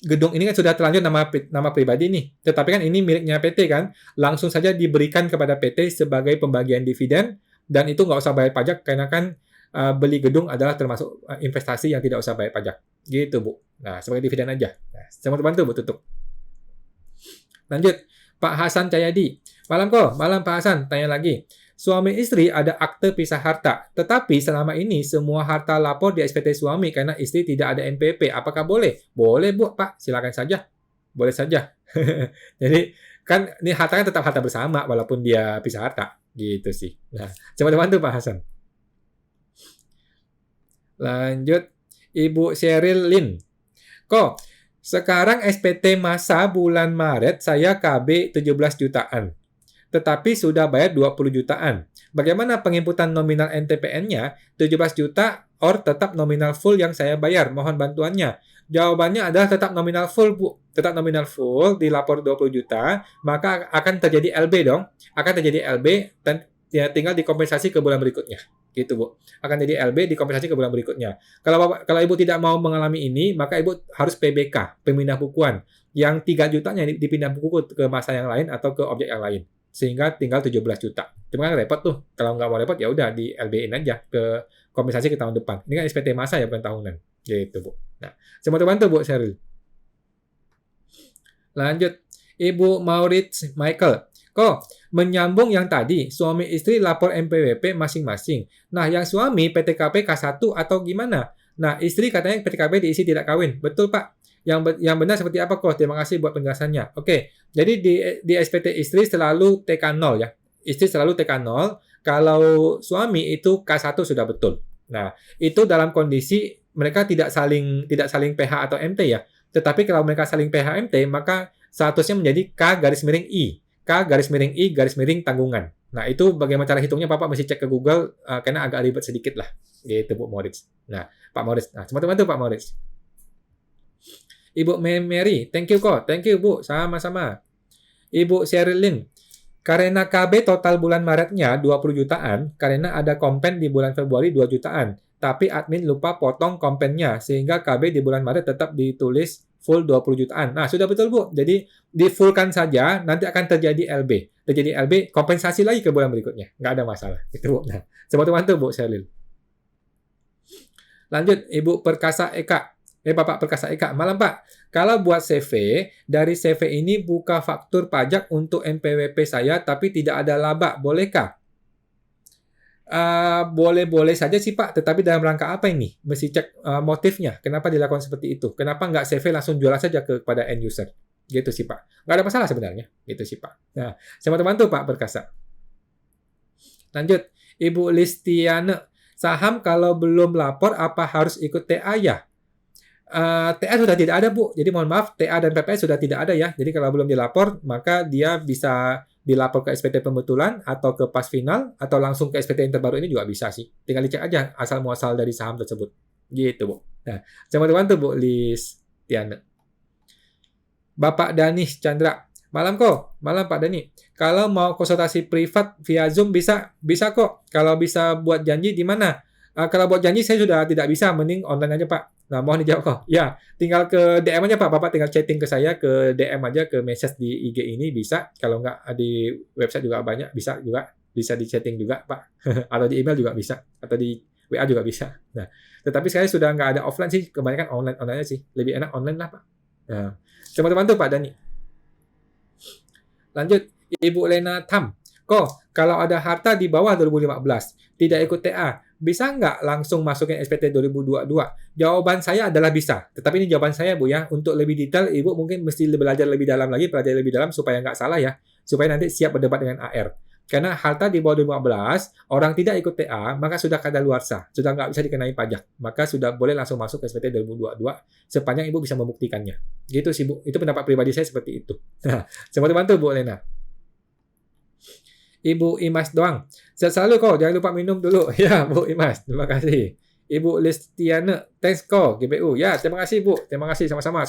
gedung ini kan sudah terlanjur nama pribadi nih. Tetapi kan ini miliknya PT kan, langsung saja diberikan kepada PT sebagai pembagian dividen, dan itu nggak usah bayar pajak karena kan beli gedung adalah termasuk investasi yang tidak usah bayar pajak. Gitu Bu. Nah, sebagai dividen aja. Nah, sama bantu Bu Tutuk. Lanjut, Pak Hasan Cahyadi. Malam Pak Hasan, tanya lagi. Suami istri ada akte pisah harta, tetapi selama ini semua harta lapor di SPT suami karena istri tidak ada NPWP. Apakah boleh? Boleh Bu, Pak. Silakan saja. Boleh saja. Jadi kan ini hartanya tetap harta bersama walaupun dia pisah harta. Gitu sih. Nah, coba bantu Pak Hasan. Lanjut, Ibu Sheryl Lin. Kok sekarang SPT masa bulan Maret saya KB 17 jutaan. Tetapi sudah bayar 20 jutaan. Bagaimana penginputan nominal NTPN-nya? 17 juta or tetap nominal full yang saya bayar? Mohon bantuannya. Jawabannya adalah tetap nominal full, Bu. Tetap nominal full, dilapor 20 juta, maka akan terjadi LB dong. Akan terjadi LB, dan ya tinggal dikompensasi ke bulan berikutnya. Gitu, Bu. Akan jadi LB dikompensasi ke bulan berikutnya. Kalau Ibu tidak mau mengalami ini, maka Ibu harus PBK, pemindah bukuan. Yang 3 jutanya dipindah buku ke masa yang lain atau ke objek yang lain. Sehingga tinggal 17 juta. Cuma kan repot tuh. Kalau nggak mau repot, ya udah di LB-in aja ke kompensasi ke tahun depan. Ini kan SPT masa ya, bukan tahunan. Gitu, Bu. Nah, semoga bantu Bu Sheryl. Lanjut, Ibu Maurits Michael. Kok menyambung yang tadi, suami istri lapor NPWP masing-masing. Nah, yang suami PTKP K1 atau gimana? Nah, istri katanya PTKP diisi tidak kawin. Betul, Pak. Yang benar seperti apa kok? Terima kasih buat penjelasannya. Oke, jadi di SPT istri selalu TK0 ya. Istri selalu TK0. Kalau suami itu K1 sudah betul. Nah, itu dalam kondisi mereka tidak saling PH atau MT ya. Tetapi kalau mereka saling PH MT, maka statusnya menjadi K-I. K-I tanggungan. Nah, itu bagaimana cara hitungnya Bapak mesti cek ke Google karena agak ribet sedikit lah. Gitu Bu Moritz. Nah, Pak Moritz. Nah, teman-teman tuh Pak Moritz. Ibu Mary, thank you kok. Thank you Bu, sama-sama. Ibu Sheryl Lin, karena KB total bulan Maretnya 20 jutaan, karena ada kompen di bulan Februari 2 jutaan. Tapi admin lupa potong kompennya, sehingga KB di bulan Maret tetap ditulis full 20 jutaan. Nah, sudah betul Bu. Jadi, di-fullkan saja, nanti akan terjadi LB. Terjadi LB, kompensasi lagi ke bulan berikutnya. Nggak ada masalah. Itu Bu. Nah, bantu Bu Sheryl. Lanjut, Ibu Perkasa Eka. Bapak Perkasa Eka, malam Pak. Kalau buat CV, dari CV ini buka faktur pajak untuk NPWP saya, tapi tidak ada laba, bolehkah? Boleh-boleh saja sih Pak, tetapi dalam rangka apa ini? Mesti cek motifnya, kenapa dilakukan seperti itu? Kenapa nggak CV langsung jualan saja kepada end user? Gitu sih Pak. Nggak ada masalah sebenarnya, gitu sih Pak. Nah, sama teman-teman tuh Pak Perkasa. Lanjut, Ibu Listiane, saham kalau belum lapor apa harus ikut TA ya? TA sudah tidak ada Bu, jadi mohon maaf TA dan PPS sudah tidak ada ya. Jadi kalau belum dilapor maka dia bisa dilapor ke SPT pembetulan atau ke pas final atau langsung ke SPT yang terbaru ini juga bisa sih. Tinggal dicek aja asal muasal dari saham tersebut. Gitu Bu. Nah, teman-teman tuh Bu Listiane. Bapak Danis Chandra. Malam Pak Dani. Kalau mau konsultasi privat via Zoom bisa kok. Kalau bisa buat janji di mana? Kalau buat janji saya sudah tidak bisa, mending online aja Pak. Nah, mohon dijawab kok. Ya, tinggal ke DM aja Pak. Bapak tinggal chatting ke saya, ke DM aja, ke message di IG ini bisa. Kalau nggak di website juga banyak, bisa juga. Bisa di chatting juga Pak. Atau di email juga bisa. Atau di WA juga bisa. Nah, tetapi saya sudah nggak ada offline sih. Kebanyakan online aja sih. Lebih enak online lah Pak. Nah, teman-teman tuh Pak Dani. Lanjut, Ibu Lena Tham. Kok, kalau ada harta di bawah 2015, tidak ikut TA, bisa nggak langsung masukin SPT 2022? Jawaban saya adalah bisa. Tetapi ini jawaban saya, Bu, ya. Untuk lebih detail, Ibu mungkin mesti belajar lebih dalam lagi, pelajari lebih dalam supaya nggak salah ya. Supaya nanti siap berdebat dengan AR. Karena harta di bawah 2015, orang tidak ikut TA, maka sudah kadaluarsa. Sudah nggak bisa dikenai pajak. Maka sudah boleh langsung masuk ke SPT 2022, sepanjang Ibu bisa membuktikannya. Gitu sih, Bu. Itu pendapat pribadi saya seperti itu. Nah, semoga bantu, Bu Lena. Ibu Imas doang. Sehat selalu kok, jangan lupa minum dulu. Ya, Bu Imas, terima kasih. Ibu Listiane, thanks kok, GBU. Ya, terima kasih Bu, terima kasih sama-sama.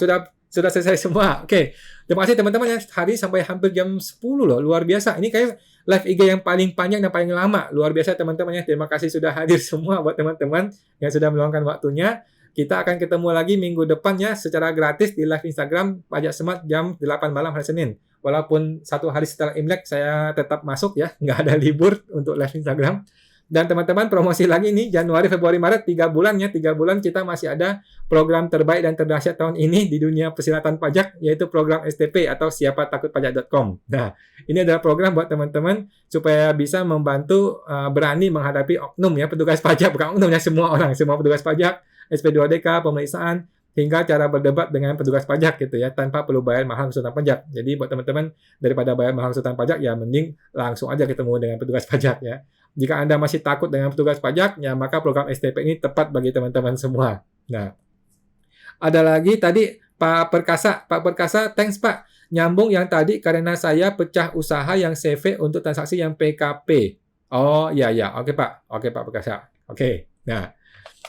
Sudah selesai semua. Oke. Terima kasih teman-teman ya. Hari sampai hampir jam 10 loh. Luar biasa. Ini kayak live IG yang paling panjang dan paling lama. Luar biasa teman-teman ya. Terima kasih sudah hadir semua buat teman-teman yang sudah meluangkan waktunya. Kita akan ketemu lagi minggu depan ya secara gratis di live Instagram Pajak Smart jam 8 malam hari Senin. Walaupun satu hari setelah Imlek saya tetap masuk ya. Nggak ada libur untuk live Instagram. Dan teman-teman promosi lagi nih Januari, Februari, Maret 3 bulan ya. 3 bulan kita masih ada program terbaik dan terdahsyat tahun ini di dunia persilatan pajak yaitu program STP atau siapatakutpajak.com. Nah, ini adalah program buat teman-teman supaya bisa membantu berani menghadapi oknum ya petugas pajak, bukan oknum ya, semua orang, semua petugas pajak, SP2DK, pemeriksaan hingga cara berdebat dengan petugas pajak gitu ya tanpa perlu bayar mahal konsultan pajak. Jadi buat teman-teman daripada bayar mahal konsultan pajak ya mending langsung aja ketemu dengan petugas pajak ya. Jika Anda masih takut dengan petugas pajak, ya maka program STP ini tepat bagi teman-teman semua. Nah, ada lagi tadi Pak Perkasa, thanks Pak. Nyambung yang tadi karena saya pecah usaha yang CV untuk transaksi yang PKP. Oh, ya. Oke Pak. Oke Pak Perkasa. Oke. Nah,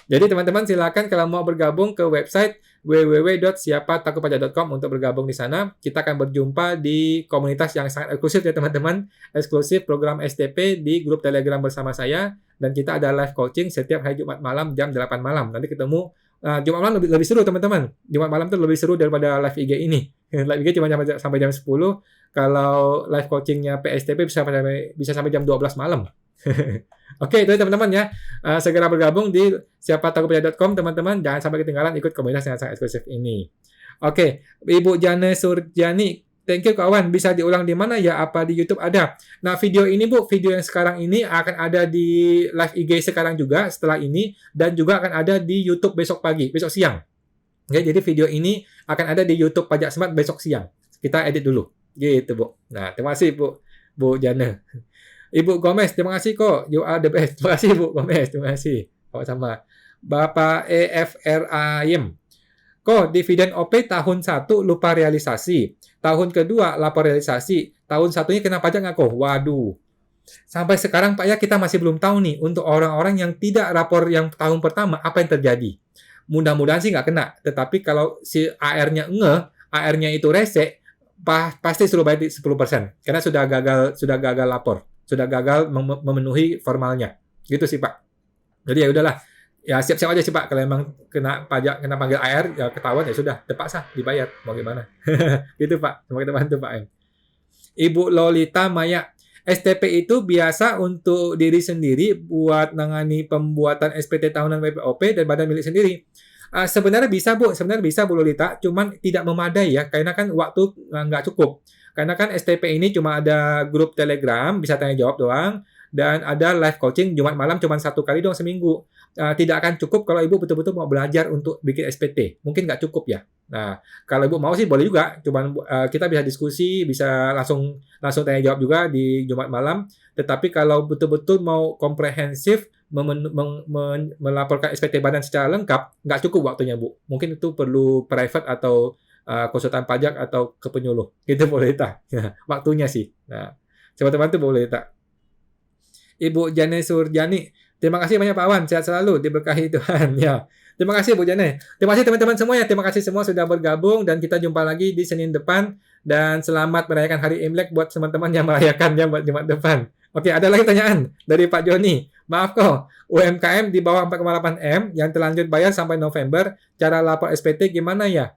jadi teman-teman silakan kalau mau bergabung ke website www.siapatakutpajak.com untuk bergabung di sana. Kita akan berjumpa di komunitas yang sangat eksklusif ya teman-teman. Eksklusif program STP di grup Telegram bersama saya. Dan kita ada live coaching setiap hari Jumat malam jam 8 malam. Nanti ketemu. Jumat malam lebih seru teman-teman. Jumat malam itu lebih seru daripada live IG ini. Live IG cuma sampai jam 10. Kalau live coachingnya PSTP bisa sampai jam 12 malam. Oke, itu teman-teman ya. Segera bergabung di siapatakutpajak.com teman-teman. Jangan sampai ketinggalan ikut komunitas yang sangat eksklusif ini. Oke, Ibu Jane Surjani, thank you kawan. Bisa diulang di mana ya? Apa di YouTube ada? Nah, video ini Bu, video yang sekarang ini akan ada di live IG sekarang juga setelah ini dan juga akan ada di YouTube besok siang. Oke, jadi video ini akan ada di YouTube Pajak Smart besok siang. Kita edit dulu. Gitu, Bu. Nah, terima kasih Bu Jane. Ibu Gomez, terima kasih kok. You are the best. Terima kasih Bu Gomez, terima kasih. Sama-sama. Bapak EFRAIM. Kok dividen OP tahun 1 lupa realisasi. Tahun kedua lapor realisasi. Tahun satunya kena pajak nggak kok? Waduh. Sampai sekarang Pak ya kita masih belum tahu nih untuk orang-orang yang tidak rapor yang tahun pertama apa yang terjadi. Mudah-mudahan sih nggak kena. Tetapi kalau si AR-nya itu rese, pasti suruh bayar 10%. Karena sudah gagal lapor. Sudah gagal memenuhi formalnya. Gitu sih Pak. Jadi ya udahlah. Ya siap-siap aja sih Pak. Kalau emang kena pajak, kena panggil AR, ya ketahuan ya sudah. Terpaksa dibayar. Mau gimana? Gitu Pak. Semoga kita bantu Pak M. Ibu Lolita Maya. STP itu biasa untuk diri sendiri buat nangani pembuatan SPT tahunan WPOP dan badan milik sendiri. Sebenarnya bisa Bu Lolita. Cuman tidak memadai ya. Karena kan waktu nggak cukup. Karena kan STP ini cuma ada grup Telegram, bisa tanya jawab doang, dan ada live coaching Jumat malam cuma 1 kali doang seminggu. Tidak akan cukup kalau Ibu betul-betul mau belajar untuk bikin SPT. Mungkin nggak cukup ya. Nah, kalau Ibu mau sih boleh juga. Cuman kita bisa diskusi, bisa langsung tanya jawab juga di Jumat malam. Tetapi kalau betul-betul mau komprehensif, melaporkan SPT badan secara lengkap, nggak cukup waktunya Bu. Mungkin itu perlu private atau konsultan pajak atau ke penyuluh. Itu boleh tak? Ya, waktunya sih. Nah, coba teman-teman boleh tak? Ibu Jane Surjani, terima kasih banyak Pak Wan. Sehat selalu, diberkahi Tuhan. Ya, terima kasih Bu Jane. Terima kasih teman-teman semua ya. Terima kasih semua sudah bergabung dan kita jumpa lagi di Senin depan. Dan selamat merayakan Hari Imlek buat teman-teman yang merayakannya buat Jumat depan. Oke, ada lagi pertanyaan dari Pak Joni. Maaf kok, UMKM di bawah 4,8 M yang terlanjur bayar sampai November, cara lapor SPT gimana ya?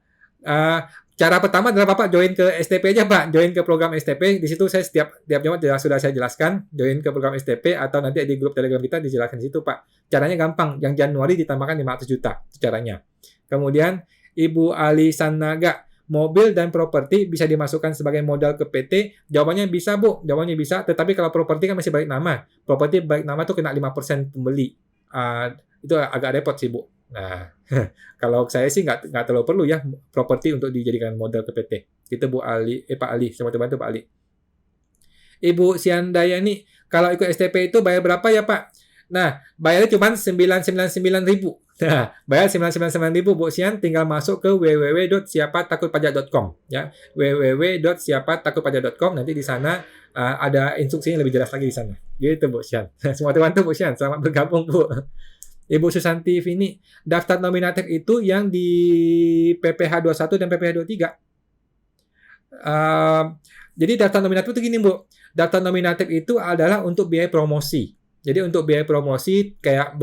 Cara pertama adalah Bapak join ke STP aja Pak, join ke program STP. Di situ saya setiap Jumat sudah saya jelaskan, join ke program STP atau nanti di grup Telegram kita dijelaskan di situ Pak. Caranya gampang, yang Januari ditambahkan 500 juta caranya. Kemudian Ibu Ali Sanaga, mobil dan properti bisa dimasukkan sebagai modal ke PT? Jawabannya bisa Bu, jawabannya bisa. Tetapi kalau properti kan masih balik nama. Properti balik nama tuh kena 5% pembeli. Itu agak repot sih Bu. Nah, kalau saya sih nggak terlalu perlu ya properti untuk dijadikan modal ke PT. Itu Bu Ali, Pak Ali, sama teman-teman Pak Ali. Ibu Siandayani, kalau ikut STP itu bayar berapa ya Pak? Nah, bayarnya cuma 999.000. Nah, bayar 999.000 Bu Sian, tinggal masuk ke www.siapatakutpajak.com ya. www.siapatakutpajak.com, nanti di sana ada instruksinya lebih jelas lagi di sana. Gitu Bu Sian. Semua teman-teman Bu Sian, selamat bergabung Bu. Ibu Susanti Vini, daftar nominatif itu yang di PPh 21 dan PPh 23. Jadi daftar nominatif itu gini, Bu. Daftar nominatif itu adalah untuk biaya promosi. Jadi untuk biaya promosi kayak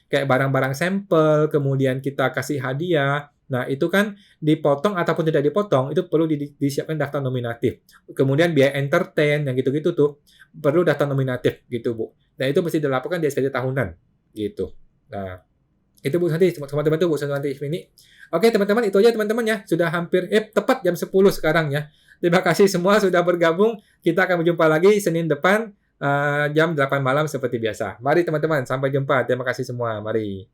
barang-barang sampel, kemudian kita kasih hadiah. Nah, itu kan dipotong ataupun tidak dipotong, itu perlu disiapkan daftar nominatif. Kemudian biaya entertain yang gitu-gitu tuh perlu daftar nominatif gitu, Bu. Nah, itu mesti dilaporkan di SPT tahunan gitu. Nah, itu Bu Santi, teman-teman tuh Bu Santi ini. Oke, teman-teman, itu aja teman-teman ya. Sudah hampir tepat jam 10 sekarang ya. Terima kasih semua sudah bergabung. Kita akan berjumpa lagi Senin depan jam 8 malam seperti biasa. Mari teman-teman, sampai jumpa. Terima kasih semua. Mari.